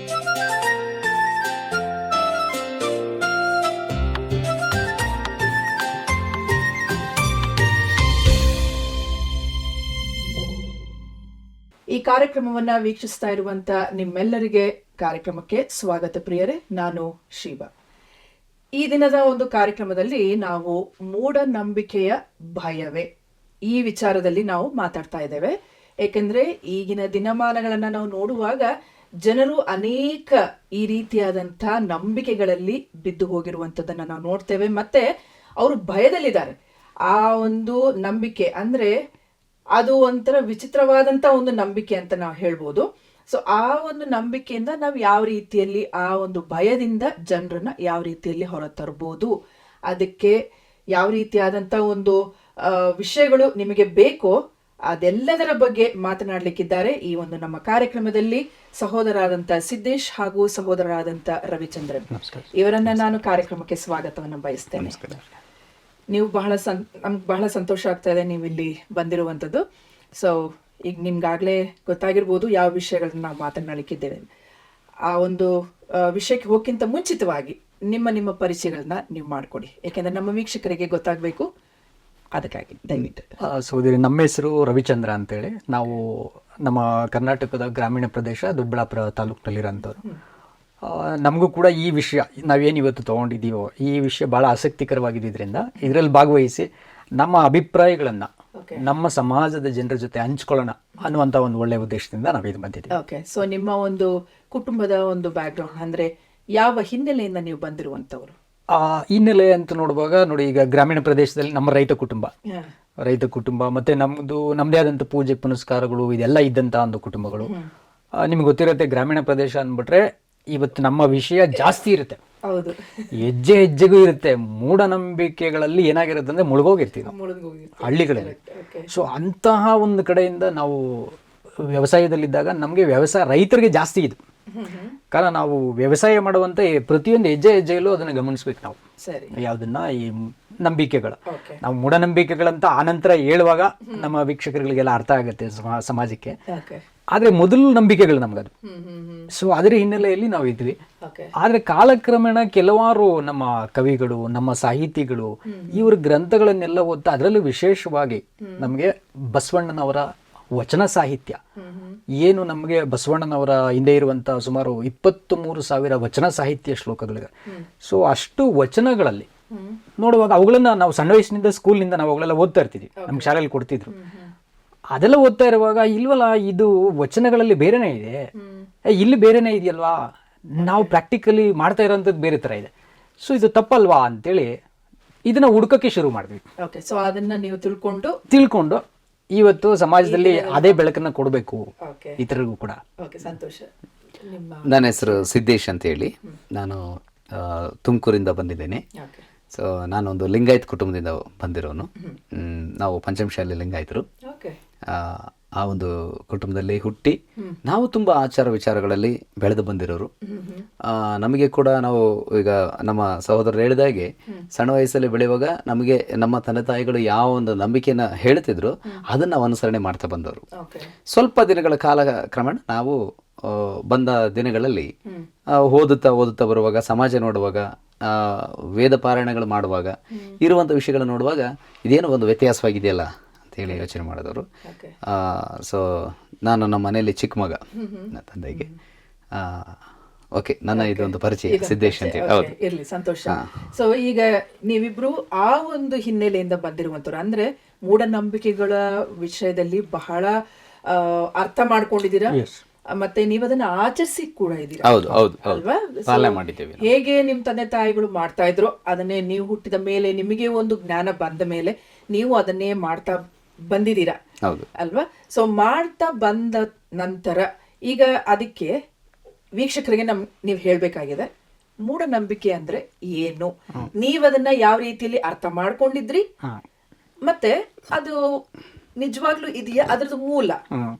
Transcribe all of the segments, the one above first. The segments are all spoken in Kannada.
ಈ ಕಾರ್ಯಕ್ರಮವನ್ನ ವೀಕ್ಷಿಸ್ತಾ ಇರುವಂತ ನಿಮ್ಮೆಲ್ಲರಿಗೆ ಕಾರ್ಯಕ್ರಮಕ್ಕೆ ಸ್ವಾಗತ ಪ್ರಿಯರೇ. ನಾನು ಶೀಬಾ. ಈ ದಿನದ ಒಂದು ಕಾರ್ಯಕ್ರಮದಲ್ಲಿ ನಾವು ಮೂಢನಂಬಿಕೆಯ ಭಯವೇ ಈ ವಿಚಾರದಲ್ಲಿ ನಾವು ಮಾತಾಡ್ತಾ ಇದ್ದೇವೆ. ಏಕೆಂದ್ರೆ ಈಗಿನ ದಿನಮಾನಗಳನ್ನ ನಾವು ನೋಡುವಾಗ ಜನರು ಅನೇಕ ಈ ರೀತಿಯಾದಂಥ ನಂಬಿಕೆಗಳಲ್ಲಿ ಬಿದ್ದು ಹೋಗಿರುವಂಥದ್ದನ್ನ ನಾವು ನೋಡ್ತೇವೆ. ಮತ್ತೆ ಅವರು ಭಯದಲ್ಲಿದ್ದಾರೆ. ಆ ಒಂದು ನಂಬಿಕೆ ಅಂದ್ರೆ ಅದು ಒಂಥರ ವಿಚಿತ್ರವಾದಂತ ಒಂದು ನಂಬಿಕೆ ಅಂತ ನಾವು ಹೇಳ್ಬೋದು. ಸೊ ಆ ಒಂದು ನಂಬಿಕೆಯಿಂದ ನಾವು ಯಾವ ರೀತಿಯಲ್ಲಿ ಆ ಒಂದು ಭಯದಿಂದ ಜನರನ್ನ ಯಾವ ರೀತಿಯಲ್ಲಿ ಹೊರತರಬಹುದು, ಅದಕ್ಕೆ ಯಾವ ರೀತಿಯಾದಂತ ಒಂದು ವಿಷಯಗಳು ನಿಮಗೆ ಬೇಕೋ ಅದೆಲ್ಲದರ ಬಗ್ಗೆ ಮಾತನಾಡ್ಲಿಕ್ಕಿದ್ದಾರೆ ಈ ಒಂದು ನಮ್ಮ ಕಾರ್ಯಕ್ರಮದಲ್ಲಿ ಸಹೋದರಾದಂತ ಸಿದ್ದೇಶ್ ಹಾಗೂ ಸಹೋದರರಾದಂತ ರವಿಚಂದ್ರನ್. ಇವರನ್ನ ನಾನು ಕಾರ್ಯಕ್ರಮಕ್ಕೆ ಸ್ವಾಗತವನ್ನು ಬಯಸ್ತೇನೆ. ನೀವು ನಮ್ಗೆ ಬಹಳ ಸಂತೋಷ ಆಗ್ತಾ ಇದೆ ನೀವು ಇಲ್ಲಿ ಬಂದಿರುವಂಥದ್ದು. ಸೊ ಈಗ ನಿಮ್ಗಾಗಲೇ ಗೊತ್ತಾಗಿರ್ಬೋದು ಯಾವ ವಿಷಯಗಳನ್ನ ನಾವು ಮಾತನಾಡಲಿಕ್ಕಿದ್ದೇವೆ. ಆ ಒಂದು ವಿಷಯಕ್ಕೆ ಹೋಗ್ಕಿಂತ ಮುಂಚಿತವಾಗಿ ನಿಮ್ಮ ಪರಿಚಯಗಳನ್ನ ನೀವು ಮಾಡಿಕೊಡಿ, ಯಾಕೆಂದ್ರೆ ನಮ್ಮ ವೀಕ್ಷಕರಿಗೆ ಗೊತ್ತಾಗಬೇಕು. ಅದಕ್ಕಾಗಿ ದಯವಿಟ್ಟು. ಸಹೋದರಿ, ನಮ್ಮ ಹೆಸರು ರವಿಚಂದ್ರ ಅಂತೇಳಿ. ನಾವು ನಮ್ಮ ಕರ್ನಾಟಕದ ಗ್ರಾಮೀಣ ಪ್ರದೇಶ ದೊಡ್ಡಬಳ್ಳಾಪುರ ತಾಲೂಕಿನಲ್ಲಿರೋಂಥವ್ರು. ನಮಗೂ ಕೂಡ ಈ ವಿಷಯ ನಾವೇನು ಇವತ್ತು ತೊಗೊಂಡಿದ್ದೀವೋ ಈ ವಿಷಯ ಭಾಳ ಆಸಕ್ತಿಕರವಾಗಿದ್ದರಿಂದ ಇದರಲ್ಲಿ ಭಾಗವಹಿಸಿ ನಮ್ಮ ಅಭಿಪ್ರಾಯಗಳನ್ನು ನಮ್ಮ ಸಮಾಜದ ಜನರ ಜೊತೆ ಹಂಚ್ಕೊಳ್ಳೋಣ ಅನ್ನುವಂಥ ಒಂದು ಒಳ್ಳೆಯ ಉದ್ದೇಶದಿಂದ ನಾವು ಇದು ಬಂದಿದ್ದೀವಿ. ಓಕೆ. ಸೊ ನಿಮ್ಮ ಒಂದು ಕುಟುಂಬದ ಒಂದು ಬ್ಯಾಕ್ಗ್ರೌಂಡ್ ಅಂದರೆ ಯಾವ ಹಿನ್ನೆಲೆಯಿಂದ ನೀವು ಬಂದಿರುವಂಥವ್ರು? ಹಿನ್ನೆಲೆ ಅಂತ ನೋಡುವಾಗ ನೋಡಿ, ಈಗ ಗ್ರಾಮೀಣ ಪ್ರದೇಶದಲ್ಲಿ ನಮ್ಮ ರೈತ ಕುಟುಂಬ ಮತ್ತೆ ನಮ್ಮದೇ ಆದಂಥ ಪೂಜೆ ಪುನಸ್ಕಾರಗಳು ಇದೆಲ್ಲ ಇದ್ದಂಥ ಒಂದು ಕುಟುಂಬಗಳು. ನಿಮ್ಗೆ ಗೊತ್ತಿರುತ್ತೆ, ಗ್ರಾಮೀಣ ಪ್ರದೇಶ ಅಂದ್ಬಿಟ್ರೆ ಇವತ್ತು ನಮ್ಮ ವಿಷಯ ಜಾಸ್ತಿ ಇರುತ್ತೆ. ಹೌದು, ಹೆಜ್ಜೆ ಹೆಜ್ಜೆಗೂ ಇರುತ್ತೆ. ಮೂಢನಂಬಿಕೆಗಳಲ್ಲಿ ಏನಾಗಿರುತ್ತೆ ಅಂದ್ರೆ ಮುಳುಗೋಗಿರ್ತೀವಿ ನಾವು ಹಳ್ಳಿಗಳಲ್ಲಿ. ಸೊ ಅಂತಹ ಒಂದು ಕಡೆಯಿಂದ ನಾವು ವ್ಯವಸಾಯದಲ್ಲಿದ್ದಾಗ ನಮಗೆ ರೈತರಿಗೆ ಜಾಸ್ತಿ ಇದು. ಕಾರಣ ನಾವು ವ್ಯವಸಾಯ ಮಾಡುವಂತ ಪ್ರತಿಯೊಂದು ಹೆಜ್ಜೆಯಲ್ಲೂ ಅದನ್ನ ಗಮನಿಸ್ಬೇಕು ನಾವು. ಯಾವ್ದನ್ನ ಈ ನಂಬಿಕೆಗಳು, ನಾವು ಮೂಢನಂಬಿಕೆಗಳಂತ ಆನಂತರ ಹೇಳುವಾಗ ನಮ್ಮ ವೀಕ್ಷಕರಿಗೆಲ್ಲ ಅರ್ಥ ಆಗುತ್ತೆ ಸಮಾಜಕ್ಕೆ. ಆದ್ರೆ ಮೊದಲು ನಂಬಿಕೆಗಳು ನಮ್ಗದು. ಸೊ ಅದರ ಹಿನ್ನೆಲೆಯಲ್ಲಿ ನಾವು ಇದ್ವಿ. ಆದ್ರೆ ಕಾಲಕ್ರಮೇಣ ಕೆಲವಾರು ನಮ್ಮ ಕವಿಗಳು, ನಮ್ಮ ಸಾಹಿತಿಗಳು ಇವ್ರ ಗ್ರಂಥಗಳನ್ನೆಲ್ಲ ಓದ್ತಾ ಅದರಲ್ಲೂ ವಿಶೇಷವಾಗಿ ನಮಗೆ ಬಸವಣ್ಣನವರ ವಚನ ಸಾಹಿತ್ಯ ಏನು, ನಮಗೆ ಬಸವಣ್ಣನವರ ಹಿಂದೆ ಇರುವಂತ ಸುಮಾರು 23,000 ವಚನ ಸಾಹಿತ್ಯ ಶ್ಲೋಕಗಳಿವೆ. ಸೊ ಅಷ್ಟು ವಚನಗಳಲ್ಲಿ ನೋಡುವಾಗ ಅವುಗಳನ್ನ ನಾವು ಸಣ್ಣ ವಯಸ್ಸಿನಿಂದ ಸ್ಕೂಲ್ನಿಂದ ನಾವು ಅವುಗಳೆಲ್ಲ ಓದ್ತಾ ಇರ್ತಿದ್ವಿ, ನಮ್ಗೆ ಶಾಲೆಯಲ್ಲಿ ಕೊಡ್ತಿದ್ರು. ಅದೆಲ್ಲ ಓದ್ತಾ ಇರುವಾಗ ಇಲ್ವಲ್ಲ, ಇದು ವಚನಗಳಲ್ಲಿ ಬೇರೆನೇ ಇದೆ, ಇಲ್ಲಿ ಬೇರೆನೇ ಇದೆಯಲ್ವಾ, ನಾವು ಪ್ರಾಕ್ಟಿಕಲಿ ಮಾಡ್ತಾ ಇರೋಂಥದ್ದು ಬೇರೆ ತರ ಇದೆ, ಸೊ ಇದು ತಪ್ಪಲ್ವಾ ಅಂತೇಳಿ ಇದನ್ನ ಹುಡುಕಕ್ಕೆ ಶುರು ಮಾಡಿದ್ವಿ. ಸೊ ಅದನ್ನ ನೀವು ತಿಳ್ಕೊಂಡು ಇವತ್ತು ಸಮಾಜದಲ್ಲಿ ಅದೇ ಬೆಳಕನ್ನ ಕೊಡಬೇಕು ಇತರರಿಗೂ ಕೂಡ. ಸಂತೋಷ. ನನ್ನ ಹೆಸರು ಸಿದ್ದೇಶ್ ಅಂತ ಹೇಳಿ, ನಾನು ತುಮಕೂರಿಂದ ಬಂದಿದ್ದೇನೆ. ಸೊ ನಾನೊಂದು ಲಿಂಗಾಯತ್ ಕುಟುಂಬದಿಂದ ಬಂದಿರೋನು. ನಾವು ಪಂಚಮಶಾಲೆ ಲಿಂಗಾಯತರು. ಆ ಒಂದು ಕುಟುಂಬದಲ್ಲಿ ಹುಟ್ಟಿ ನಾವು ತುಂಬ ಆಚಾರ ವಿಚಾರಗಳಲ್ಲಿ ಬೆಳೆದು ಬಂದಿರೋರು. ನಮಗೆ ಕೂಡ ನಾವು ಈಗ ನಮ್ಮ ಸಹೋದರರು ಹೇಳಿದಾಗೆ ಸಣ್ಣ ವಯಸ್ಸಲ್ಲಿ ಬೆಳೆಯುವಾಗ ನಮಗೆ ನಮ್ಮ ತಂದೆ ತಾಯಿಗಳು ಯಾವ ಒಂದು ನಂಬಿಕೆನ ಹೇಳ್ತಿದ್ರು ಅದನ್ನ ನಾವು ಅನುಸರಣೆ ಮಾಡ್ತಾ ಬಂದವರು. ಸ್ವಲ್ಪ ದಿನಗಳ ಕಾಲ ಕ್ರಮೇಣ ನಾವು ಬಂದ ದಿನಗಳಲ್ಲಿ ಓದುತ್ತಾ ಬರುವಾಗ, ಸಮಾಜ ನೋಡುವಾಗ, ವೇದ ಪಾರಾಯಣಗಳು ಮಾಡುವಾಗ ಇರುವಂಥ ವಿಷಯಗಳು ನೋಡುವಾಗ ಇದೇನೋ ಒಂದು ವ್ಯತ್ಯಾಸವಾಗಿದೆಯಲ್ಲ ಹೇಳಿ ಯೋಚನೆ ಮಾಡಿದವರು. ಸೊ ನಾನು ನಮ್ಮ ಮನೆಯಲ್ಲಿ ಚಿಕ್ಕ ಮಗ, ನನ್ನ ತಂದೆಗೆ. ಓಕೆ, ನನ್ನ ಇದೊಂದು ಪರಿಚಯ ಸಿದ್ದೇಶ್ ಅಂತ ಹೇಳಿ. ಇರ್ಲಿ, ಸಂತೋಷ. ಸೊ ಈಗ ನೀವಿಬ್ರು ಆ ಒಂದು ಹಿನ್ನೆಲೆಯಿಂದ ಬಂದಿರುವಂತವ್ರು, ಅಂದ್ರೆ ಮೂಢನಂಬಿಕೆಗಳ ವಿಷಯದಲ್ಲಿ ಬಹಳ ಅರ್ಥ ಮಾಡ್ಕೊಂಡಿದ್ದೀರಾ, ಮತ್ತೆ ನೀವು ಅದನ್ನ ಆಚರಿಸಿ ಕೂಡ ಇದ್ದೀರಾ ಅಲ್ವಾ? ಹೇಗೆ ನಿಮ್ ತಂದೆ ತಾಯಿಗಳು ಮಾಡ್ತಾ ಇದ್ರು ಅದನ್ನೇ ನೀವು ಹುಟ್ಟಿದ ಮೇಲೆ, ನಿಮಗೆ ಒಂದು ಜ್ಞಾನ ಬಂದ ಮೇಲೆ ನೀವು ಅದನ್ನೇ ಮಾಡ್ತಾ ಬಂದಿದ್ದೀರಾ ಅಲ್ವಾ? ಸೊ ಮಾಡ್ತಾ ಬಂದ ನಂತರ ಈಗ ಅದಕ್ಕೆ ವೀಕ್ಷಕರಿಗೆ ನೀವು ಹೇಳ್ಬೇಕಾಗಿದೆ ಮೂಢನಂಬಿಕೆ ಅಂದ್ರೆ ಏನು, ನೀವದನ್ನ ಯಾವ ರೀತಿಯಲ್ಲಿ ಅರ್ಥ ಮಾಡ್ಕೊಂಡಿದ್ರಿ, ಮತ್ತೆ ಅದು ನಿಜವಾಗ್ಲೂ ಇದೆಯಾ, ಅದ್ರದ್ದು ಮೂಲ.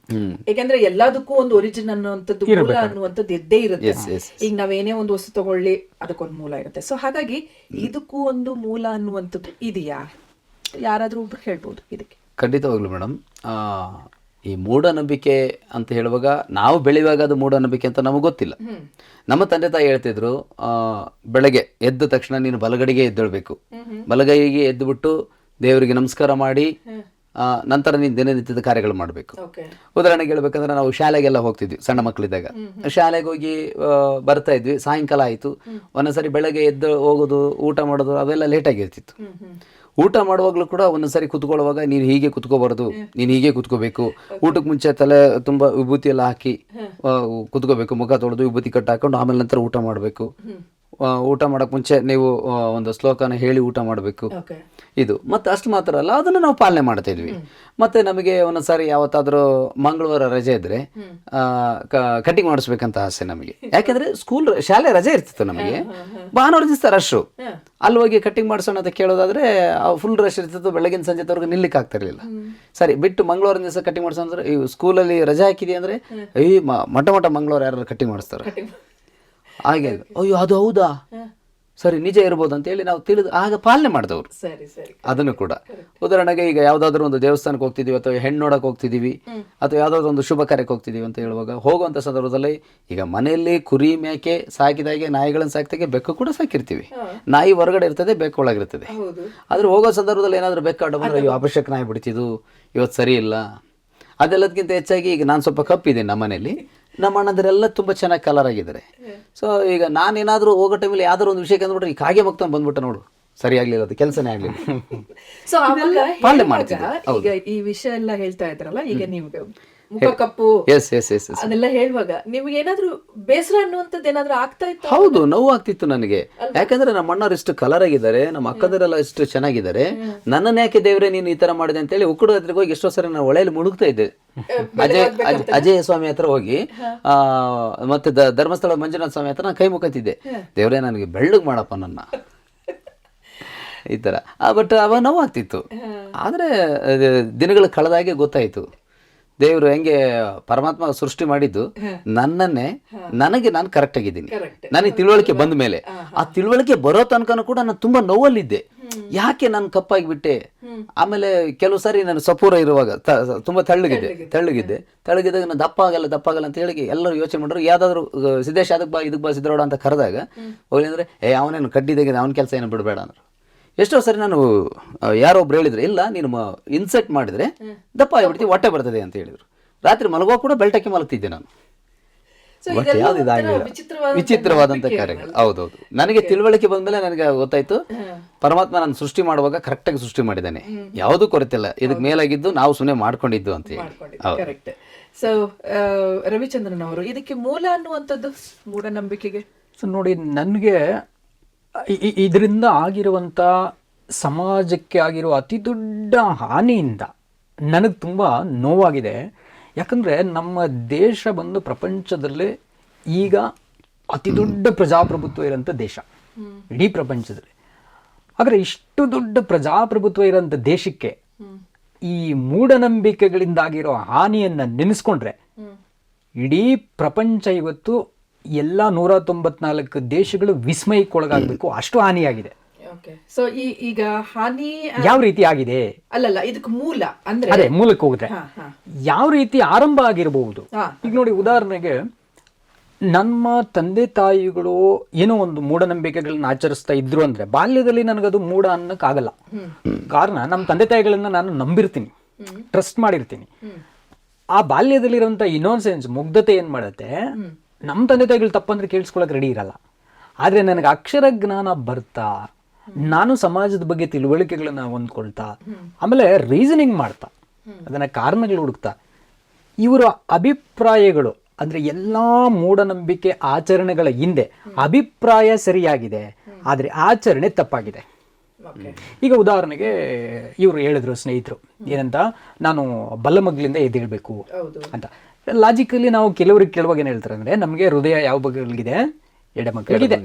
ಯಾಕಂದ್ರೆ ಎಲ್ಲದಕ್ಕೂ ಒಂದು ಒರಿಜಿನ್ ಅನ್ನುವಂಥದ್ದು, ಮೂಲ ಅನ್ನುವಂಥದ್ದು ಇದ್ದೇ ಇರುತ್ತೆ. ಈಗ ನಾವೇನೇ ಒಂದು ವಸ್ತು ತಗೊಳ್ಳಿ ಅದಕ್ಕೊಂದು ಮೂಲ ಇರುತ್ತೆ. ಸೊ ಹಾಗಾಗಿ ಇದಕ್ಕೂ ಒಂದು ಮೂಲ ಅನ್ನುವಂಥದ್ದು ಇದೆಯಾ? ಯಾರಾದ್ರೂ ಒಬ್ರು ಹೇಳ್ಬೋದು ಇದಕ್ಕೆ? ಖಂಡಿತವಾಗ್ಲು ಮೇಡಮ್. ಈ ಮೂಢನಂಬಿಕೆ ಅಂತ ಹೇಳುವಾಗ ನಾವು ಬೆಳೆಯುವಾಗ ಅದು ಮೂಢನಂಬಿಕೆ ಅಂತ ನಮಗೆ ಗೊತ್ತಿಲ್ಲ. ನಮ್ಮ ತಂದೆ ತಾಯಿ ಹೇಳ್ತಿದ್ರು, ಬೆಳಗ್ಗೆ ಎದ್ದ ತಕ್ಷಣ ನೀನು ಬಲಗಡೆಗೆ ಎದ್ದೇಳಬೇಕು, ಬಲಗೈಗೆ ಎದ್ದುಬಿಟ್ಟು ದೇವರಿಗೆ ನಮಸ್ಕಾರ ಮಾಡಿ ನಂತರ ನೀನು ದಿನನಿತ್ಯದ ಕಾರ್ಯಗಳು ಮಾಡಬೇಕು. ಉದಾಹರಣೆಗೆ ಹೇಳ್ಬೇಕಂದ್ರೆ ನಾವು ಶಾಲೆಗೆಲ್ಲ ಹೋಗ್ತಿದ್ವಿ ಸಣ್ಣ ಮಕ್ಕಳಿದ್ದಾಗ. ಶಾಲೆಗೆ ಹೋಗಿ ಬರ್ತಾ ಇದ್ವಿ, ಸಾಯಂಕಾಲ ಆಯಿತು. ಒಂದೊಂದ್ಸರಿ ಬೆಳಗ್ಗೆ ಎದ್ದು ಹೋಗೋದು, ಊಟ ಮಾಡೋದು ಅವೆಲ್ಲ ಲೇಟಾಗಿರ್ತಿತ್ತು. ಊಟ ಮಾಡುವಾಗಲೂ ಕೂಡ ಒಂದೊಂದ್ಸರಿ ಕುತ್ಕೊಳ್ಳುವಾಗ ನೀನು ಹೀಗೆ ಕುತ್ಕೋಬಾರ್ದು, ನೀನು ಹೀಗೆ ಕುತ್ಕೋಬೇಕು, ಊಟಕ್ಕೆ ಮುಂಚೆ ತಲೆ ತುಂಬ ವಿಭೂತಿ ಎಲ್ಲ ಹಾಕಿ ಕುತ್ಕೋಬೇಕು, ಮುಖ ತೊಳೆದು ವಿಭೂತಿ ಕಟ್ಟು ಹಾಕೊಂಡು ಆಮೇಲೆ ನಂತರ ಊಟ ಮಾಡಬೇಕು. ಊಟ ಮಾಡೋಕೆ ಮುಂಚೆ ನೀವು ಒಂದು ಶ್ಲೋಕನ ಹೇಳಿ ಊಟ ಮಾಡಬೇಕು. ಇದು ಮತ್ತೆ ಅಷ್ಟು ಮಾತ್ರ ಅಲ್ಲ, ಅದನ್ನು ನಾವು ಪಾಲನೆ ಮಾಡ್ತಾ ಇದ್ವಿ. ಮತ್ತೆ ನಮಗೆ ಒಂದೊಂದ್ಸಾರಿ ಯಾವತ್ತಾದ್ರೂ ಮಂಗಳವಾರ ರಜೆ ಇದ್ರೆ ಕಟಿಂಗ್ ಮಾಡಿಸ್ಬೇಕಂತ ಆಸೆ ನಮಗೆ. ಯಾಕೆಂದ್ರೆ ಶಾಲೆ ರಜೆ ಇರ್ತಿತ್ತು ನಮಗೆ, ಭಾನುವಾರ ದಿವಸ ರಶ್ಶು. ಅಲ್ಲಿ ಹೋಗಿ ಕಟಿಂಗ್ ಮಾಡಿಸೋಣ ಅಂತ ಕೇಳೋದಾದ್ರೆ ಫುಲ್ ರಶ್ ಇರ್ತಿತ್ತು, ಬೆಳಗಿನ ಸಂಜೆವರೆಗೂ ನಿಲ್ಲಿಕ್ಕೆ ಆಗ್ತಾ ಇರಲಿಲ್ಲ. ಸರಿ ಬಿಟ್ಟು ಮಂಗಳವಾರ ದಿವಸ ಕಟಿಂಗ್ ಮಾಡಿಸೋಂದ್ರೆ ಈ ಸ್ಕೂಲಲ್ಲಿ ರಜೆ ಹಾಕಿದೆ ಅಂದ್ರೆ ಮಠ ಮಂಗಳವಾರ ಯಾರು ಕಟಿಂಗ್ ಮಾಡಿಸ್ತಾರೆ. ಹಾಗೆ ಅಯ್ಯೋ ಅದು ಹೌದಾ, ಸರಿ ನಿಜ ಇರ್ಬೋದು ಅಂತ ಹೇಳಿ ನಾವು ತಿಳಿದು ಆಗ ಪಾಲನೆ ಮಾಡಿದವರು ಅದನ್ನು ಕೂಡ. ಉದಾಹರಣೆಗೆ ಈಗ ಯಾವ್ದಾದ್ರು ಒಂದು ದೇವಸ್ಥಾನಕ್ಕೆ ಹೋಗ್ತಿದೀವಿ ಅಥವಾ ಹೆಣ್ಣು ನೋಡಕ್ ಹೋಗ್ತಿದೀವಿ ಅಥವಾ ಯಾವ್ದಾದ್ರು ಒಂದು ಶುಭ ಕಾರ್ಯಕ್ಕೆ ಹೋಗ್ತಿದೀವಿ ಅಂತ ಹೇಳುವಾಗ ಹೋಗುವಂತ ಸಂದರ್ಭದಲ್ಲಿ ಈಗ ಮನೆಯಲ್ಲಿ ಕುರಿ ಮೇಕೆ ಸಾಕಿದಾಗೆ ನಾಯಿಗಳನ್ನು ಸಾಕಿದಾಗೆ ಬೆಕ್ಕು ಕೂಡ ಸಾಕಿರ್ತೀವಿ. ನಾಯಿ ಹೊರಗಡೆ ಇರ್ತದೆ, ಬೆಕ್ಕು ಒಳಗಿರ್ತದೆ. ಆದ್ರೆ ಹೋಗೋ ಸಂದರ್ಭದಲ್ಲಿ ಏನಾದ್ರು ಬೆಕ್ಕು ಅಡ್ಡ ಬಂದ್ರೆ ಅಯ್ಯೋ ಅಪಶಕನ ಆಗ್ಬಿಡ್ತಿದ್ದು, ಇವತ್ತು ಸರಿ ಇಲ್ಲ. ಅದೆಲ್ಲದಕ್ಕಿಂತ ಹೆಚ್ಚಾಗಿ ಈಗ ನಾನು ಸ್ವಲ್ಪ ಕಪ್ಪಿದ್ದೀನಿ ನಮ್ಮ ಮನೇಲಿ, ನಮ್ಮ ಅಣ್ಣಂದರೆಲ್ಲ ತುಂಬ ಚೆನ್ನಾಗಿ ಕಲರ್ ಆಗಿದ್ದಾರೆ. ಸೊ ಈಗ ನಾನೇನಾದರೂ ಹೋಗೋ ಟೈಮಲ್ಲಿ ಯಾವ್ದಾದ್ರು ಒಂದು ವಿಷಯಕ್ಕೆ ಅಂದ್ಬಿಟ್ರೆ ಈ ಕಾಗೆ ಮಗ್ತಾನೆ ಬಂದ್ಬಿಟ್ಟ ನೋಡು, ಸರಿ ಆಗ್ಲಿಲ್ಲ, ಅದು ಕೆಲಸನೇ ಆಗ್ಲಿಲ್ಲ. ಸೊ ಪಾಲನೆ ಮಾಡ್ತಿದ್ದೆ. ಈಗ ಈ ವಿಷಯ ಎಲ್ಲ ಹೇಳ್ತಾ ಇದ್ರಲ್ಲ, ಈಗ ನೀವು ಮುಖ ಕಪ್ಪು ಅದೆಲ್ಲ ಹೇಳುವಾಗ ನಿಮ್ಗೆ ಏನಾದ್ರು ಬೇಸರ ಅನ್ನುವಂಥದ್ದು ಏನಾದ್ರು ಆಗ್ತಾ ಇತ್ತು? ಹೌದು, ನೋವು ಆಗ್ತಿತ್ತು ನನಗೆ. ಯಾಕಂದ್ರೆ ನಮ್ಮ ಅಣ್ಣವ್ರು ಇಷ್ಟು ಕಲರ್ ಆಗಿದ್ದಾರೆ, ನಮ್ಮ ಅಕ್ಕದರೆಲ್ಲ ಇಷ್ಟು ಚೆನ್ನಾಗಿದ್ದಾರೆ, ನನ್ನನ್ನ ಯಾಕೆ ದೇವ್ರೆ ನೀನು ಈ ತರ ಮಾಡಿದೆ ಅಂತ ಹೇಳಿ ಉಕ್ಕುಡು ಹತ್ರಕ್ಕೆ ಹೋಗಿ ಎಷ್ಟೋ ಸರಿ ನಾನು ಒಳೆಯಲ್ಲಿ ಮುಳುಗ್ತಾ ಇದ್ದೆ. ಅಜಯ ಸ್ವಾಮಿ ಹತ್ರ ಹೋಗಿ ಮತ್ತೆ ಧರ್ಮಸ್ಥಳ ಮಂಜುನಾಥ ಸ್ವಾಮಿ ಹತ್ರ ನಾನು ಕೈ ಮುಖಂತಿದ್ದೆ, ದೇವ್ರೆ ನನಗೆ ಬೆಳ್ಳಗ್ ಮಾಡಪ್ಪ ನನ್ನ, ಈ ತರ. ಬಟ್ ಅವಾಗ ನೋವು ಆಗ್ತಿತ್ತು. ಆದ್ರೆ ದಿನಗಳು ಕಳೆದಾಗೆ ಗೊತ್ತಾಯ್ತು ದೇವ್ರು ಹೆಂಗೆ ಪರಮಾತ್ಮ ಸೃಷ್ಟಿ ಮಾಡಿದ್ದು ನನ್ನನ್ನೇ, ನನಗೆ ನಾನು ಕರೆಕ್ಟ್ ಆಗಿದ್ದೀನಿ. ನನಗೆ ತಿಳುವಳಿಕೆ ಬಂದ ಮೇಲೆ, ಆ ತಿಳುವಳಿಕೆ ಬರೋ ತನಕನೂ ಕೂಡ ನಾನು ತುಂಬಾ ನೋವಲ್ಲಿದ್ದೆ. ಯಾಕೆ ನಾನು ಕಪ್ಪಾಗಿಬಿಟ್ಟೆ. ಆಮೇಲೆ ಕೆಲವು ಸಾರಿ ನಾನು ಸಪೂರ ಇರುವಾಗ ತುಂಬಾ ತೆಳ್ಳಗಿದ್ದಾಗ ನಾನು ದಪ್ಪ ಆಗಲ್ಲ ಅಂತ ಹೇಳಿ ಎಲ್ಲರೂ ಯೋಚನೆ ಮಾಡಿದ್ರು. ಯಾವ್ದಾದ್ರು ಸಿದ್ದೇಶ್ ಅದಕ್ಕೆ ಬಾ ಇದಕ್ಕೆ ಬಾ ಸಿದ್ದರೋಡ ಅಂತ ಕರೆದಾಗ ಹೋಗ್ಲಿ ಅಂದ್ರೆ ಅವನೇನು ಕಡ್ಡಿದಾಗ ಅವನ ಕೆಲಸ ಏನು ಬಿಡಬೇಡ ಅಂದ್ರು. ಎಷ್ಟೋ ಸರಿ ನಾನು ಯಾರೋ ಒಬ್ರು ಹೇಳಿದ್ರು, ಇಲ್ಲ ನೀನು ಇನ್ಸೆಟ್ ಮಾಡಿದ್ರೆ ದಪ್ಪ ಆಗಿಬಿಡ್ತೀವಿ, ಹೊಟ್ಟೆ ಬರ್ತದೆ ಅಂತ ಹೇಳಿದ್ರು. ರಾತ್ರಿ ಮಲಗುವಾಗ ಕೂಡ ಬೆಲ್ಟಕ್ಕೆ ಮಲಗ್ತಿದ್ದೆ ನಾನು. ವಿಚಿತ್ರವಾದಂತ ಕಾರ್ಯಗಳು. ಹೌದೌದು, ನನಗೆ ತಿಳುವಳಿಕೆ ಬಂದ್ಮೇಲೆ ನನಗೆ ಗೊತ್ತಾಯ್ತು ಪರಮಾತ್ಮ ನಾನು ಸೃಷ್ಟಿ ಮಾಡುವಾಗ ಕರೆಕ್ಟ್ ಆಗಿ ಸೃಷ್ಟಿ ಮಾಡಿದ್ದಾನೆ, ಯಾವುದು ಕೊರತೆ ಇಲ್ಲ, ಇದಕ್ ಮೇಲಾಗಿದ್ದು ನಾವು ಸುಮ್ಮನೆ ಮಾಡ್ಕೊಂಡಿದ್ದು ಅಂತ ಹೇಳಿ. ಸೊ ರವಿಚಂದ್ರನ್ ಅವರು, ಇದಕ್ಕೆ ಮೂಲ ಅನ್ನುವಂಥದ್ದು ಮೂಢನಂಬಿಕೆಗೆ ನೋಡಿ, ನನಗೆ ಇದರಿಂದ ಆಗಿರುವಂಥ ಸಮಾಜಕ್ಕೆ ಆಗಿರುವ ಅತಿ ದೊಡ್ಡ ಹಾನಿಯಿಂದ ನನಗೆ ತುಂಬ ನೋವಾಗಿದೆ. ಯಾಕಂದರೆ ನಮ್ಮ ದೇಶ ಬಂದು ಪ್ರಪಂಚದಲ್ಲೇ ಈಗ ಅತಿ ದೊಡ್ಡ ಪ್ರಜಾಪ್ರಭುತ್ವ ಇರೋಂಥ ದೇಶ ಇಡೀ ಪ್ರಪಂಚದಲ್ಲಿ. ಆದರೆ ಇಷ್ಟು ದೊಡ್ಡ ಪ್ರಜಾಪ್ರಭುತ್ವ ಇರೋಂಥ ದೇಶಕ್ಕೆ ಈ ಮೂಢನಂಬಿಕೆಗಳಿಂದಾಗಿರೋ ಹಾನಿಯನ್ನು ನೆನೆಸ್ಕೊಂಡ್ರೆ ಇಡೀ ಪ್ರಪಂಚ ಇವತ್ತು ಎಲ್ಲ 194 ದೇಶಗಳು ವಿಸ್ಮಯಕ್ಕೊಳಗಾಗಬೇಕು, ಅಷ್ಟು ಹಾನಿಯಾಗಿದೆ. ಸೊ ಈಗ ಹಾನಿ ಯಾವ ರೀತಿ ಆಗಿದೆ ಅಲ್ಲಲ್ಲ, ಇದಕ್ಕೆ ಮೂಲ ಅಂದ್ರೆ ಅದೇ ಮೂಲಕ್ಕೆ ಹೋಗುತ್ತೆ, ಯಾವ ರೀತಿ ಆರಂಭ ಆಗಿರಬಹುದು. ಈಗ ನೋಡಿ, ಉದಾಹರಣೆಗೆ ನಮ್ಮ ತಂದೆ ತಾಯಿಗಳು ಏನೋ ಒಂದು ಮೂಢನಂಬಿಕೆಗಳನ್ನ ಆಚರಿಸ್ತಾ ಇದ್ರು ಅಂದ್ರೆ ಬಾಲ್ಯದಲ್ಲಿ ನನಗದು ಮೂಢ ಅನ್ನಕ್ಕಾಗಲ್ಲ. ಕಾರಣ ನಮ್ಮ ತಂದೆ ತಾಯಿಗಳನ್ನ ನಾನು ನಂಬಿರ್ತೀನಿ, ಟ್ರಸ್ಟ್ ಮಾಡಿರ್ತೀನಿ. ಆ ಬಾಲ್ಯದಲ್ಲಿರುವಂತ ಇನ್ನೋಸೆನ್ಸ್, ಮುಗ್ಧತೆ ಏನ್ ಮಾಡುತ್ತೆ, ನಮ್ಮ ತಂದೆ ತಾಯಿಗಳು ತಪ್ಪಂದ್ರೆ ಕೇಳಿಸ್ಕೊಳಕ್ ರೆಡಿ ಇರಲ್ಲ. ಆದ್ರೆ ನನಗೆ ಅಕ್ಷರ ಜ್ಞಾನ ಬರ್ತಾ, ನಾನು ಸಮಾಜದ ಬಗ್ಗೆ ತಿಳುವಳಿಕೆಗಳನ್ನ ಹೊಂದ್ಕೊಳ್ತಾ, ಆಮೇಲೆ ರೀಸನಿಂಗ್ ಮಾಡ್ತಾ, ಅದನ್ನ ಕಾರಣಗಳು ಹುಡುಕ್ತಾ, ಇವರ ಅಭಿಪ್ರಾಯಗಳು ಅಂದ್ರೆ ಎಲ್ಲಾ ಮೂಢನಂಬಿಕೆ ಆಚರಣೆಗಳ ಹಿಂದೆ ಅಭಿಪ್ರಾಯ ಸರಿಯಾಗಿದೆ, ಆದ್ರೆ ಆಚರಣೆ ತಪ್ಪಾಗಿದೆ. ಈಗ ಉದಾಹರಣೆಗೆ ಇವರು ಹೇಳಿದ್ರು ಸ್ನೇಹಿತರು ಏನಂತ, ನಾನು ಬಲಮಗ್ಲಿಂದ ಎದ್ದೇಳ್ಬೇಕು ಅಂತ. ಲಾಜಿಕಲಿ ನಾವು ಕೆಲವ್ರಿಗೆ ಕೇಳುವಾಗ ಏನ್ ಹೇಳ್ತಾರೆ ಅಂದ್ರೆ, ನಮಗೆ ಹೃದಯ ಯಾವ ಬಗ್ಗೆಗಿದೆ, ಎಡಮಗ್ಲಿಗಿದೆ.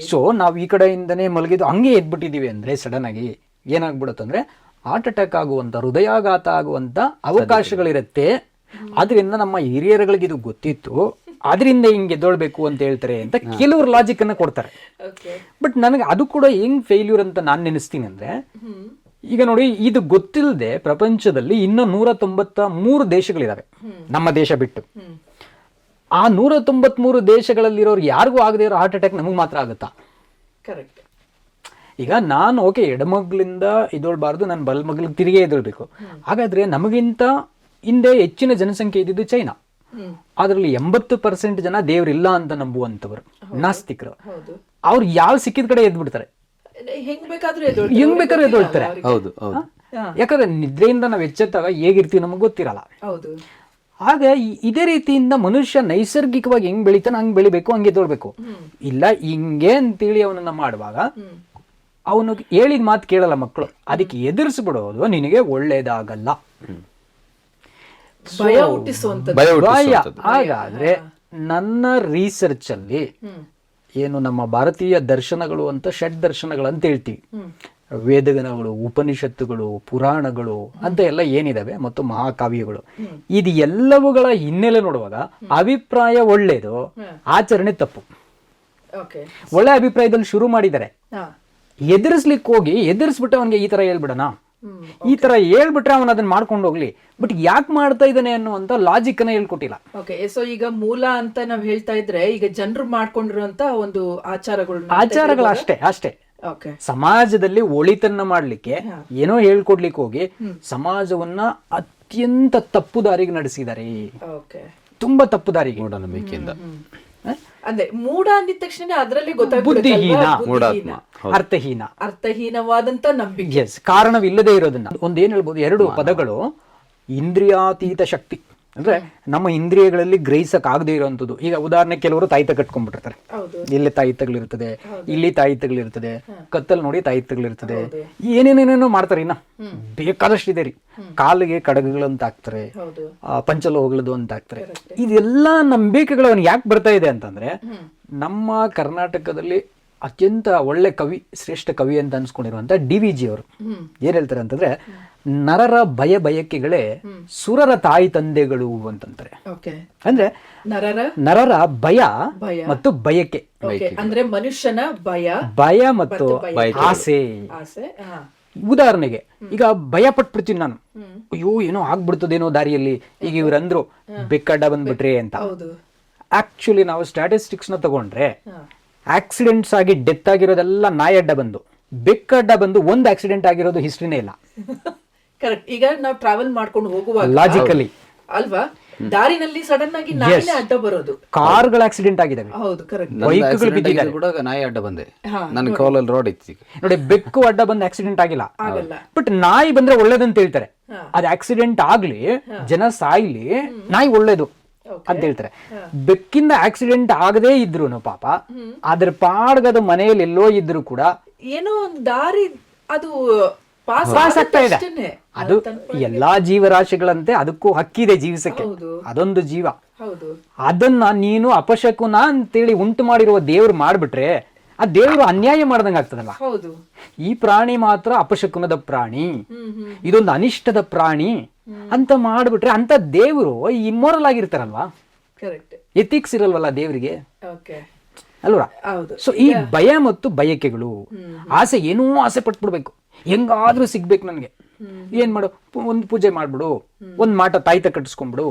ಸೊ ನಾವು ಈ ಕಡೆಯಿಂದನೇ ಮಲಗಿದ್ದು ಹಂಗೆ ಎದ್ಬಿಟ್ಟಿದೀವಿ ಅಂದ್ರೆ ಸಡನ್ ಆಗಿ ಏನಾಗ್ಬಿಡುತ್ತಂದ್ರೆ ಹಾರ್ಟ್ ಅಟ್ಯಾಕ್ ಆಗುವಂತ, ಹೃದಯಾಘಾತ ಆಗುವಂತ ಅವಕಾಶಗಳಿರುತ್ತೆ. ಆದ್ರಿಂದ ನಮ್ಮ ಹಿರಿಯರುಗಳಿಗೆ ಇದು ಗೊತ್ತಿತ್ತು, ಅದರಿಂದ ಹಿಂಗೆ ಎದ್ದೊಳ್ಬೇಕು ಅಂತ ಹೇಳ್ತಾರೆ ಅಂತ ಕೆಲವರು ಲಾಜಿಕ್ ಅನ್ನ ಕೊಡ್ತಾರೆ. ಬಟ್ ನನಗೆ ಅದು ಕೂಡ ಹೆಂಗ್ ಫೇಲ್ಯೂರ್ ಅಂತ ನಾನು ನೆನೆಸ್ತೀನಿ ಅಂದ್ರೆ, ಈಗ ನೋಡಿ, ಇದು ಗೊತ್ತಿಲ್ಲದೆ ಪ್ರಪಂಚದಲ್ಲಿ ಇನ್ನೂ 193 ದೇಶಗಳಿದಾವೆ ನಮ್ಮ ದೇಶ ಬಿಟ್ಟು. ಆ 193 ದೇಶಗಳಲ್ಲಿರೋರು ಯಾರಿಗೂ ಆಗದೆ ಇರೋ ಹಾರ್ಟ್ ಅಟ್ಯಾಕ್ ನಮಗೆ ಮಾತ್ರ ಆಗುತ್ತಾ? ಕರೆಕ್ಟ್. ಈಗ ನಾನು ಓಕೆ ಎಡಮಗ್ಲಿಂದ ಎದೊಳ್ಬಾರ್ದು, ನಾನು ಬಲಮಗ್ಲಿಗೆ ತಿರುಗೇ ಎದೊಳ್ಬೇಕು. ಹಾಗಾದ್ರೆ ನಮಗಿಂತ ಹಿಂದೆ ಹೆಚ್ಚಿನ ಜನಸಂಖ್ಯೆ ಇದ್ದಿದ್ದು ಚೈನಾ. ಅದರಲ್ಲಿ 80% ಜನ ದೇವ್ರಿಲ್ಲ ಅಂತ ನಂಬುವಂಥವ್ರು, ನಾಸ್ತಿಕರು. ಅವ್ರು ಯಾವ ಸಿಕ್ಕಿದ ಕಡೆ ಎದ್ದು ಬಿಡ್ತಾರೆ, ಹೆಂಗ್ ಬೇಕಾದ್ರೂ ಎದ್ದೊಳ್ತಾರೆ. ಯಾಕಂದ್ರೆ ನಿದ್ರೆಯಿಂದ ನಾವು ಎಚ್ಚೆತ್ತಾಗ ಹೇಗಿರ್ತೀವಿ ನಮಗೆ ಗೊತ್ತಿರಲ್ಲ. ಆಗ ಇದೇ ರೀತಿಯಿಂದ ಮನುಷ್ಯ ನೈಸರ್ಗಿಕವಾಗಿ ಹೆಂಗ್ ಬೆಳಿತಾನೆ ಹಂಗ್ ಬೆಳಿಬೇಕು, ಹಂಗೆ ಎದ್ದೊಳ್ಬೇಕು. ಇಲ್ಲ ಹಿಂಗೆ ಅಂತೇಳಿ ಅವನನ್ನ ಮಾಡುವಾಗ ಅವನು ಹೇಳಿದ ಮಾತು ಕೇಳಲ್ಲ ಮಕ್ಕಳು, ಅದಕ್ಕೆ ಎದುರಿಸ್ಬಿಡೋದು ನಿನಗೆ ಒಳ್ಳೇದಾಗಲ್ಲ. ಭಯ. ಹಾಗಾದ್ರೆ ನನ್ನ ರಿಸರ್ಚ್ ಅಲ್ಲಿ ಏನು ನಮ್ಮ ಭಾರತೀಯ ದರ್ಶನಗಳು ಅಂತ ಷಡ್ ದರ್ಶನಗಳಂತ ಹೇಳ್ತೀವಿ, ವೇದಗಣಗಳು, ಉಪನಿಷತ್ತುಗಳು, ಪುರಾಣಗಳು ಅಂತ ಎಲ್ಲ ಏನಿದಾವೆ ಮತ್ತು ಮಹಾಕಾವ್ಯಗಳು, ಇದು ಎಲ್ಲವುಗಳ ಹಿನ್ನೆಲೆ ನೋಡುವಾಗ ಅಭಿಪ್ರಾಯ ಒಳ್ಳೇದು, ಆಚರಣೆ ತಪ್ಪು. ಒಳ್ಳೆ ಅಭಿಪ್ರಾಯದಲ್ಲಿ ಶುರು ಮಾಡಿದ್ದಾರೆ, ಎದುರಿಸ್ಲಿಕ್ಕೆ ಹೋಗಿ ಎದುರಿಸ್ಬಿಟ್ಟು ಅವನಿಗೆ ಈ ತರ ಹೇಳ್ಬಿಡೋಣ, ಈ ತರ ಹೇಳ್ಬಿಟ್ರೆ ಅವನು ಅದನ್ನ ಮಾಡ್ಕೊಂಡು ಹೋಗ್ಲಿ, ಬಟ್ ಯಾಕೆ ಮಾಡ್ತಾ ಇದ್ದಾನೆ ಅನ್ನುವಂತ ಲಾಜಿಕ್ ಅನ್ನ ಹೇಳ್ಕೊಟ್ಟಿಲ್ಲ. ಓಕೆ, ಸೊ ಈಗ ಮೂಲ ಅಂತ ನಾವ್ ಹೇಳ್ತಾ ಇದ್ರೆ ಈಗ ಜನರು ಮಾಡ್ಕೊಂಡಿರುವಂತ ಒಂದು ಆಚಾರಗಳು ಅಷ್ಟೇ. ಸಮಾಜದಲ್ಲಿ ಒಳಿತನ್ನ ಮಾಡ್ಲಿಕ್ಕೆ ಏನೋ ಹೇಳ್ಕೊಡ್ಲಿಕ್ಕೆ ಹೋಗಿ ಸಮಾಜವನ್ನ ಅತ್ಯಂತ ತಪ್ಪು ದಾರಿಗೆ ನಡೆಸಿದ್ದಾರೆ, ತುಂಬಾ ತಪ್ಪು ದಾರಿಗೆ. ಮೂಢನಂಬಿಕೆಯಿಂದ ಅಂದ್ರೆ ಮೂಢ ಅಂದಿದ ತಕ್ಷಣ ಅದರಲ್ಲಿ ಬುದ್ಧಿಹೀನ, ಅರ್ಥಹೀನವಾದಂತ ನಂಬಿಕೆ. ಎಸ್, ಕಾರಣವಿಲ್ಲದೆ ಇರೋದನ್ನ ಒಂದೇನ್ ಹೇಳ್ಬೋದು, 2 ಪದಗಳು, ಇಂದ್ರಿಯಾತೀತ ಶಕ್ತಿ. ಅಂದ್ರೆ ನಮ್ಮ ಇಂದ್ರಿಯಗಳಲ್ಲಿ ಗ್ರಹಿಸಕ್ ಆಗದೆ ಇರುವಂತದ್ದು. ಈಗ ಉದಾಹರಣೆ, ಕೆಲವರು ತಾಯಿತ ಕಟ್ಕೊಂಡ್ಬಿಟ್ಟಿರ್ತಾರೆ, ಇಲ್ಲಿ ತಾಯಿತಗಳಿರ್ತದೆ, ಇಲ್ಲಿ ತಾಯಿತಗಳಿರ್ತದೆ, ಕತ್ತಲ್ ನೋಡಿ ತಾಯಿತಗಳಿರ್ತದೆ, ಏನೇನೇನೇನೋ ಮಾಡ್ತಾರೆ. ಇನ್ನ ಬೇಕಾದಷ್ಟು ಇದೆ ರೀ. ಕಾಲಿಗೆ ಕಡಗಗಳಂತ ಹಾಕ್ತಾರೆ, ಪಂಚಲೋಹಗಳದು ಅಂತ ಹಾಕ್ತಾರೆ. ಇದೆಲ್ಲ ನಂಬಿಕೆಗಳು ಅವನು ಯಾಕೆ ಬರ್ತಾ ಇದೆ ಅಂತಂದ್ರೆ, ನಮ್ಮ ಕರ್ನಾಟಕದಲ್ಲಿ ಅತ್ಯಂತ ಒಳ್ಳೆ ಕವಿ, ಶ್ರೇಷ್ಠ ಕವಿ ಅಂತ ಅನ್ಸ್ಕೊಂಡಿರುವಂತ DVG ಅವರು ಏನ್ ಹೇಳ್ತಾರೆ ಅಂತಂದ್ರೆ, ನರರ ಬಯಕೆಗಳೇ ಸುರರ ತಾಯಿ ತಂದೆಗಳು ಅಂತಂತಾರೆ. ಅಂದ್ರೆ ನರರ ಭಯ ಮತ್ತು ಬಯಕೆ, ಅಂದ್ರೆ ಮನುಷ್ಯನ ಭಯ ಮತ್ತು ಆಸೆ. ಉದಾಹರಣೆಗೆ, ಈಗ ಭಯ ಪಟ್ಬಿಡ್ತೀನಿ ನಾನು, ಅಯ್ಯೋ ಏನೋ ಆಗ್ಬಿಡ್ತದೇನೋ ದಾರಿಯಲ್ಲಿ. ಈಗ ಇವ್ರಂದ್ರು ಬೆಕ್ಕಡ್ಡ ಬಂದ್ಬಿಟ್ರೆ ಅಂತ. ಆಕ್ಚುಲಿ ನಾವು ಸ್ಟ್ಯಾಟಿಸ್ಟಿಕ್ಸ್ ನ ತಗೊಂಡ್ರೆ, ಆಕ್ಸಿಡೆಂಟ್ಸ್ ಆಗಿ ಡೆತ್ ಆಗಿರೋದೆಲ್ಲ ನಾಯಿ ಅಡ್ಡ ಬಂದು, ಬೆಕ್ಕಡ್ಡ ಬಂದು ಒಂದು ಆಕ್ಸಿಡೆಂಟ್ ಆಗಿರೋದು ಹಿಸ್ಟ್ರಿನೇ ಇಲ್ಲ. ಕರೆಕ್ಟ್. ಈಗ ನಾವು ಟ್ರಾವೆಲ್ ಮಾಡ್ಕೊಂಡು ಹೋಗುವಾಗ ಲಾಜಿಕಲಿ ಅಲ್ವಾ, ದಾರಿನಲ್ಲಿ ಸಡನ್ ಆಗಿ ನಾಯಿನೇ ಅಡ್ಡ ಬರೋದು. ಕಾರ್ಗಳ ಆಕ್ಸಿಡೆಂಟ್ ಆಗಿದಾವೆ, ಹೌದು ಕರೆಕ್ಟ್. ಬೈಕ್ಗಳು ಬಿದ್ದಿದ್ದಾರೆ, ಕೂಡ ನಾಯಿ ಅಡ್ಡ ಬಂದೆ. ನನ್ನ ಕಾಲಲ್ಲಿ ರೋಡ್ ಇತ್ತು ನೋಡಿ, ಬೆಕ್ಕು ಅಡ್ಡ ಬಂದು ಆಕ್ಸಿಡೆಂಟ್ ಆಗಿಲ್ಲ. ಬಟ್ ನಾಯಿ ಬಂದ್ರೆ ಒಳ್ಳೇದಂತ ಹೇಳ್ತಾರೆ. ಅದ್ ಆಕ್ಸಿಡೆಂಟ್ ಆಗ್ಲಿ, ಜನ ಸಾಯ್ಲಿ, ನಾಯಿ ಒಳ್ಳೇದು ಅಂತ ಹೇಳ್ತಾರೆ. ಬೆಕ್ಕಿಂದ ಆಕ್ಸಿಡೆಂಟ್ ಆಗದೇ ಇದ್ರು ಪಾಪ ಅದ್ರ ಪಾಡ್ಗದ ಮನೆಯಲ್ಲಿ ಎಲ್ಲೋ ಇದ್ರು ಕೂಡ ಏನೋ ಒಂದು ದಾರಿ ಅದು ಪಾಸ್ ಆಗ್ತಾ ಇದೆ. ಅದು ಎಲ್ಲಾ ಜೀವರಾಶಿಗಳಂತೆ ಅದಕ್ಕೂ ಹಕ್ಕಿದೆ ಜೀವಿಸಕ್ಕೆ, ಅದೊಂದು ಜೀವ. ಅದನ್ನ ನೀನು ಅಪಶಕುನ ಅಂತೇಳಿ ಉಂಟು ಮಾಡಿರುವ ದೇವ್ರು ಮಾಡ್ಬಿಟ್ರೆ ಆ ದೇವರು ಅನ್ಯಾಯ ಮಾಡ್ದಂಗ ಆಗ್ತದಲ್ಲ. ಈ ಪ್ರಾಣಿ ಮಾತ್ರ ಅಪಶಕುನದ ಪ್ರಾಣಿ, ಇದೊಂದು ಅನಿಷ್ಟದ ಪ್ರಾಣಿ ಅಂತ ಮಾಡ್ಬಿಟ್ರೆ ಅಂತ ದೇವರು ಇಮ್ಮೋರಲ್ ಆಗಿರ್ತಾರಲ್ವಾ, ಎಥಿಕ್ಸ್ ಇರಲ್ವಲ್ಲ ದೇವರಿಗೆ ಅಲ್ವಾ. ಸೊ ಈ ಭಯ ಮತ್ತು ಬಯಕೆಗಳು, ಆಸೆ, ಏನೋ ಆಸೆ ಪಟ್ಬಿಡ್ಬೇಕು, ಹೆಂಗಾದ್ರೂ ಸಿಗ್ಬೇಕು ನನ್ಗೆ, ಏನ್ ಮಾಡು, ಒಂದ್ ಪೂಜೆ ಮಾಡ್ಬಿಡು, ಒಂದ್ ಮಾಟ ತಾಯ್ತ ಕಟ್ಟಿಸ್ಕೊಂಡ್ಬಿಡು,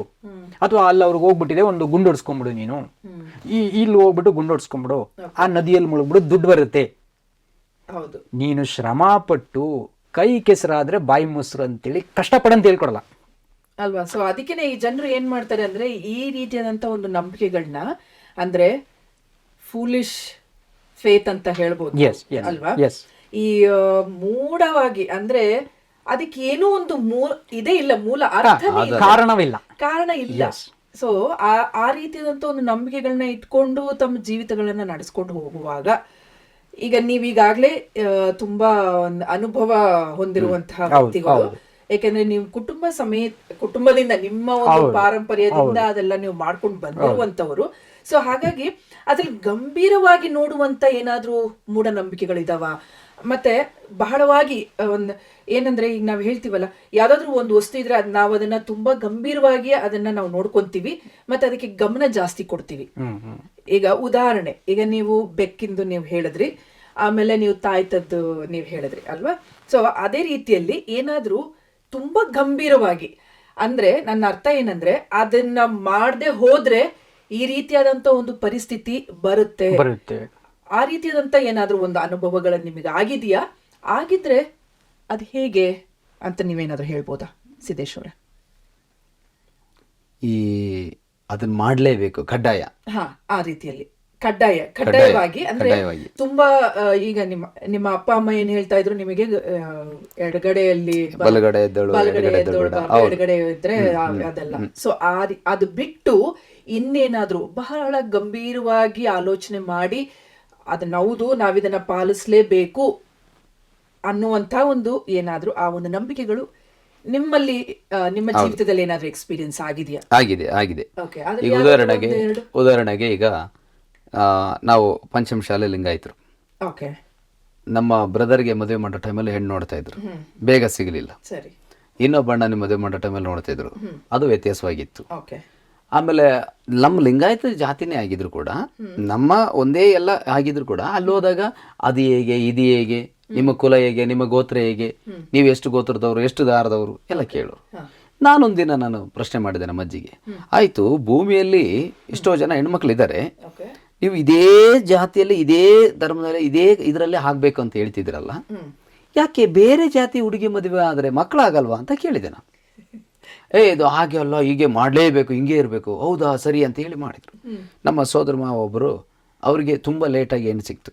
ಅಥವಾ ಅಲ್ಲಿ ಅವ್ರಿಗೆ ಹೋಗ್ಬಿಟ್ಟಿದೆ ಒಂದು ಗುಂಡೊಡ್ಸ್ಕೊಂಡ್ಬಿಡು, ನೀನು ಇಲ್ಲಿ ಹೋಗ್ಬಿಟ್ಟು ಗುಂಡೊಡ್ಸ್ಕೊಂಡ್ಬಿಡು, ಆ ನದಿಯಲ್ಲಿ ಮುಳುಗ್ಬಿಡು, ದುಡ್ಡು ಬರುತ್ತೆ. ನೀನು ಶ್ರಮ ಪಟ್ಟು ಕೈ ಕೆಸರಾದ್ರೆ ಬಾಯಿ ಮೊಸರು ಅಂತೇಳಿ ಕಷ್ಟಪಡಂತ ಹೇಳ್ಕೊಡಲ್ಲ ಅಲ್ವಾ. ಸೊ ಅದಕ್ಕೇನೆ ಈ ಜನರು ಏನ್ ಮಾಡ್ತಾರೆ ಅಂದ್ರೆ, ಈ ರೀತಿಯಾದಂತ ಒಂದು ನಂಬಿಕೆಗಳನ್ನ ಅಂದ್ರೆ ಫೂಲಿಶ್ ಫೇತ್ ಅಂತ ಹೇಳ್ಬೋದು ಅಲ್ವಾ. ಈ ಮೂಢವಾಗಿ ಅಂದ್ರೆ ಅದಕ್ಕೆ ಏನೋ ಒಂದು ಇದೇ ಇಲ್ಲ, ಮೂಲ ಕಾರಣ ಇಲ್ಲ. ಸೊ ಆ ರೀತಿಯಾದಂತ ಒಂದು ನಂಬಿಕೆಗಳನ್ನ ಇಟ್ಕೊಂಡು ತಮ್ಮ ಜೀವಿತಗಳನ್ನ ನಡೆಸ್ಕೊಂಡು ಹೋಗುವಾಗ, ಈಗ ನೀವೀಗಾಗ್ಲೇ ತುಂಬಾ ಒಂದು ಅನುಭವ ಹೊಂದಿರುವಂತಹ ವ್ಯಕ್ತಿಗಳು, ಯಾಕಂದ್ರೆ ನೀವು ಕುಟುಂಬದಿಂದ ನಿಮ್ಮ ಒಂದು ಪಾರಂಪರ್ಯದಿಂದ ಅದೆಲ್ಲ ನೀವು ಮಾಡ್ಕೊಂಡು ಬಂದಿರುವಂತವರು. ಸೊ ಹಾಗಾಗಿ ಅದ್ರಲ್ಲಿ ಗಂಭೀರವಾಗಿ ನೋಡುವಂತ ಏನಾದ್ರೂ ಮೂಢನಂಬಿಕೆಗಳಿದಾವ? ಮತ್ತೆ ಬಹಳವಾಗಿ ಒಂದು ಏನಂದ್ರೆ, ಈಗ ನಾವು ಹೇಳ್ತೀವಲ್ಲ, ಯಾವ್ದಾದ್ರು ಒಂದು ವಸ್ತು ಇದ್ರೆ ನಾವು ಅದನ್ನ ತುಂಬಾ ಗಂಭೀರವಾಗಿ ಅದನ್ನ ನಾವು ನೋಡ್ಕೊಂತೀವಿ, ಮತ್ತೆ ಅದಕ್ಕೆ ಗಮನ ಜಾಸ್ತಿ ಕೊಡ್ತೀವಿ. ಈಗ ಉದಾಹರಣೆ, ಈಗ ನೀವು ಬೆಕ್ಕಿಂದು ನೀವು ಹೇಳಿದ್ರಿ, ಆಮೇಲೆ ನೀವು ತಾಯ್ತದ್ದು ನೀವು ಹೇಳಿದ್ರಿ ಅಲ್ವಾ. ಸೊ ಅದೇ ರೀತಿಯಲ್ಲಿ ಏನಾದ್ರೂ ತುಂಬಾ ಗಂಭೀರವಾಗಿ, ಅಂದ್ರೆ ನನ್ನ ಅರ್ಥ ಏನಂದ್ರೆ ಅದನ್ನ ಮಾಡದೆ ಹೋದ್ರೆ ಈ ರೀತಿಯಾದಂತ ಒಂದು ಪರಿಸ್ಥಿತಿ ಬರುತ್ತೆ. ಆ ರೀತಿಯಾದಂತ ಏನಾದ್ರೂ ಒಂದು ಅನುಭವಗಳು ನಿಮಗೆ ಆಗಿದೆಯಾ? ಆಗಿದ್ರೆ ಅದು ಹೇಗೆ ಅಂತ ನೀವೇನಾದ್ರೂ ಹೇಳ್ಬೋದಾ ಸಿದ್ದೇಶ್ ಅವರೇ? ಅದನ್ನ ಮಾಡ್ಲೇಬೇಕು, ಕಡ್ಡಾಯ. ಹಾ, ಆ ರೀತಿಯಲ್ಲಿ ಕಡ್ಡಾಯವಾಗಿ ಅಂದ್ರೆ ತುಂಬಾ ಈಗ ನಿಮ್ಮ ಅಪ್ಪ ಅಮ್ಮ ಏನ್ ಹೇಳ್ತಾ ಇದ್ರು ನಿಮಗೆ, ಎಡಗಡೆಯಲ್ಲಿ ಬಲಗಡೆ ಎಡಗಡೆ ಇದ್ರೆ ಅದೆಲ್ಲ. ಸೊ ಅದು ಬಿಟ್ಟು ಇನ್ನೇನಾದ್ರೂ ಬಹಳ ಗಂಭೀರವಾಗಿ ಆಲೋಚನೆ ಮಾಡಿ ಅದನ್ನ ಹೌದು ನಾವಿದನ್ನ ಪಾಲಿಸ್ಲೇಬೇಕು ಅನ್ನುವಂತ ಒಂದು ಏನಾದ್ರೂ ಆ ಒಂದು ನಂಬಿಕೆಗಳು ನಿಮ್ಮಲ್ಲಿ ನಿಮ್ಮ ಜೀವಿತದಲ್ಲಿ ಏನಾದ್ರೂ ಎಕ್ಸ್ಪೀರಿಯನ್ಸ್ ಆಗಿದೆಯಾ? ಆಗಿದೆ. ಈಗ ಉದಾಹರಣೆಗೆ ಈಗ ನಾವು ಪಂಚಮಶಾಲೆ ಲಿಂಗಾಯತರು. ನಮ್ಮ ಬ್ರದರ್ಗೆ ಮದುವೆ ಮಾಡೋ ಟೈಮಲ್ಲಿ ಹೆಣ್ಣು ನೋಡ್ತಾ ಇದ್ರು, ಬೇಗ ಸಿಗಲಿಲ್ಲ. ಇನ್ನೊಬ್ಬ ಅಣ್ಣನ ಮದುವೆ ಮಾಡೋ ಟೈಮಲ್ಲಿ ನೋಡ್ತಾ ಇದ್ರು, ಅದು ವ್ಯತ್ಯಾಸವಾಗಿತ್ತು. ಆಮೇಲೆ ನಮ್ಮ ಲಿಂಗಾಯತ ಜಾತಿನೇ ಆಗಿದ್ರು ಕೂಡ, ನಮ್ಮ ಒಂದೇ ಎಲ್ಲ ಆಗಿದ್ರು ಕೂಡ ಅಲ್ಲಿ ಹೋದಾಗ ಅದು ಹೇಗೆ, ಇದು ಹೇಗೆ, ನಿಮ್ಮ ಕುಲ ಹೇಗೆ, ನಿಮ್ಮ ಗೋತ್ರ ಹೇಗೆ, ನೀವು ಎಷ್ಟು ಗೋತ್ರದವರು, ಎಷ್ಟು ದಾರದವರು ಎಲ್ಲ ಕೇಳೋರು. ನಾನೊಂದಿನ ನಾನು ಪ್ರಶ್ನೆ ಮಾಡಿದೆ ನಮ್ಮ ಅಜ್ಜಿಗೆ, ಆಯ್ತು ಭೂಮಿಯಲ್ಲಿ ಎಷ್ಟೋ ಜನ ಹೆಣ್ಮಕ್ಳು ಇದ್ದಾರೆ, ನೀವು ಇದೇ ಜಾತಿಯಲ್ಲಿ ಇದೇ ಧರ್ಮದಲ್ಲಿ ಇದೇ ಇದರಲ್ಲೇ ಆಗ್ಬೇಕು ಅಂತ ಹೇಳ್ತಿದ್ರಲ್ಲ, ಯಾಕೆ ಬೇರೆ ಜಾತಿ ಹುಡುಗಿ ಮದುವೆ ಆದರೆ ಮಕ್ಕಳಾಗಲ್ವಾ ಅಂತ ಕೇಳಿದೆ ನಾನು. ಇದು ಹಾಗೆ ಅಲ್ಲ, ಹೀಗೆ ಮಾಡಲೇಬೇಕು, ಹಿಂಗೆ ಇರಬೇಕು. ಹೌದಾ, ಸರಿ ಅಂತ ಹೇಳಿ ಮಾಡಿದ್ರು. ನಮ್ಮ ಸೋದರ ಮಾವ ಒಬ್ಬರು, ಅವರಿಗೆ ತುಂಬ ಲೇಟಾಗಿ ಹೆಣ್ಣು ಸಿಕ್ತು,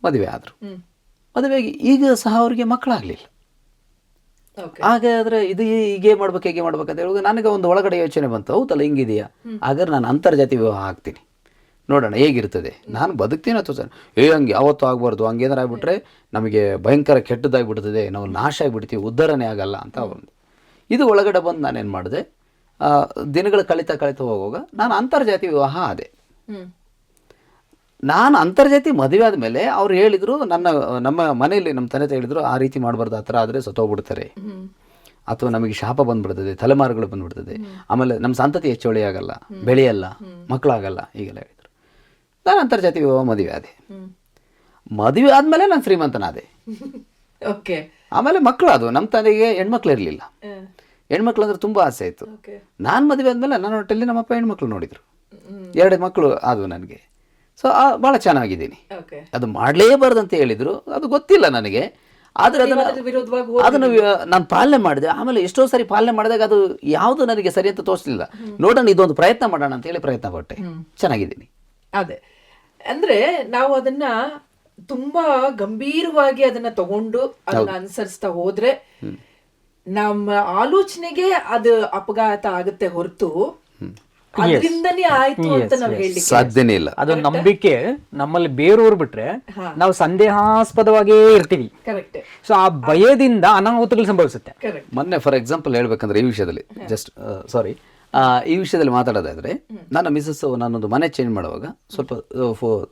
ಮದುವೆ ಆದರು. ಮದುವೆಗೆ ಈಗ ಸಹ ಅವರಿಗೆ ಮಕ್ಕಳಾಗಲಿಲ್ಲ. ಹಾಗಾದ್ರೆ ಇದು ಹೀಗೆ ಮಾಡ್ಬೇಕು, ಹೇಗೆ ಮಾಡ್ಬೇಕಂತ ಹೇಳುವಾಗ ನನಗೆ ಒಂದು ಒಳಗಡೆ ಯೋಚನೆ ಬಂತು, ಹೌದಲ್ಲ ಹಿಂಗಿದೆಯಾ, ಹಾಗಾದ್ರೆ ನಾನು ಅಂತರ್ಜಾತಿ ವಿವಾಹ ಆಗ್ತೀನಿ, ನೋಡೋಣ ಹೇಗಿರ್ತದೆ, ನಾನು ಬದುಕ್ತೀನಿ ಅಥವಾ ಸರ್ ಹಂಗೆ ಯಾವತ್ತೂ ಆಗಬಾರ್ದು, ಹಂಗೇನಾರು ಆಗ್ಬಿಟ್ರೆ ನಮಗೆ ಭಯಂಕರ ಕೆಟ್ಟದಾಗಿಬಿಡ್ತದೆ, ನಾವು ನಾಶ ಆಗಿಬಿಡ್ತೀವಿ, ಉದ್ಧಾರಣೆ ಆಗಲ್ಲ ಅಂತ ಒಂದು ಇದು ಒಳಗಡೆ ಬಂದು ನಾನೇನು ಮಾಡಿದೆ. ದಿನಗಳು ಕಳೀತಾ ಹೋಗುವಾಗ ನಾನು ಅಂತರ್ಜಾತಿ ವಿವಾಹ ಆದೆ. ನಾನು ಅಂತರ್ಜಾತಿ ಮದುವೆ ಆದಮೇಲೆ ಅವ್ರು ಹೇಳಿದರು, ನಮ್ಮ ಮನೆಯಲ್ಲಿ ನಮ್ಮ ತಂದೆ ಹೇಳಿದರು, ಆ ರೀತಿ ಮಾಡಬಾರ್ದು, ಆ ಥರ ಆದರೆ ಸತ್ತೋಗ್ಬಿಡ್ತಾರೆ ಅಥವಾ ನಮಗೆ ಶಾಪ ಬಂದ್ಬಿಡ್ತದೆ, ತಲೆಮಾರುಗಳು ಬಂದ್ಬಿಡ್ತದೆ, ಆಮೇಲೆ ನಮ್ಮ ಸಂತತಿ ಹೆಚ್ಚುವಳಿ ಆಗಲ್ಲ, ಬೆಳೆಯಲ್ಲ, ಮಕ್ಕಳಾಗಲ್ಲ, ಹೀಗೆಲ್ಲ ಹೇಳಿದರು. ನಾನು ಅಂತರ್ಜಾತಿ ವಿವಾಹ ಮದುವೆ ಆದೆ. ಮದುವೆ ಆದಮೇಲೆ ನಾನು ಶ್ರೀಮಂತನಾದೆ. ಆಮೇಲೆ ಮಕ್ಕಳು, ಅದು ನಮ್ಮ ತಂದೆಗೆ ಹೆಣ್ಮಕ್ಳು ಇರಲಿಲ್ಲ, ಹೆಣ್ಮಕ್ಳು ಅಂದ್ರೆ ತುಂಬ ಆಸೆ ಆಯಿತು. ನಾನು ಮದುವೆ ಆದಮೇಲೆ ನನ್ನ ಹೊಟ್ಟೆಲ್ಲಿ ನಮ್ಮಪ್ಪ ಹೆಣ್ಮಕ್ಳು ನೋಡಿದರು, 2 ಮಕ್ಕಳು ಆದವು ನನಗೆ. ಸೊ ಭಾಳ ಚೆನ್ನಾಗಿದ್ದೀನಿ. ಅದು ಮಾಡಲೇಬಾರ್ದು ಅಂತ ಹೇಳಿದರು, ಅದು ಗೊತ್ತಿಲ್ಲ ನನಗೆ, ಆದರೆ ಅದನ್ನು ನಾನು ಪಾಲನೆ ಮಾಡಿದೆ. ಆಮೇಲೆ ಎಷ್ಟೋ ಸಾರಿ ಪಾಲನೆ ಮಾಡಿದಾಗ ಅದು ಯಾವುದು ನನಗೆ ಸರಿ ಅಂತ ತೋರಿಸಲಿಲ್ಲ. ನೋಡೋಣ, ಇದೊಂದು ಪ್ರಯತ್ನ ಮಾಡೋಣ ಅಂತ ಹೇಳಿ ಪ್ರಯತ್ನ ಪಟ್ಟೆ, ಚೆನ್ನಾಗಿದ್ದೀನಿ. ಅದೇ ಅಂದ್ರೆ ನಾವು ಅದನ್ನ ತುಂಬಾ ಗಂಭೀರವಾಗಿ ಅದನ್ನ ತಗೊಂಡು ಅದನ್ನ ಅನುಸರಿಸ್ತಾ ಹೋದ್ರೆ ನಮ್ಮ ಆಲೋಚನೆಗೆ ಅದು ಅಪಘಾತ ಆಗುತ್ತೆ ಹೊರತು ಅದರಿಂದನೇ ಆಯ್ತು ಅಂತ ನಾವು ಹೇಳಲಿಕ್ಕೆ ಸಾಧ್ಯನೇ ಇಲ್ಲ. ಅದು ನಂಬಿಕೆ ನಮ್ಮಲ್ಲಿ ಬೇರೂರು ಬಿಟ್ರೆ ನಾವು ಸಂದೇಹಾಸ್ಪದವಾಗೇ ಇರ್ತೀವಿ. ಕರೆಕ್ಟ್. ಸೊ ಆ ಭಯದಿಂದ ಅನಾಹುತಗಳು ಸಂಭವಿಸುತ್ತೆ. ಮೊನ್ನೆ ಫಾರ್ ಎಕ್ಸಾಂಪಲ್ ಹೇಳ್ಬೇಕಂದ್ರೆ ಈ ವಿಷಯದಲ್ಲಿ ಈ ವಿಷಯದಲ್ಲಿ ಮಾತಾಡೋದಾದ್ರೆ, ನನ್ನ ಮಿಸಸ್ ನಾನೊಂದು ಮನೆ ಚೇಂಜ್ ಮಾಡುವಾಗ ಸ್ವಲ್ಪ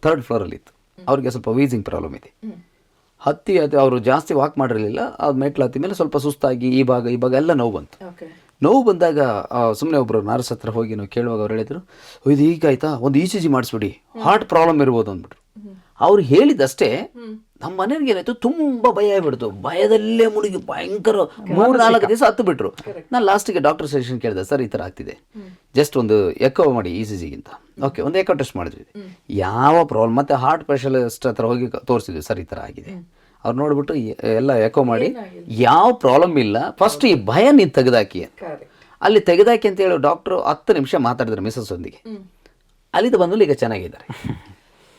3rd ಫ್ಲೋರಲ್ಲಿ ಇತ್ತು, ಅವ್ರಿಗೆ ಸ್ವಲ್ಪ ವೀಸಿಂಗ್ ಪ್ರಾಬ್ಲಮ್ ಇದೆ. ಹತ್ತಿ ಅವರು ಜಾಸ್ತಿ ವಾಕ್ ಮಾಡಿರಲಿಲ್ಲ, ಅದು ಮೆಟ್ಲು ಹತ್ತಿ ಮೇಲೆ ಸ್ವಲ್ಪ ಸುಸ್ತಾಗಿ ಈ ಭಾಗ ಎಲ್ಲ ನೋವು ಬಂತು. ನೋವು ಬಂದಾಗ ಸುಮ್ಮನೆ ಒಬ್ಬರು ನರ್ಸ್ ಹತ್ರ ಹೋಗಿ ನಾವು ಕೇಳುವಾಗ ಅವ್ರು ಹೇಳಿದ್ರು, ಇದು ಹೀಗಾಯ್ತಾ, ಒಂದು ECG ಮಾಡಿಸ್ಬಿಡಿ, ಹಾರ್ಟ್ ಪ್ರಾಬ್ಲಮ್ ಇರ್ಬೋದು ಅಂದ್ಬಿಟ್ರು. ಅವ್ರು ಹೇಳಿದಷ್ಟೇ ನಮ್ಮ ಮನೆಯವ್ರಿಗೆ ಏನಾಯ್ತು, ತುಂಬ ಭಯ ಆಗ್ಬಿಡ್ತು, ಭಯದಲ್ಲೇ ಮುಳುಗಿ ಭಯಂಕರ 3-4 ದಿವಸ ಹತ್ತು ಬಿಟ್ರು. ನಾನು ಲಾಸ್ಟಿಗೆ ಡಾಕ್ಟರ್ ಸಜೆಷನ್ ಕೇಳಿದೆ, ಸರ್ ಈ ಥರ ಆಗ್ತಿದೆ, ಜಸ್ಟ್ ಒಂದು ಎಕೋ ಮಾಡಿ ECGಗಿಂತ. ಓಕೆ, ಒಂದು ಎಕೋ ಟೆಸ್ಟ್ ಮಾಡಿದ್ವಿ, ಯಾವ ಪ್ರಾಬ್ಲಮ್, ಮತ್ತೆ ಹಾರ್ಟ್ ಸ್ಪೆಷಲಿಸ್ಟ್ ಹತ್ರ ಹೋಗಿ ತೋರಿಸಿದ್ವಿ, ಸರ್ ಈ ಥರ ಆಗಿದೆ. ಅವ್ರು ನೋಡ್ಬಿಟ್ಟು ಎಲ್ಲ ಎಕೋ ಮಾಡಿ ಯಾವ ಪ್ರಾಬ್ಲಮ್ ಇಲ್ಲ, ಫಸ್ಟ್ ಈ ಭಯ ನೀನು ತೆಗೆದಾಕಿ, ಅಲ್ಲಿ ತೆಗೆದಾಕಿ ಅಂತ ಹೇಳಿ ಡಾಕ್ಟ್ರು 10 ನಿಮಿಷ ಮಾತಾಡಿದ್ರು ಮಿಸಸ್ ಒಂದಿಗೆ. ಅಲ್ಲಿಂದ ಬಂದು ಈಗ ಚೆನ್ನಾಗಿದ್ದಾರೆ.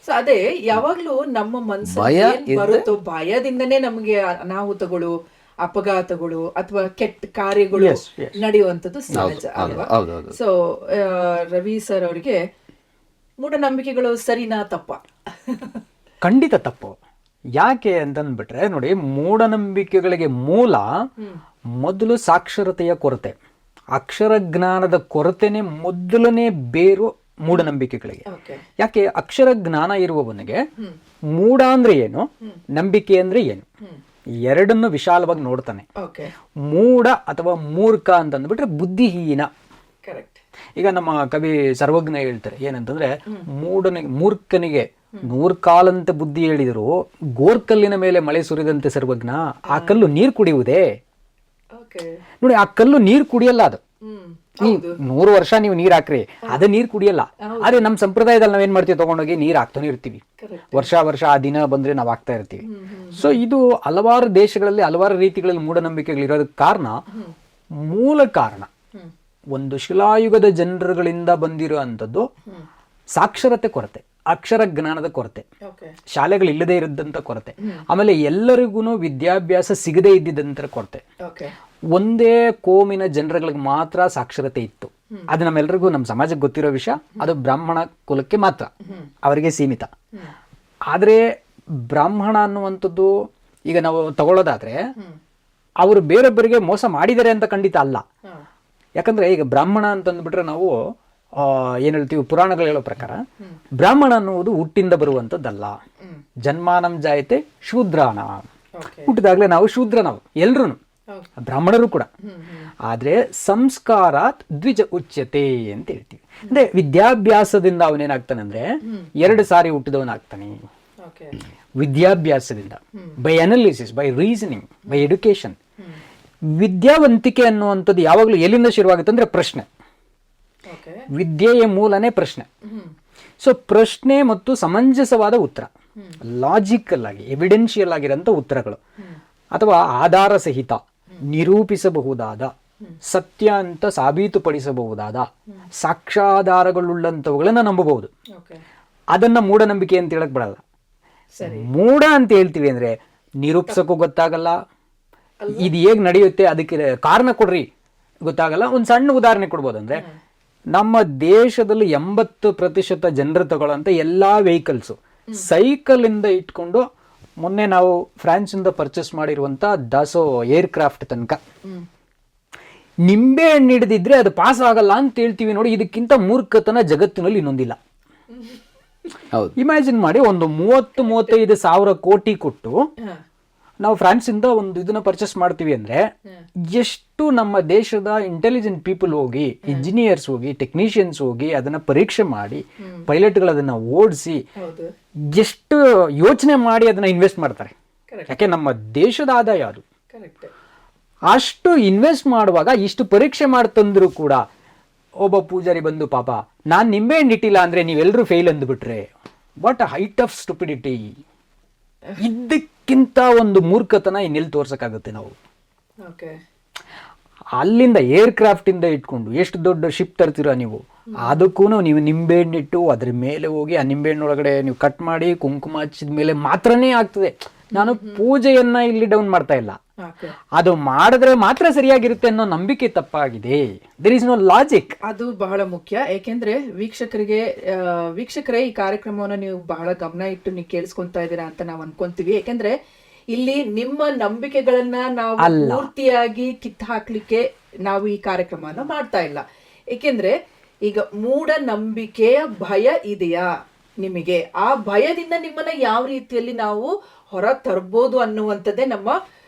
ಸೊ ಅದೇ ಯಾವಾಗ್ಲೂ ನಮ್ಮ ಮನಸ್ಸು ಬರುತ್ತೋ ಭಯದಿಂದನೇ ನಮಗೆ ಅನಾಹುತಗಳು, ಅಪಘಾತಗಳು ಅಥವಾ ಕೆಟ್ಟ ಕಾರ್ಯಗಳು ನಡೆಯುವಂಥದ್ದು ಸಹಜ ಅಲ್ವಾ? ಸೊ ರವಿ ಸರ್ ಅವರಿಗೆ ಮೂಢನಂಬಿಕೆಗಳು ಸರಿನಾ ತಪ್ಪ? ಖಂಡಿತ ತಪ್ಪು. ಯಾಕೆ ಅಂತಂದ್ಬಿಟ್ರೆ ನೋಡಿ, ಮೂಢನಂಬಿಕೆಗಳಿಗೆ ಮೂಲ ಮೊದಲು ಸಾಕ್ಷರತೆಯ ಕೊರತೆ, ಅಕ್ಷರ ಜ್ಞಾನದ ಕೊರತೆನೇ ಮೊದಲನೇ ಬೇರು ಮೂಢನಂಬಿಕೆಗಳಿಗೆ. ಯಾಕೆ ಅಕ್ಷರ ಜ್ಞಾನ ಇರುವವನಿಗೆ ಮೂಢ ಅಂದ್ರೆ ಏನು, ನಂಬಿಕೆ ಅಂದ್ರೆ ಏನು, ಎರಡನ್ನು ವಿಶಾಲವಾಗಿ ನೋಡ್ತಾನೆ. ಮೂಢ ಅಥವಾ ಮೂರ್ಖ ಅಂತಂದ್ಬಿಟ್ರೆ ಬುದ್ಧಿಹೀನ. ಈಗ ನಮ್ಮ ಕವಿ ಸರ್ವಜ್ಞ ಹೇಳ್ತಾರೆ ಏನಂತಂದ್ರೆ, ಮೂರ್ಖನಿಗೆ 100 ಕಾಲಂತೆ ಬುದ್ಧಿ ಹೇಳಿದ್ರು ಗೋರ್ಕಲ್ಲಿನ ಮೇಲೆ ಮಳೆ ಸುರಿದಂತೆ ಸರ್ವಜ್ಞ, ಆ ಕಲ್ಲು ನೀರು ಕುಡಿಯುವುದೇ. ನೋಡಿ, ಆ ಕಲ್ಲು ನೀರು ಕುಡಿಯಲ್ಲ. ಅದು 100 ವರ್ಷ ನೀವು ನೀರ್ ಹಾಕ್ರಿ, ಅದ ನೀರ್ ಕುಡಿಯಲ್ಲ. ಆದ್ರೆ ನಮ್ ಸಂಪ್ರದಾಯದಲ್ಲಿ ನಾವೇನ್ ಮಾಡ್ತೀವಿ, ತಗೊಂಡೋಗಿ ನೀರ್ ಹಾಕ್ತಾನೆ ಇರ್ತೀವಿ. ವರ್ಷ ಆ ದಿನ ಬಂದ್ರೆ ನಾವ್ ಹಾಕ್ತಾ ಇರ್ತೀವಿ. ಸೊ ಇದು ಹಲವಾರು ದೇಶಗಳಲ್ಲಿ ಹಲವಾರು ರೀತಿಗಳಲ್ಲಿ ಮೂಢನಂಬಿಕೆಗಳು ಇರೋದಕ್ಕೆ ಕಾರಣ, ಮೂಲ ಕಾರಣ ಒಂದು ಶಿಲಾಯುಗದ ಜನರುಗಳಿಂದ ಬಂದಿರೋ ಅಂಥದ್ದು ಸಾಕ್ಷರತೆ ಕೊರತೆ, ಅಕ್ಷರ ಜ್ಞಾನದ ಕೊರತೆ, ಶಾಲೆಗಳಿಲ್ಲದೆ ಇರದಂತ ಕೊರತೆ, ಆಮೇಲೆ ಎಲ್ಲರಿಗೂ ವಿದ್ಯಾಭ್ಯಾಸ ಸಿಗದೇ ಇದ್ದಿದ್ದಂತ ಕೊರತೆ. ಒಂದೇ ಕೋಮಿನ ಜನರುಗಳಿಗೆ ಮಾತ್ರ ಸಾಕ್ಷರತೆ ಇತ್ತು. ಅದು ನಮ್ಮೆಲ್ಲರಿಗೂ ನಮ್ಮ ಸಮಾಜಕ್ಕೆ ಗೊತ್ತಿರೋ ವಿಷಯ. ಅದು ಬ್ರಾಹ್ಮಣ ಕುಲಕ್ಕೆ ಮಾತ್ರ, ಅವರಿಗೆ ಸೀಮಿತ. ಆದ್ರೆ ಬ್ರಾಹ್ಮಣ ಅನ್ನುವಂಥದ್ದು ಈಗ ನಾವು ತಗೊಳ್ಳೋದಾದ್ರೆ ಅವರು ಬೇರೊಬ್ಬರಿಗೆ ಮೋಸ ಮಾಡಿದ್ದಾರೆ ಅಂತ ಖಂಡಿತ ಅಲ್ಲ. ಯಾಕಂದ್ರೆ ಈಗ ಬ್ರಾಹ್ಮಣ ಅಂತಂದ್ಬಿಟ್ರೆ ನಾವು ಏನ್ ಹೇಳ್ತೀವಿ, ಪುರಾಣಗಳು ಹೇಳೋ ಪ್ರಕಾರ ಬ್ರಾಹ್ಮಣ ಅನ್ನುವುದು ಹುಟ್ಟಿಂದ ಬರುವಂತದ್ದಲ್ಲ. ಜನ್ಮಾನಂ ಜಾಯತೆ ಶೂದ್ರಾಣ, ಹುಟ್ಟಿದಾಗ್ಲೇ ನಾವು ಶೂದ್ರ, ನಾವು ಎಲ್ರು ಬ್ರಾಹ್ಮಣರು ಕೂಡ. ಆದ್ರೆ ಸಂಸ್ಕಾರಾತ್ ದ್ವಿಜ ಉಚ್ಯತೆ ಅಂತ ಹೇಳ್ತೀವಿ. ಅಂದ್ರೆ ವಿದ್ಯಾಭ್ಯಾಸದಿಂದ ಅವನೇನಾಗ್ತಾನೆ ಅಂದ್ರೆ 2 ಸಾರಿ ಹುಟ್ಟಿದವನಾಗ್ತಾನೆ. ವಿದ್ಯಾಭ್ಯಾಸದಿಂದ, by analysis, by reasoning, by education. ವಿದ್ಯಾವಂತಿಕೆ ಅನ್ನುವಂಥದ್ದು ಯಾವಾಗಲೂ ಎಲ್ಲಿಂದ ಶುರುವಾಗುತ್ತೆ ಅಂದ್ರೆ ಪ್ರಶ್ನೆ. ವಿದ್ಯೆಯ ಮೂಲನೇ ಪ್ರಶ್ನೆ. ಸೊ ಪ್ರಶ್ನೆ ಮತ್ತು ಸಮಂಜಸವಾದ ಉತ್ತರ, ಲಾಜಿಕಲ್ ಆಗಿ ಎವಿಡೆನ್ಷಿಯಲ್ ಆಗಿರೋಂಥ ಉತ್ತರಗಳು, ಅಥವಾ ಆಧಾರ ಸಹಿತ ನಿರೂಪಿಸಬಹುದಾದ, ಸತ್ಯ ಅಂತ ಸಾಬೀತುಪಡಿಸಬಹುದಾದ ಸಾಕ್ಷ್ಯಾಧಾರಗಳುಳ್ಳಂಥವುಗಳನ್ನ ನಂಬಬಹುದು. ಅದನ್ನ ಮೂಢನಂಬಿಕೆ ಅಂತ ಹೇಳಕ್ ಬಿಡಲ್ಲ. ಮೂಢ ಅಂತ ಹೇಳ್ತೀವಿ ಅಂದ್ರೆ ನಿರೂಪಿಸಕ್ಕೂ ಗೊತ್ತಾಗಲ್ಲ, ಇದು ಹೇಗ್ ನಡೆಯುತ್ತೆ ಅದಕ್ಕೆ ಕಾರಣ ಕೊಡ್ರಿ ಗೊತ್ತಾಗಲ್ಲ. ಒಂದು ಸಣ್ಣ ಉದಾಹರಣೆ ಕೊಡ್ಬೋದು. ಅಂದ್ರೆ ನಮ್ಮ ದೇಶದಲ್ಲಿ 80% ಜನರು ತಗೊಳ್ಳೋಂಥ ಎಲ್ಲಾ ವೆಹಿಕಲ್ಸು, ಸೈಕಲ್ ಇಂದ ಇಟ್ಕೊಂಡು ಮೊನ್ನೆ ನಾವು ಫ್ರಾನ್ಸ್ ಇಂದ ಪರ್ಚೇಸ್ ಮಾಡಿರುವಂತ ದಾಸೋ ಏರ್ ಕ್ರಾಫ್ಟ್ ತನಕ, ನಿಂಬೆ ಹಣ್ಣು ಹಿಡಿದಿದ್ರೆ ಅದು ಪಾಸ್ ಆಗಲ್ಲ ಅಂತ ಹೇಳ್ತೀವಿ ನೋಡಿ. ಇದಕ್ಕಿಂತ ಮೂರ್ಖತನ ಜಗತ್ತಿನಲ್ಲಿ ಇನ್ನೊಂದಿಲ್ಲ. ಇಮ್ಯಾಜಿನ್ ಮಾಡಿ, ಒಂದು 30-35 ಸಾವಿರ ಕೋಟಿ ಕೊಟ್ಟು ನಾವು ಫ್ರಾನ್ಸ್ ಇಂದ ಒಂದು ಇದನ್ನ ಪರ್ಚೇಸ್ ಮಾಡ್ತೀವಿ ಅಂದ್ರೆ ಎಷ್ಟು ನಮ್ಮ ದೇಶದ ಇಂಟೆಲಿಜೆಂಟ್ ಪೀಪಲ್ ಹೋಗಿ, ಇಂಜಿನಿಯರ್ಸ್ ಹೋಗಿ, ಟೆಕ್ನಿಷಿಯನ್ಸ್ ಹೋಗಿ ಅದನ್ನ ಪರೀಕ್ಷೆ ಮಾಡಿ, ಪೈಲಟ್ಗಳು ಅದನ್ನ ಓಡಿಸಿ ಎಷ್ಟು ಯೋಚನೆ ಮಾಡಿ ಅದನ್ನ ಇನ್ವೆಸ್ಟ್ ಮಾಡ್ತಾರೆ. ಯಾಕೆ ನಮ್ಮ ದೇಶದ ಆದಾಯ ಅದು. ಅಷ್ಟು ಇನ್ವೆಸ್ಟ್ ಮಾಡುವಾಗ ಇಷ್ಟು ಪರೀಕ್ಷೆ ಮಾಡ್ತಂದ್ರು ಕೂಡ ಒಬ್ಬ ಪೂಜಾರಿ ಬಂದು, ಪಾಪ ನಾನ್ ನಿಂಬೆ ಹಣ್ಣು ಇಟ್ಟಿಲ್ಲ ಅಂದ್ರೆ ನೀವೆಲ್ಲರೂ ಫೇಲ್ ಅಂದ್ಬಿಟ್ರೆ, what a height of stupidity. ಇದಕ್ಕಿಂತ ಒಂದು ಮೂರ್ಖತನ ಇನ್ನೆಲ್ಲಿ ತೋರ್ಸಕ್ಕಾಗುತ್ತೆ ನಾವು. ಅಲ್ಲಿಂದ ಏರ್ ಕ್ರಾಫ್ಟ್ ಇಂದ ಇಟ್ಕೊಂಡು ಎಷ್ಟು ದೊಡ್ಡ ಶಿಪ್ ತರ್ತೀರಾ ನೀವು, ಅದಕ್ಕೂ ನೀವು ನಿಂಬೆಹಣ್ಣಿಟ್ಟು ಅದ್ರ ಮೇಲೆ ಹೋಗಿ ಆ ನಿಂಬೆಹಣ್ಣೊಳಗಡೆ ನೀವು ಕಟ್ ಮಾಡಿ ಕುಂಕುಮ ಹಚ್ಚಿದ ಮೇಲೆ ಮಾತ್ರನೇ ಆಗ್ತದೆ. ನಾನು ಪೂಜೆಯನ್ನ ಇಲ್ಲಿ ಡೌನ್ ಮಾಡ್ತಾ ಇಲ್ಲ, ಅದು ಮಾಡಿದ್ರೆ ಮಾತ್ರ ಸರಿಯಾಗಿರುತ್ತೆ ಅನ್ನೋ ನಂಬಿಕೆ ತಪ್ಪಾಗಿದೆ. There is no logic. ಅದು ಬಹಳ ಮುಖ್ಯ. ಏಕೆಂದ್ರೆ ವೀಕ್ಷಕರೇ ಈ ಕಾರ್ಯಕ್ರಮವನ್ನು ನೀವು ಬಹಳ ಗಮನ ಇಟ್ಟು ನೀವು ಕೇಳಿಸ್ಕೊಂತಾ ಇದ್ದೀರಾ ಅಂತ ನಾವು ಅನ್ಕೊಂತೀವಿ. ಏಕೆಂದ್ರೆ ಇಲ್ಲಿ ನಿಮ್ಮ ನಂಬಿಕೆಗಳನ್ನ ನಾವು ಪೂರ್ತಿಯಾಗಿ ಕಿತ್ತು ಹಾಕ್ಲಿಕ್ಕೆ ನಾವು ಈ ಕಾರ್ಯಕ್ರಮನ ಮಾಡ್ತಾ ಇಲ್ಲ. ಏಕೆಂದ್ರೆ ಈಗ ಮೂಢನಂಬಿಕೆಯ ಭಯ ಇದೆಯಾ ನಿಮಗೆ, ಆ ಭಯದಿಂದ ನಿಮ್ಮನ್ನ ಯಾವ ರೀತಿಯಲ್ಲಿ ನಾವು ಹೊರ ತರಬಹುದು ಅನ್ನುವಂಥದ್ದೇ ನಮ್ಮ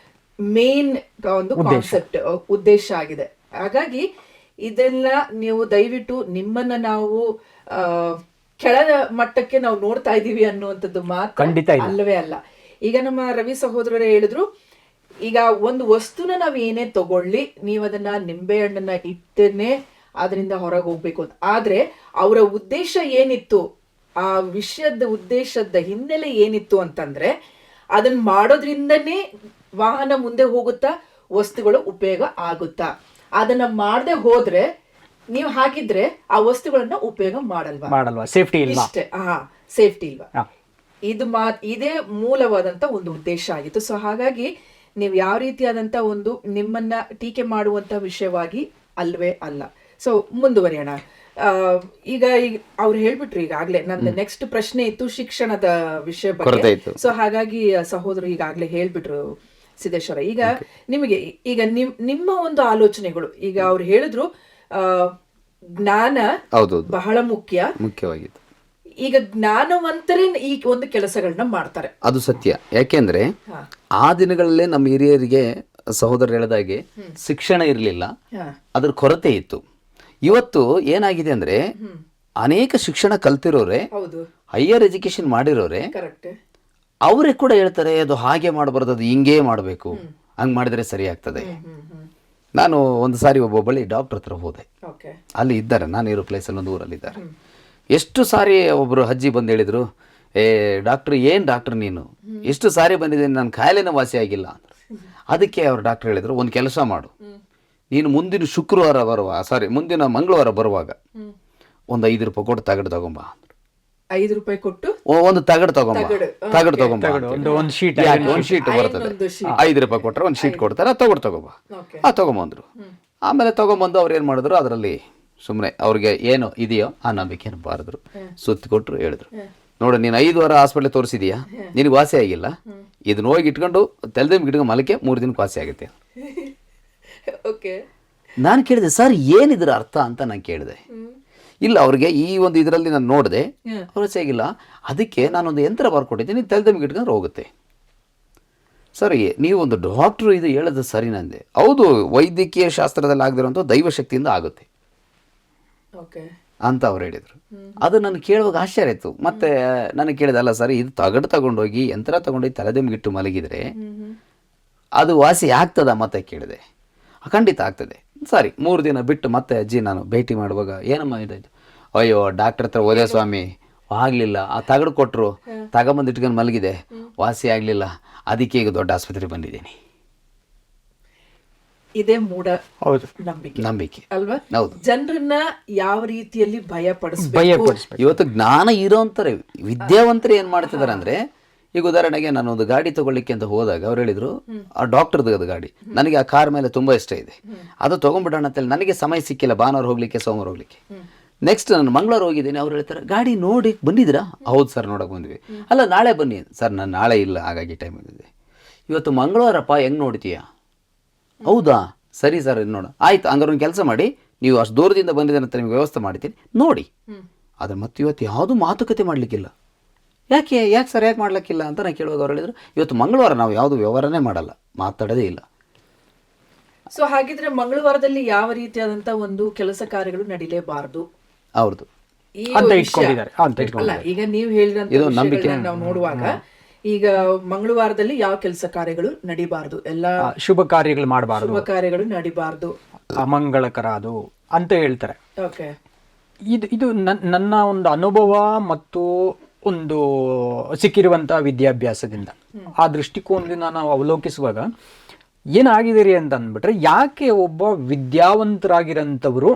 ಮೇನ್ ಒಂದು ಕಾನ್ಸೆಪ್ಟ್, ಉದ್ದೇಶ ಆಗಿದೆ. ಹಾಗಾಗಿ ಇದೆಲ್ಲ ನೀವು ದಯವಿಟ್ಟು ನಿಮ್ಮನ್ನ ನಾವು ಕೆಳದ ಮಟ್ಟಕ್ಕೆ ನಾವು ನೋಡ್ತಾ ಇದೀವಿ ಅನ್ನುವಂಥದ್ದು ಮಾತ್ರ ಅಲ್ಲವೇ ಅಲ್ಲ. ಈಗ ನಮ್ಮ ರವಿ ಸಹೋದರರೇ ಹೇಳಿದ್ರು, ಈಗ ಒಂದು ವಸ್ತುನ ನಾವ್ ಏನೇ ತಗೊಳ್ಳಿ, ನೀವು ಅದನ್ನ ನಿಂಬೆ ಹಣ್ಣನ್ನ ಇಟ್ಟನೆ ಅದರಿಂದ ಹೊರಗೆ ಹೋಗ್ಬೇಕು ಅಂತ. ಆದ್ರೆ ಅವರ ಉದ್ದೇಶ ಏನಿತ್ತು, ಆ ವಿಷಯದ ಉದ್ದೇಶದ ಹಿನ್ನೆಲೆ ಏನಿತ್ತು ಅಂತಂದ್ರೆ, ಅದನ್ನ ಮಾಡೋದ್ರಿಂದನೇ ವಾಹನ ಮುಂದೆ ಹೋಗುತ್ತಾ, ವಸ್ತುಗಳು ಉಪಯೋಗ ಆಗುತ್ತಾ. ಅದನ್ನ ಮಾಡದೆ ಹೋದ್ರೆ, ನೀವು ಹಾಕಿದ್ರೆ ಆ ವಸ್ತುಗಳನ್ನ ಉಪಯೋಗ ಮಾಡಲ್ವಾ, ಸೇಫ್ಟಿ ಇಲ್ವಾ, ಸೇಫ್ಟಿ ಇಲ್ವಾ. ಇದೇ ಮೂಲವಾದಂತ ಒಂದು ಉದ್ದೇಶ ಆಗಿತ್ತು. ಸೊ ಹಾಗಾಗಿ ನೀವು ಯಾವ ರೀತಿಯಾದಂತ ಒಂದು ನಿಮ್ಮನ್ನ ಟೀಕೆ ಮಾಡುವಂತ ವಿಷಯವಾಗಿ ಅಲ್ವೇ ಅಲ್ಲ. ಸೊ ಮುಂದುವರಿಯೋಣ. ಈಗ ಅವ್ರು ಹೇಳ್ಬಿಟ್ರು ಈಗಾಗ್ಲೇ. ನನ್ನ ನೆಕ್ಸ್ಟ್ ಪ್ರಶ್ನೆ ಇತ್ತು ಶಿಕ್ಷಣದ ವಿಷಯ ಬಗ್ಗೆ. ಸೊ ಹಾಗಾಗಿ ಸಹೋದರು ಈಗಾಗ್ಲೇ ಹೇಳ್ಬಿಟ್ರು ಸಿದ್ದೇಶ್ವರ. ಈಗ ನಿಮಗೆ ಈಗ ನಿಮ್ಮ ಒಂದು ಆಲೋಚನೆಗಳು, ಈಗ ಅವ್ರು ಹೇಳಿದ್ರು ಜ್ಞಾನ ಬಹಳ ಮುಖ್ಯವಾಗಿತ್ತು. ಈಗ ಜ್ಞಾನವಂತರೇ ಈ ಒಂದು ಕೆಲಸಗಳನ್ನ ಮಾಡ್ತಾರೆ, ಅದು ಸತ್ಯ. ಯಾಕೆಂದ್ರೆ ಆ ದಿನಗಳಲ್ಲೇ ನಮ್ಮ ಹಿರಿಯರಿಗೆ ಸಹೋದರ ಹೇಳಿದಾಗೆ ಶಿಕ್ಷಣ ಇರಲಿಲ್ಲ, ಅದ್ರ ಕೊರತೆ ಇತ್ತು. ಇವತ್ತು ಏನಾಗಿದೆ ಅಂದ್ರೆ ಅನೇಕ ಶಿಕ್ಷಣ ಕಲ್ತಿರೋರೆ, ಹೌದು, ಹೈಯರ್ ಎಜುಕೇಶನ್ ಮಾಡಿರೋರೆ, ಕರೆಕ್ಟ್. ಅವರೇ ಕೂಡ ಹೇಳ್ತಾರೆ ಅದು ಹಾಗೆ ಮಾಡಬಾರ್ದು, ಅದು ಹಿಂಗೇ ಮಾಡಬೇಕು, ಹಂಗೆ ಮಾಡಿದ್ರೆ ಸರಿ ಆಗ್ತದೆ. ನಾನು ಒಂದು ಸಾರಿ ಒಬ್ಬ ಬಳಿ ಡಾಕ್ಟರ್ ಹತ್ರ ಹೋದೆ. ಓಕೆ. ಅಲ್ಲಿ ಇದ್ದಾರೆ, ನಾನು ಇರೋ ಪ್ಲೇಸಲ್ಲಿ ಒಂದು ಊರಲ್ಲಿದ್ದಾರೆ. ಎಷ್ಟು ಸಾರಿ ಒಬ್ಬರು ಅಜ್ಜಿ ಬಂದು ಹೇಳಿದರು, ಡಾಕ್ಟ್ರ್ ಏನು ಡಾಕ್ಟ್ರ್ ನೀನು ಎಷ್ಟು ಸಾರಿ ಬಂದಿದ್ದೀನಿ, ನನ್ನ ಕಾಯಿಲೆನ ವಾಸಿ ಆಗಿಲ್ಲ ಅಂದರು. ಅದಕ್ಕೆ ಅವ್ರು ಡಾಕ್ಟ್ರ್ ಹೇಳಿದರು, ಒಂದು ಕೆಲಸ ಮಾಡು, ನೀನು ಮುಂದಿನ ಮಂಗಳವಾರ ಬರುವಾಗ ಒಂದು 5 ರೂಪಾಯಿ ಕೊಟ್ಟು ತಗಡು ತಗೊಂಬ. 5 ರೂಪಾಯಿ ಕೊಟ್ಟು ಒಂದು ತಗಡು ತಗೊಂಬ ಒಂದು ಶೀಟ್ ಬರ್ತದೆ, 5 ರೂಪಾಯಿ ಕೊಟ್ಟರೆ ಒಂದು ಶೀಟ್ ಕೊಡ್ತಾರೆ, ತಗೊಂಬ. ತಗೊಂಬಂದ್ರು. ಆಮೇಲೆ ತಗೊಂಬಂದು ಅವ್ರು ಏನು ಮಾಡಿದ್ರು, ಅದರಲ್ಲಿ ಸುಮ್ಮನೆ ಅವ್ರಿಗೆ ಏನೋ ಇದೆಯೋ ಆ ನಂಬಿಕೆಯನ್ನು ಬಾರಿದ್ರು, ಸುತ್ತಿ ಕೊಟ್ಟರು, ಹೇಳಿದ್ರು, ನೋಡು ನೀನು 5 ವಾರ ಹಾಸ್ಪಿಟ್ಲ್ ತೋರಿಸಿದೀಯಾ, ನಿನಗೆ ವಾಸಿ ಆಗಿಲ್ಲ, ಇದನ್ನ ಹೋಗಿ ಇಟ್ಕೊಂಡು ತೆಲ್ದಂಗೆ ಇಟ್ಕೊಂಡು ಮಲಕೆ 3 ದಿನಕ್ಕೆ ವಾಸಿ ಆಗುತ್ತೆ. ನಾನು ಕೇಳಿದೆ, ಸರ್ ಏನಿದ್ರ ಅರ್ಥ ಅಂತ ನಾನು ಕೇಳಿದೆ. ಇಲ್ಲ, ಅವ್ರಿಗೆ ಈ ಒಂದು ಇದರಲ್ಲಿ ನಾನು ನೋಡಿದೆ, ಅವ್ರು ಸಿಗಿಲ್ಲ, ಅದಕ್ಕೆ ನಾನೊಂದು ಯಂತ್ರ ಬರ್ಕೊಟ್ಟಿದ್ದೀನಿ, ತೆಲ್ದಂಗೆ ಇಟ್ಕೊಂಡ್ರೆ ಹೋಗುತ್ತೆ. ಸರಿ, ನೀವು ಒಂದು ಡಾಕ್ಟ್ರು ಇದು ಹೇಳೋದು ಸರಿ ನಂದೆ. ಹೌದು, ವೈದ್ಯಕೀಯ ಶಾಸ್ತ್ರದಲ್ಲಿ ಆಗದಿರೋಂಥ ದೈವಶಕ್ತಿಯಿಂದ ಆಗುತ್ತೆ ಅಂತ ಅವ್ರು ಹೇಳಿದರು. ಅದು ನನಗೆ ಕೇಳುವಾಗ ಆಶ್ಚರ್ಯ ಇತ್ತು. ಮತ್ತೆ ನನಗೆ ಕೇಳಿದೆ, ಅಲ್ಲ ಸರಿ, ಇದು ತಗೊಂಡೋಗಿ ಯಂತ್ರ ತಗೊಂಡೋಗಿ ತಲೆದಂಗಿಟ್ಟು ಮಲಗಿದರೆ ಅದು ವಾಸಿ ಆಗ್ತದ ಮತ್ತೆ ಕೇಳಿದೆ. ಖಂಡಿತ ಆಗ್ತದೆ. ಸರಿ, 3 ದಿನ ಬಿಟ್ಟು ಮತ್ತೆ ಅಜ್ಜಿ ನಾನು ಭೇಟಿ ಮಾಡುವಾಗ, ಏನಮ್ಮ ಇದಾಯ್ತು? ಅಯ್ಯೋ ಡಾಕ್ಟರ್ ಹತ್ರ ಹೋದೆ ಸ್ವಾಮಿ, ಆಗಲಿಲ್ಲ, ಆ ತಗಡು ಕೊಟ್ಟರು, ತಗೊಂಬಂದು ಇಟ್ಕೊಂಡು ಮಲಗಿದೆ, ವಾಸಿ ಆಗಲಿಲ್ಲ, ಅದಕ್ಕೆ ಈಗ ದೊಡ್ಡ ಆಸ್ಪತ್ರೆಗೆ ಬಂದಿದ್ದೀನಿ. ಇದೇ ಮೂಢ ನಂಬಿಕೆ ಅಲ್ವಾ? ಜನರನ್ನ ಯಾವ ರೀತಿಯಲ್ಲಿ ಭಯ ಪಡಿಸ್ಬೇಕು? ಇವತ್ತು ಜ್ಞಾನ ಇರೋಂತಾರೆ ವಿದ್ಯಾವಂತರು ಏನ್ ಮಾಡ್ತಿದಾರೆ ಅಂದ್ರೆ, ಈಗ ಉದಾಹರಣೆಗೆ ನಾನು ಒಂದು ಗಾಡಿ ತಗೊಳ್ಳಿಕ್ಕೆ ಅಂತ ಹೋದಾಗ ಅವ್ರು ಹೇಳಿದ್ರು, ಆ ಡಾಕ್ಟರ್ದು ಅದು ಗಾಡಿ, ನನಗೆ ಆ ಕಾರ್ ಮೇಲೆ ತುಂಬಾ ಇಷ್ಟ ಇದೆ, ಅದು ತಗೊಂಡ್ಬಿಡೋಣ ಅಂತೇಳಿ ನನಗೆ ಸಮಯ ಸಿಕ್ಕಿಲ್ಲ, ಭಾನುವಾರ ಹೋಗ್ಲಿಕ್ಕೆ ಸೋಮವಾರ ಹೋಗ್ಲಿಕ್ಕೆ. ನೆಕ್ಸ್ಟ್ ನಾನು ಮಂಗಳವಾರ ಹೋಗಿದ್ದೀನಿ, ಅವ್ರು ಹೇಳ್ತಾರೆ ಗಾಡಿ ನೋಡಿ ಬಂದಿದ್ದೀರಾ? ಹೌದು ಸರ್, ನೋಡಕ್ ಬಂದ್ವಿ. ಅಲ್ಲ ನಾಳೆ ಬನ್ನಿ ಸರ್, ನಾನು ನಾಳೆ ಇಲ್ಲ, ಹಾಗಾಗಿ ಟೈಮ್ ಇದೆ. ಇವತ್ತು ಮಂಗಳವಾರಪ್ಪ, ಹೆಂಗ್ ನೋಡ್ತೀಯಾ? ಹೌದಾ, ಸರಿ ಸರ್, ನೋಡ ಆಯ್ತು, ಹಂಗಾರೆ ಒಂದು ಕೆಲಸ ಮಾಡಿ, ನೀವು ಅಷ್ಟು ದೂರದಿಂದ ಬಂದಿದ್ದೀರ ಅಂತ ನಿಮ್ಗೆ ವ್ಯವಸ್ಥೆ ಮಾಡ್ತೀನಿ ನೋಡಿ. ಆದ್ರೆ ಮತ್ತೆ ಇವತ್ತು ಯಾವುದು ಮಾತುಕತೆ ಮಾಡ್ಲಿಕ್ಕಿಲ್ಲ. ಯಾಕೆ ಸರಿಯಾಗಿ ಮಾಡ್ಲಿಕ್ಕಿಲ್ಲ ಅಂತ ನಾನು ಕೇಳುವಾಗ ಅವ್ರು ಹೇಳಿದ್ರು, ಇವತ್ತು ಮಂಗಳವಾರ ನಾವು ಯಾವುದು ವ್ಯವಹಾರನೇ ಮಾಡಲ್ಲ, ಮಾತಾಡೋದೇ ಇಲ್ಲ. ಸೊ ಹಾಗಿದ್ರೆ ಮಂಗಳವಾರದಲ್ಲಿ ಯಾವ ರೀತಿಯಾದಂತ ಒಂದು ಕೆಲಸ ಕಾರ್ಯಗಳು ನಡೀಲೇಬಾರದು? ಹೌದು, ಅಲ್ಲ, ಈಗ ನೀವು ಹೇಳಿದಂತ ನಾವು ನೋಡುವಾಗ, ಈಗ ಮಂಗಳವಾರದಲ್ಲಿ ಯಾವ ಕೆಲಸ ಕಾರ್ಯಗಳು ನಡಿಬಾರ್ದು, ಎಲ್ಲ ಶುಭ ಕಾರ್ಯಗಳು ಮಾಡಬಾರ್ದು, ಶುಭ ಕಾರ್ಯಗಳು ನಡಿಬಾರ್ದು, ಅಮಂಗಳಕರ ಅದು ಅಂತ ಹೇಳ್ತಾರೆ. ಓಕೆ. ಇದು ನನ್ನ ಒಂದು ಅನುಭವ ಮತ್ತು ಒಂದು ಸಿಕ್ಕಿರುವಂತ ವಿದ್ಯಾಭ್ಯಾಸದಿಂದ ಆ ದೃಷ್ಟಿಕೋನದಿಂದ ನಾವು ಅವಲೋಕಿಸುವಾಗ ಏನಾಗಿದೆ ರೀ ಅಂತ ಅಂದ್ಬಿಟ್ರೆ, ಯಾಕೆ ಒಬ್ಬ ವಿದ್ಯಾವಂತರಾಗಿರೋಂಥವ್ರು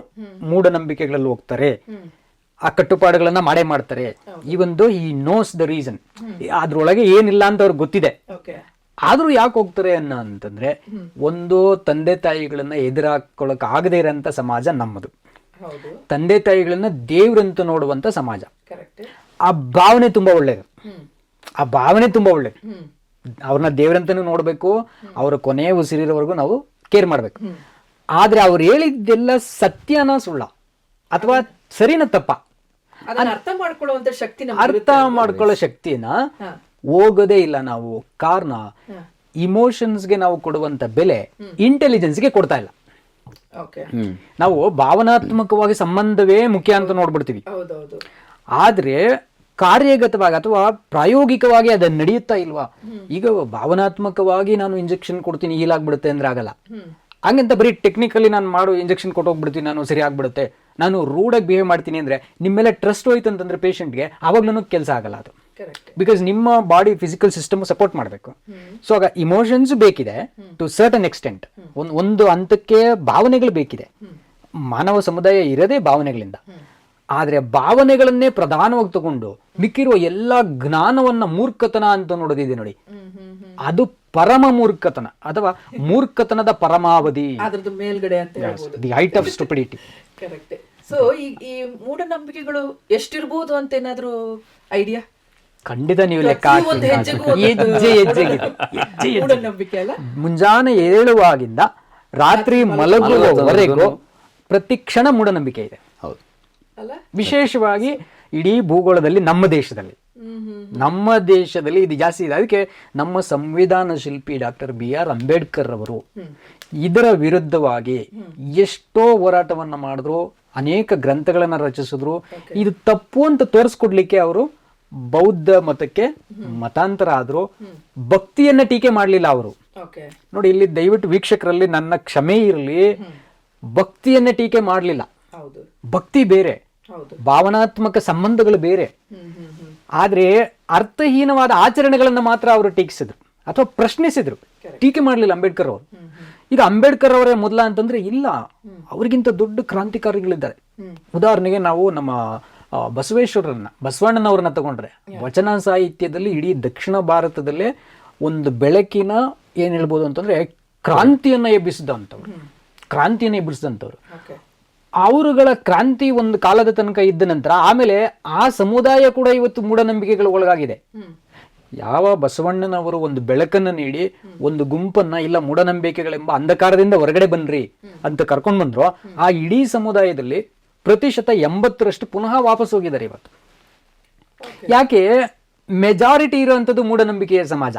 ಮೂಢನಂಬಿಕೆಗಳಲ್ಲಿ ಹೋಗ್ತಾರೆ, ಆ ಕಟ್ಟುಪಾಡುಗಳನ್ನ ಮಾಡ್ತಾರೆ. ಈ ನೋಸ್ ದ ರೀಸನ್, ಅದ್ರೊಳಗೆ ಏನಿಲ್ಲ ಅಂತ ಅವ್ರಿಗೆ ಗೊತ್ತಿದೆ, ಆದ್ರೂ ಯಾಕೆ ಹೋಗ್ತಾರೆ ಅಂತಂದ್ರೆ, ಒಂದು ತಂದೆ ತಾಯಿಗಳನ್ನ ಎದುರಾಕೊಳ್ಳಕ್ ಆಗದೆ ಇರೋಂಥ ಸಮಾಜ ನಮ್ಮದು. ತಂದೆ ತಾಯಿಗಳನ್ನ ದೇವ್ರಂತ ನೋಡುವಂತ ಸಮಾಜ. ಆ ಭಾವನೆ ತುಂಬಾ ಒಳ್ಳೇದು, ಅವ್ರನ್ನ ದೇವ್ರಂತನೂ ನೋಡ್ಬೇಕು, ಅವರ ಕೊನೆಯ ಉಸಿರಿರೋವರೆಗೂ ನಾವು ಕೇರ್ ಮಾಡ್ಬೇಕು. ಆದ್ರೆ ಅವ್ರು ಹೇಳಿದ್ದೆಲ್ಲ ಸತ್ಯನ ಸುಳ್ಳ ಅಥವಾ ಸರಿನ ತಪ್ಪ ಅರ್ಥ ಮಾಡ್ಕೊಳ್ಳೋ ಶಕ್ತಿನ ಹೋಗೋದೇ ಇಲ್ಲ. ನಾವು ಕಾರ್ನ ಇಮೋಷನ್ಸ್ಗೆ ನಾವು ಕೊಡುವಂತ ಬೆಲೆ ಇಂಟೆಲಿಜೆನ್ಸ್ಗೆ ಕೊಡ್ತಾ ಇಲ್ಲ. ನಾವು ಭಾವನಾತ್ಮಕವಾಗಿ ಸಂಬಂಧವೇ ಮುಖ್ಯ ಅಂತ ನೋಡ್ಬಿಡ್ತೀವಿ. ಆದ್ರೆ ಕಾರ್ಯಗತವಾಗಿ ಅಥವಾ ಪ್ರಾಯೋಗಿಕವಾಗಿ ಅದನ್ನ ನಡೆಯುತ್ತಾ ಇಲ್ವಾ? ಈಗ ಭಾವನಾತ್ಮಕವಾಗಿ ನಾನು ಇಂಜೆಕ್ಷನ್ ಕೊಡ್ತೀನಿ, ಹೀಲಾಗ್ಬಿಡುತ್ತೆ ಅಂದ್ರೆ ಆಗಲ್ಲ. ಹಂಗಂತ ಬರೀ ಟೆಕ್ನಿಕಲಿ ನಾನು ಮಾಡೋ ಇಂಜೆಕ್ಷನ್ ಕೊಟ್ಟೋಗ್ಬಿಡ್ತೀನಿ, ನಾನು ಸರಿ ಆಗ್ಬಿಡುತ್ತೆ, ನಾನು ರೂಢಾಗಿ ಬಿಹೇವ್ ಮಾಡ್ತೀನಿ ಅಂದ್ರೆ ನಿಮ್ಮೆಲ್ಲ ಟ್ರಸ್ಟ್ ಹೋಯ್ತು ಅಂತಂದ್ರೆ ಪೇಷಂಟ್ಗೆ, ಆವಾಗ್ಲೂ ಕೆಲಸ ಆಗಲ್ಲ ಅದು. ಬಿಕಾಸ್ ನಿಮ್ಮ ಬಾಡಿ ಫಿಸಿಕಲ್ ಸಿಸ್ಟಮ್ ಸಪೋರ್ಟ್ ಮಾಡಬೇಕು. ಸೊ ಆಗ ಇಮೋಷನ್ಸ್ ಬೇಕಿದೆ ಟು ಸರ್ಟನ್ ಎಕ್ಸ್ಟೆಂಟ್, ಒಂದು ಹಂತಕ್ಕೆ ಭಾವನೆಗಳು ಬೇಕಿದೆ. ಮಾನವ ಸಮುದಾಯ ಇರೋದೇ ಭಾವನೆಗಳಿಂದ. ಆದ್ರೆ ಭಾವನೆಗಳನ್ನೇ ಪ್ರಧಾನವಾಗಿ ತಗೊಂಡು ಮಿಕ್ಕಿರುವ ಎಲ್ಲಾ ಜ್ಞಾನವನ್ನ ಮೂರ್ಖತನ ಅಂತ ನೋಡೋದಿದೆ ನೋಡಿ, ಅದು ಪರಮ ಮೂರ್ಖತನ ಅಥವಾ ಮೂರ್ಖತನದ ಪರಮಾವಧಿ, ಅದ್ರದ್ದು ಮೇಲ್ಗಡೆ ಅಂತ ಹೇಳ್ಬೋದು, the height of stupidity. Correct. So ಈ ಮೂಢನಂಬಿಕೆಗಳು ಎಷ್ಟಿರ್ಬೋದು ಅಂತ ಏನಾದ್ರು ಐಡಿಯಾ? ಖಂಡಿತ ನೀವು ಲೆಕ್ಕ ಮೂಢನಂಬಿಕೆ ಅಲ್ಲ, ಮುಂಜಾನೆ ಏಳುವಾಗಿಂದ ರಾತ್ರಿ ಮಲಗುವವರೆಗೂ ಪ್ರತಿ ಕ್ಷಣ ಮೂಢನಂಬಿಕೆ ಇದೆ. ಹೌದು, ವಿಶೇಷವಾಗಿ ಇಡೀ ಭೂಗೋಳದಲ್ಲಿ ನಮ್ಮ ದೇಶದಲ್ಲಿ ಇದು ಜಾಸ್ತಿ ಇದೆ. ಅದಕ್ಕೆ ನಮ್ಮ ಸಂವಿಧಾನ ಶಿಲ್ಪಿ ಡಾಕ್ಟರ್ BR ಅಂಬೇಡ್ಕರ್ ಅವರು ಇದರ ವಿರುದ್ಧವಾಗಿ ಎಷ್ಟೋ ಹೋರಾಟವನ್ನ ಮಾಡಿದ್ರು, ಅನೇಕ ಗ್ರಂಥಗಳನ್ನ ರಚಿಸಿದ್ರು. ಇದು ತಪ್ಪು ಅಂತ ತೋರಿಸ್ಕೊಡ್ಲಿಕ್ಕೆ ಅವರು ಬೌದ್ಧ ಮತಕ್ಕೆ ಮತಾಂತರ ಆದ್ರು. ಭಕ್ತಿಯನ್ನ ಟೀಕೆ ಮಾಡ್ಲಿಲ್ಲ ಅವರು. ನೋಡಿ, ಇಲ್ಲಿ ದಯವಿಟ್ಟು ವೀಕ್ಷಕರಲ್ಲಿ ನನ್ನ ಕ್ಷಮೆ ಇರಲಿ, ಭಕ್ತಿಯನ್ನ ಟೀಕೆ ಮಾಡ್ಲಿಲ್ಲ. ಭಕ್ತಿ ಬೇರೆ, ಭಾವನಾತ್ಮಕ ಸಂಬಂಧಗಳು ಬೇರೆ. ಆದ್ರೆ ಅರ್ಥಹೀನವಾದ ಆಚರಣೆಗಳನ್ನ ಮಾತ್ರ ಅವರು ಟೀಕಿಸಿದ್ರು ಅಥವಾ ಪ್ರಶ್ನಿಸಿದ್ರು, ಟೀಕೆ ಮಾಡ್ಲಿಲ್ಲ ಅಂಬೇಡ್ಕರ್ ಅವರು. ಈಗ ಅಂಬೇಡ್ಕರ್ ಅವರೇ ಮೊದಲ ಅಂತಂದ್ರೆ ಇಲ್ಲ, ಅವ್ರಿಗಿಂತ ದೊಡ್ಡ ಕ್ರಾಂತಿಕಾರಿಗಳಿದ್ದಾರೆ. ಉದಾಹರಣೆಗೆ ನಾವು ನಮ್ಮ ಬಸವಣ್ಣನವ್ರನ್ನ ತಗೊಂಡ್ರೆ, ವಚನ ಸಾಹಿತ್ಯದಲ್ಲಿ ಇಡೀ ದಕ್ಷಿಣ ಭಾರತದಲ್ಲೇ ಒಂದು ಬೆಳಕಿನ ಏನ್ ಹೇಳ್ಬೋದು ಅಂತಂದ್ರೆ ಕ್ರಾಂತಿಯನ್ನ ಎಬ್ಬಿಸಿದಂಥವ್ರು. ಅವರುಗಳ ಕ್ರಾಂತಿ ಒಂದು ಕಾಲದ ತನಕ ಇದ್ದ ನಂತರ ಆಮೇಲೆ ಆ ಸಮುದಾಯ ಕೂಡ ಇವತ್ತು ಮೂಢನಂಬಿಕೆಗಳ ಒಳಗಾಗಿದೆ. ಯಾವ ಬಸವಣ್ಣನವರು ಒಂದು ಬೆಳಕನ್ನು ನೀಡಿ ಒಂದು ಗುಂಪನ್ನ ಇಲ್ಲ ಮೂಢನಂಬಿಕೆಗಳೆಂಬ ಅಂಧಕಾರದಿಂದ ಹೊರಗಡೆ ಬನ್ರಿ ಅಂತ ಕರ್ಕೊಂಡು ಬಂದ್ರು, ಆ ಇಡೀ ಸಮುದಾಯದಲ್ಲಿ ಪ್ರತಿಶತ 80% ಪುನಃ ವಾಪಸ್ ಹೋಗಿದ್ದಾರೆ ಇವತ್ತು. ಯಾಕೆ? ಮೆಜಾರಿಟಿ ಇರುವಂಥದ್ದು ಮೂಢನಂಬಿಕೆಯ ಸಮಾಜ.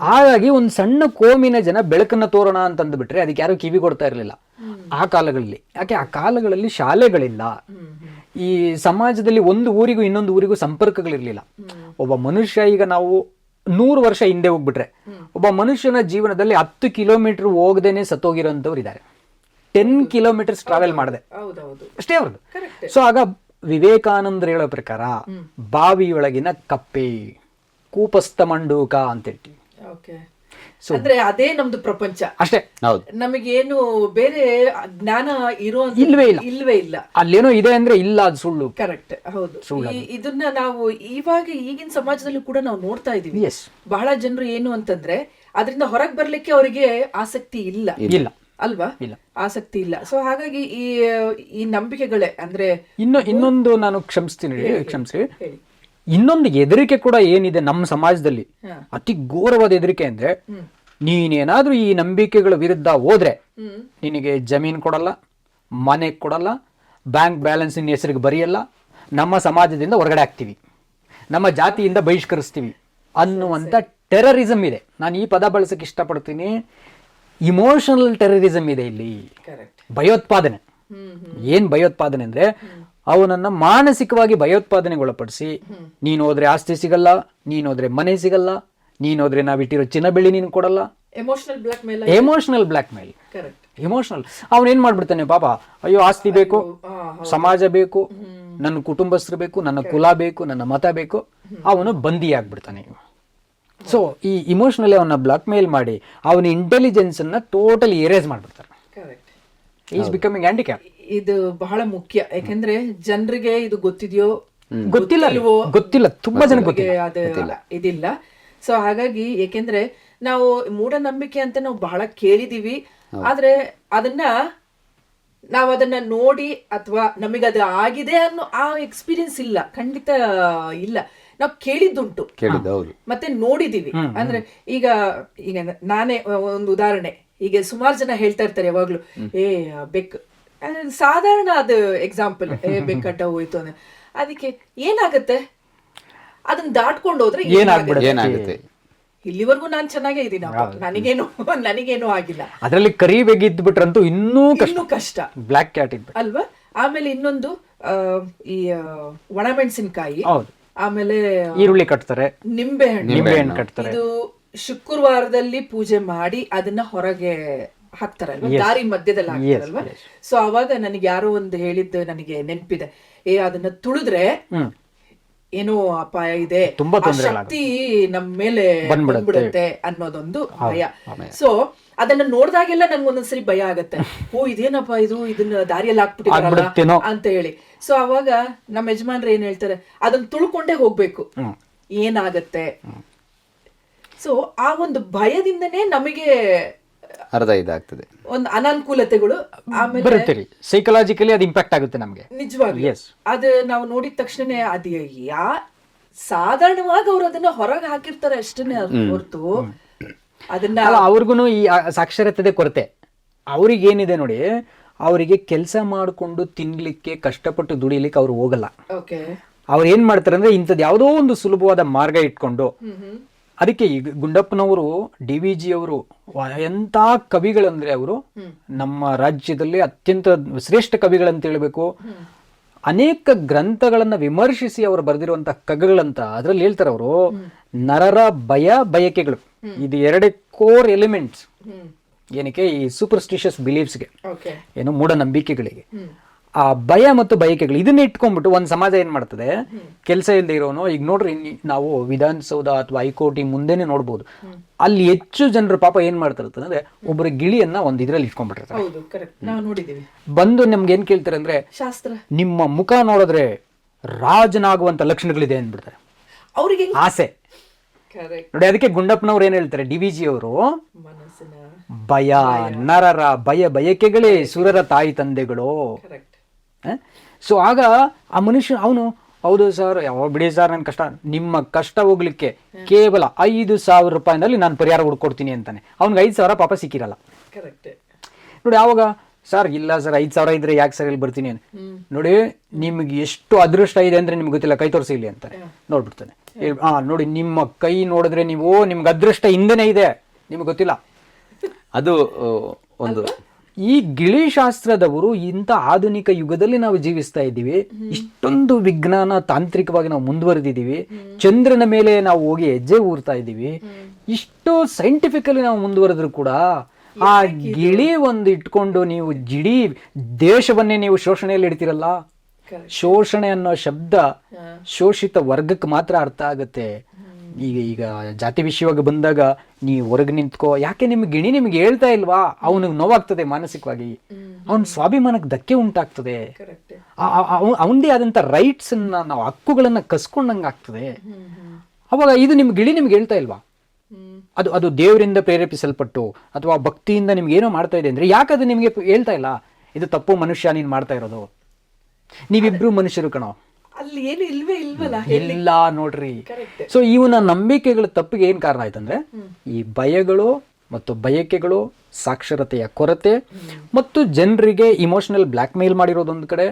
ಹಾಗಾಗಿ ಒಂದು ಸಣ್ಣ ಕೋಮಿನ ಜನ ಬೆಳಕನ್ನ ತೋರೋಣ ಅಂತಂದು ಬಿಟ್ರೆ ಅದಕ್ಕೆ ಯಾರು ಕಿವಿ ಕೊಡ್ತಾ ಇರಲಿಲ್ಲ ಆ ಕಾಲಗಳಲ್ಲಿ. ಯಾಕೆ? ಆ ಕಾಲಗಳಲ್ಲಿ ಶಾಲೆಗಳಿಲ್ಲ, ಈ ಸಮಾಜದಲ್ಲಿ ಒಂದು ಊರಿಗೂ ಇನ್ನೊಂದು ಊರಿಗೂ ಸಂಪರ್ಕಗಳಿರ್ಲಿಲ್ಲ. ಒಬ್ಬ ಮನುಷ್ಯ, ಈಗ ನಾವು 100 ವರ್ಷ ಹಿಂದೆ ಹೋಗ್ಬಿಟ್ರೆ ಒಬ್ಬ ಮನುಷ್ಯನ ಜೀವನದಲ್ಲಿ 10 ಕಿಲೋಮೀಟರ್ ಹೋಗದೇನೆ ಸತ್ತೋಗಿರೋಂಥವ್ರು ಇದ್ದಾರೆ. 10 ಕಿಲೋಮೀಟರ್ಸ್ ಟ್ರಾವೆಲ್ ಮಾಡಿದೆ ಅಷ್ಟೇ ಅವ್ರದ್ದು. ಸೊ ಆಗ ವಿವೇಕಾನಂದರು ಹೇಳೋ ಪ್ರಕಾರ ಬಾವಿಯೊಳಗಿನ ಕಪ್ಪೆ, ಕೂಪಸ್ಥ ಮಂಡೂಕ ಅಂತ ಹೇಳ್ತೀವಿ. ಅಂದ್ರೆ ಅದೇ ನಮ್ದು ಪ್ರಪಂಚ ಅಷ್ಟೇ. ನಮಗೇನು ಬೇರೆ ಜ್ಞಾನ ಇಲ್ವೇ ಇಲ್ಲ. ಅಲ್ಲೇನೋ ಇದೆ ಅಂದ್ರೆ ಇಲ್ಲ, ಅದು ಸುಳ್ಳು. ಕರೆಕ್ಟ್, ಹೌದು. ಇದನ್ನ ನಾವು ಇವಾಗ ಈಗಿನ ಸಮಾಜದಲ್ಲಿ ಕೂಡ ನಾವು ನೋಡ್ತಾ ಇದೀವಿ. ಬಹಳ ಜನರು ಏನು ಅಂತಂದ್ರೆ ಅದರಿಂದ ಹೊರಗೆ ಬರ್ಲಿಕ್ಕೆ ಅವರಿಗೆ ಆಸಕ್ತಿ ಇಲ್ಲ ಅಲ್ವಾ? ಆಸಕ್ತಿ ಇಲ್ಲ. ಸೊ ಹಾಗಾಗಿ ಈ ನಂಬಿಕೆಗಳೇ ಅಂದ್ರೆ ಇನ್ನೊಂದು ನಾನು ಕ್ಷಮಿಸಿ ಇನ್ನೊಂದು ಹೆದರಿಕೆ ಕೂಡ ಏನಿದೆ ನಮ್ಮ ಸಮಾಜದಲ್ಲಿ, ಅತಿ ಘೋರವಾದ ಹೆದರಿಕೆ ಅಂದ್ರೆ, ನೀನೇನಾದ್ರೂ ಈ ನಂಬಿಕೆಗಳ ವಿರುದ್ಧ ಹೋದ್ರೆ ನಿನಗೆ ಜಮೀನ್ ಕೊಡಲ್ಲ, ಮನೆ ಕೊಡಲ್ಲ, ಬ್ಯಾಂಕ್ ಬ್ಯಾಲೆನ್ಸ್ ನಿನ್ನ ಹೆಸರಿಗೆ ಬರೆಯಲ್ಲ, ನಮ್ಮ ಸಮಾಜದಿಂದ ಹೊರಗಡೆ ಹಾಕ್ತೀವಿ, ನಮ್ಮ ಜಾತಿಯಿಂದ ಬಹಿಷ್ಕರಿಸ್ತೀವಿ ಅನ್ನುವಂಥ ಟೆರರಿಸಮ್ ಇದೆ. ನಾನು ಈ ಪದ ಬಳಸಕ್ಕೆ ಇಷ್ಟಪಡ್ತೀನಿ. ಇಮೋಷನಲ್ ಟೆರರಿಸಮ್ ಇದೆ ಇಲ್ಲಿ. ಭಯೋತ್ಪಾದನೆ. ಏನ್ ಭಯೋತ್ಪಾದನೆ ಅಂದ್ರೆ, ಅವನನ್ನ ಮಾನಸಿಕವಾಗಿ ಭಯೋತ್ಪಾದನೆಗೆ ಒಳಪಡಿಸಿ, ನೀನು ಹೋದ್ರೆ ಆಸ್ತಿ ಸಿಗಲ್ಲ, ನೀನು ಹೋದ್ರೆ ಮನೆ ಸಿಗಲ್ಲ, ನೀನು ಹೋದ್ರೆ ನಾವಿಟ್ಟಿರೋ ಚಿನ್ನ ಬೆಳ್ಳಿ ನೀನು ಕೊಡಲ್ಲ. Emotional black mail. ಎಮೋಷನಲ್. ಅವನೇನ್ ಮಾಡ್ಬಿಡ್ತಾನೆ ಪಾಪ, ಅಯ್ಯೋ ಆಸ್ತಿ ಬೇಕು, ಸಮಾಜ ಬೇಕು, ನನ್ನ ಕುಟುಂಬಸ್ಥರು ಬೇಕು, ನನ್ನ ಕುಲ ಬೇಕು, ನನ್ನ ಮತ ಬೇಕು, ಅವನು ಬಂದಿ ಆಗ್ಬಿಡ್ತಾನೆ. ಸೊ ಈ ಇಮೋಷನಲಿ ಅವನ್ನ ಬ್ಲಾಕ್ ಮೇಲ್ ಮಾಡಿ ಅವನ ಇಂಟೆಲಿಜೆನ್ಸ್ ಅನ್ನ ಟೋಟಲಿ ಎರೇಸ್ ಮಾಡ್ಬಿಡ್ತಾರೆ. Is becoming handicap. ಇದು ಬಹಳ ಮುಖ್ಯ. ಯಾಕಂದ್ರೆ ಜನರಿಗೆ ಇದು ಗೊತ್ತಿದೆಯೋ ಗೊತ್ತಿಲ್ಲ, ತುಂಬಾ ಜನ ಇದಿಲ್ಲ. ಸೊ ಹಾಗಾಗಿ ಯಾಕೆಂದ್ರೆ ನಾವು ಮೂಢನಂಬಿಕೆ ಅಂತ ನಾವು ಬಹಳ ಕೇಳಿದೀವಿ, ಆದ್ರೆ ಅದನ್ನ ನೋಡಿ ಅಥವಾ ನಮಗದು ಆಗಿದೆ ಅನ್ನೋ ಆ ಎಕ್ಸ್ಪೀರಿಯನ್ಸ್ ಇಲ್ಲ, ಖಂಡಿತ ಇಲ್ಲ. ನಾವು ಕೇಳಿದ್ದುಂಟು ಮತ್ತೆ ನೋಡಿದೀವಿ. ಅಂದ್ರೆ ಈಗ ನಾನೇ ಒಂದು ಉದಾಹರಣೆ, ಈಗ ಸುಮಾರು ಜನ ಹೇಳ್ತಾ ಇರ್ತಾರೆ ಯಾವಾಗ್ಲೂ, ಬೆಕ್ಕು, ಸಾಧಾರಣ ಅದು ಎಕ್ಸಾಂಪಲ್, ಬೆಕ್ಕಟ್ಟ ಹೋಯ್ತು ಅಂದ್ರೆ ಅದಕ್ಕೆ ಏನಾಗತ್ತೆ, ಅದನ್ನ ದಾಟ್ಕೊಂಡು ಹೋದ್ರೆ ಏನಾಗುತ್ತೆ? ಇಲ್ಲಿವರೆಗೂ ನಾನ್ ಚೆನ್ನಾಗೇ ಇದೀನಿ, ನನಗೇನು ಆಗಿಲ್ಲ. ಅದರಲ್ಲಿ ಕರಿ ಬೆಗಿದ್ ಬಿಟ್ರಂತೂ ಇನ್ನೂ ಕಷ್ಟ, ಬ್ಲಾಕ್ ಕ್ಯಾಟ್ ಅಲ್ವಾ? ಆಮೇಲೆ ಇನ್ನೊಂದು ಈ ಒಣಮೆಣಸಿನಕಾಯಿ, ಆಮೇಲೆ ಈರುಳ್ಳಿ ಕಟ್ತಾರೆ, ನಿಂಬೆಹಣ್ಣು ಕಟ್ತಾರೆ. ಇದು ಶುಕ್ರವಾರದಲ್ಲಿ ಪೂಜೆ ಮಾಡಿ ಅದನ್ನ ಹೊರಗೆ ಹಾಕ್ತಾರಲ್ವ, ದಾರಿ ಮಧ್ಯದಲ್ಲಿ ಹಾಕ್ತಾರಲ್ವ. ಸೊ ಅವಾಗ ನನಗೆ ಯಾರೋ ಒಂದು ಹೇಳಿದ್ದು ನನಗೆ ನೆನಪಿದೆ, ಅದನ್ನ ತುಳಿದ್ರೆ ಏನೋ ಅಪಾಯ ಇದೆ, ಶಕ್ತಿ ನಮ್ಮ ಮೇಲೆ ಬಂದ್ಬಿಡುತ್ತೆ ಅನ್ನೋದೊಂದು ಭಯ. ಸೊ ಅದನ್ನ ನೋಡ್ದಾಗೆಲ್ಲ ನನ್ಗೊಂದೊಂದ್ಸರಿ ಭಯ ಆಗತ್ತೆ, ಇದೇನಪ್ಪ ಇದನ್ನ ದಾರಿಯಲ್ಲಿ ಹಾಕ್ಬಿಟ್ಟಿದಾರಲ್ಲ ಅಂತ ಹೇಳಿ. ಸೊ ಅವಾಗ ನಮ್ಮ ಯಜಮಾನ್ರು ಏನ್ ಹೇಳ್ತಾರೆ, ಅದನ್ನ ತುಳ್ಕೊಂಡೇ ಹೋಗ್ಬೇಕು, ಏನಾಗತ್ತೆ. ಸೊ ಆ ಒಂದು ಭಯದಿಂದನೇ ನಮಗೆ ಅರ್ಧ ಇದಾಗ್ತದೆ, ಒಂದು ಅನಾನುಕೂಲತೆಗಳು ಆಮೇಲೆ ಸೈಕಲಾಜಿಕಲಿ ಅದು ಇಂಪ್ಯಾಕ್ಟ್ ಆಗುತ್ತೆ ನಮ್ಗೆ. ನಿಜವಾಗ್ಲೂ ಅದು ನಾವು ನೋಡಿದ ತಕ್ಷಣನೇ ಅದು ಸಾಧಾರಣವಾಗಿ ಅವ್ರು ಅದನ್ನ ಹೊರಗೆ ಹಾಕಿರ್ತಾರೆ ಅಷ್ಟೇ ಹೊರತು ಅದನ್ನ ಅವ್ರಿಗೂ ಈ ಸಾಕ್ಷರತೆ ಕೊರತೆ. ಅವ್ರಿಗೆ ಏನಿದೆ ನೋಡಿ, ಅವರಿಗೆ ಕೆಲಸ ಮಾಡಿಕೊಂಡು ತಿನ್ಲಿಕ್ಕೆ ಕಷ್ಟಪಟ್ಟು ದುಡಿಲಿಕ್ಕೆ ಅವ್ರು ಹೋಗಲ್ಲ. ಅವ್ರು ಏನ್ ಮಾಡ್ತಾರೆ ಅಂದ್ರೆ ಇಂಥದ್ದು ಯಾವುದೋ ಒಂದು ಸುಲಭವಾದ ಮಾರ್ಗ ಇಟ್ಕೊಂಡು ಅದಕ್ಕೆ ಈಗ ಗುಂಡಪ್ಪನವರು DVG ಅವರು ಎಂಥ ಕವಿಗಳಂದ್ರೆ ಅವರು ನಮ್ಮ ರಾಜ್ಯದಲ್ಲಿ ಅತ್ಯಂತ ಶ್ರೇಷ್ಠ ಕವಿಗಳಂತ ಹೇಳ್ಬೇಕು. ಅನೇಕ ಗ್ರಂಥಗಳನ್ನ ವಿಮರ್ಶಿಸಿ ಅವರು ಬರೆದಿರುವಂತಹ ಕಗ್ಗಗಳಂತ ಅದ್ರಲ್ಲಿ ಹೇಳ್ತಾರೆ ಅವರು, ನರರ ಬಯಕೆಗಳು ಇದು ಎರಡೇ ಕೋರ್ ಎಲಿಮೆಂಟ್ಸ್ ಏನಕ್ಕೆ ಈ ಸೂಪರ್ಸ್ಟಿಷಿಯಸ್ ಬಿಲೀಫ್ಸ್ಗೆ, ಏನು ಮೂಢನಂಬಿಕೆಗಳಿಗೆ. ಆ ಭಯ ಮತ್ತು ಬಯಕೆಗಳು ಇದನ್ನ ಇಟ್ಕೊಂಡ್ಬಿಟ್ಟು ಒಂದು ಸಮಾಜ ಏನ್ ಮಾಡ್ತದೆ, ಕೆಲಸ ಇಲ್ಲದೆ ಇರೋನು. ಈಗ ನೋಡ್ರಿ, ನಾವು ವಿಧಾನಸೌಧ ಅಥವಾ ಹೈಕೋರ್ಟ್ ಮುಂದೆನೆ ನೋಡ್ಬೋದು, ಅಲ್ಲಿ ಹೆಚ್ಚು ಜನರು ಪಾಪ ಏನ್ ಮಾಡ್ತಿರ್ತಾರೆ ಅಂದ್ರೆ ಒಬ್ಬರ ಗಿಳಿಯನ್ನ ಒಂದ್ ಇದ್ರಲ್ಲಿ ಇಟ್ಕೊಂಡ್ಬಿಟ್ಟಿರ್ತಾರೆ. ಬಂದು ನಮ್ಗೆ ಏನ್ ಕೇಳ್ತಾರೆ ಅಂದ್ರೆ, ಶಾಸ್ತ್ರ ನಿಮ್ಮ ಮುಖ ನೋಡಿದ್ರೆ ರಾಜನಾಗುವಂತ ಲಕ್ಷಣಗಳಿದೆ ಅಂದ್ಬಿಡ್ತಾರೆ. ಅವ್ರಿಗೆ ಆಸೆ ನೋಡಿ. ಅದಕ್ಕೆ ಗುಂಡಪ್ಪನವ್ರು ಏನ್ ಹೇಳ್ತಾರೆ, DVG ಅವರು, ಭಯ ನರರ ಬಯಕೆಗಳೇ ಸುರರ ತಾಯಿ ತಂದೆಗಳು. ಸೊ ಆಗ ಆ ಮನುಷ್ಯ ಅವನು, ಹೌದು ಸರ್, ಯಾವ ಬಿಡಿ ಸರ್ ನನ್ನ ಕಷ್ಟ, ನಿಮ್ಮ ಕಷ್ಟ ಹೋಗ್ಲಿಕ್ಕೆ ಕೇವಲ 5,000 ರೂಪಾಯಿನಲ್ಲಿ ನಾನು ಪರಿಹಾರ ಹುಡ್ಕೊಡ್ತೀನಿ ಅಂತಾನೆ. ಅವ್ನಿಗೆ 5,000 ಪಾಪ ಸಿಕ್ಕಿರಲ್ಲ ನೋಡಿ. ಆವಾಗ ಸರ್ ಇಲ್ಲ ಸರ್ 5,000 ಇದ್ರೆ ಯಾಕೆ ಸರ್ ಇಲ್ಲಿ ಬರ್ತೀನಿ ನೋಡಿ, ನಿಮ್ಗೆ ಎಷ್ಟು ಅದೃಷ್ಟ ಇದೆ ಅಂದ್ರೆ ನಿಮ್ಗೆ ಗೊತ್ತಿಲ್ಲ, ಕೈ ತೋರಿಸಿ ಇಲ್ಲಿ ಅಂತಾನೆ. ನೋಡ್ಬಿಡ್ತಾನೆ, ನೋಡಿ ನಿಮ್ಮ ಕೈ ನೋಡಿದ್ರೆ ನೀವು, ನಿಮ್ಗೆ ಅದೃಷ್ಟ ಹಿಂದೆನೆ ಇದೆ, ನಿಮ್ಗೆ ಗೊತ್ತಿಲ್ಲ. ಅದು ಒಂದು ಈ ಗಿಳಿಶಾಸ್ತ್ರದವರು ಇಂಥ ಆಧುನಿಕ ಯುಗದಲ್ಲಿ ನಾವು ಜೀವಿಸ್ತಾ ಇದ್ದೀವಿ. ಇಷ್ಟೊಂದು ವಿಜ್ಞಾನ ತಾಂತ್ರಿಕವಾಗಿ ನಾವು ಮುಂದುವರೆದಿದ್ದೀವಿ. ಚಂದ್ರನ ಮೇಲೆ ನಾವು ಹೋಗಿ ಹೆಜ್ಜೆ ಊರ್ತಾ ಇದ್ದೀವಿ. ಇಷ್ಟು ಸೈಂಟಿಫಿಕಲಿ ನಾವು ಮುಂದುವರೆದ್ರು ಕೂಡ ಆ ಗಿಳಿ ಒಂದು ಇಟ್ಕೊಂಡು ನೀವು ಜಿಡಿ ದೇಶವನ್ನೇ ನೀವು ಶೋಷಣೆಯಲ್ಲಿ ಇಡ್ತೀರಲ್ಲ. ಶೋಷಣೆ ಅನ್ನೋ ಶಬ್ದ ಶೋಷಿತ ವರ್ಗಕ್ಕೆ ಮಾತ್ರ ಅರ್ಥ ಆಗುತ್ತೆ. ಈಗ ಜಾತಿ ವಿಷಯವಾಗಿ ಬಂದಾಗ ನೀವು ಹೊರಗೆ ನಿಂತ್ಕೋ, ಯಾಕೆ ನಿಮ್ಗೆ ಗಿಣಿ ನಿಮ್ಗೆ ಹೇಳ್ತಾ ಇಲ್ವಾ? ಅವನಿಗೆ ನೋವಾಗ್ತದೆ ಮಾನಸಿಕವಾಗಿ, ಅವನ ಸ್ವಾಭಿಮಾನಕ್ಕೆ ಧಕ್ಕೆ ಉಂಟಾಗ್ತದೆ, ಅವನದೇ ಆದಂತ ರೈಟ್ಸ್ ನಾವು ಹಕ್ಕುಗಳನ್ನ ಕಸ್ಕೊಂಡಂಗೆ ಆಗ್ತದೆ. ಅವಾಗ ಇದು ನಿಮ್ ಗಿಳಿ ನಿಮ್ಗೆ ಹೇಳ್ತಾ ಇಲ್ವಾ? ಅದು ದೇವರಿಂದ ಪ್ರೇರೇಪಿಸಲ್ಪಟ್ಟು ಅಥವಾ ಭಕ್ತಿಯಿಂದ ನಿಮ್ಗೆ ಏನೋ ಮಾಡ್ತಾ ಇದೆ ಅಂದ್ರೆ ಯಾಕೆ ಅದು ನಿಮ್ಗೆ ಹೇಳ್ತಾ ಇಲ್ಲ? ಇದು ತಪ್ಪು ಮನುಷ್ಯ ನೀನ್ ಮಾಡ್ತಾ ಇರೋದು, ನೀವಿಬ್ರು ಮನುಷ್ಯರು ಕಣೋ, ಅಲ್ಲಿ ಏನು ಇಲ್ವೇ ಇಲ್ವಲ್ಲ, ಇಲ್ಲ ನೋಡ್ರಿ. ಸೊ ಇವನ ನಂಬಿಕೆಗಳ ತಪ್ಪಿಗೆ ಏನ್ ಕಾರಣ ಆಯ್ತಂದ್ರೆ ಈ ಭಯಗಳು ಮತ್ತು ಬಯಕೆಗಳು, ಸಾಕ್ಷರತೆಯ ಕೊರತೆ ಮತ್ತು ಜನರಿಗೆ ಇಮೋಷನಲ್ ಬ್ಲ್ಯಾಕ್ ಮೇಲ್ ಮಾಡಿರೋದೊಂದು ಕಡೆ.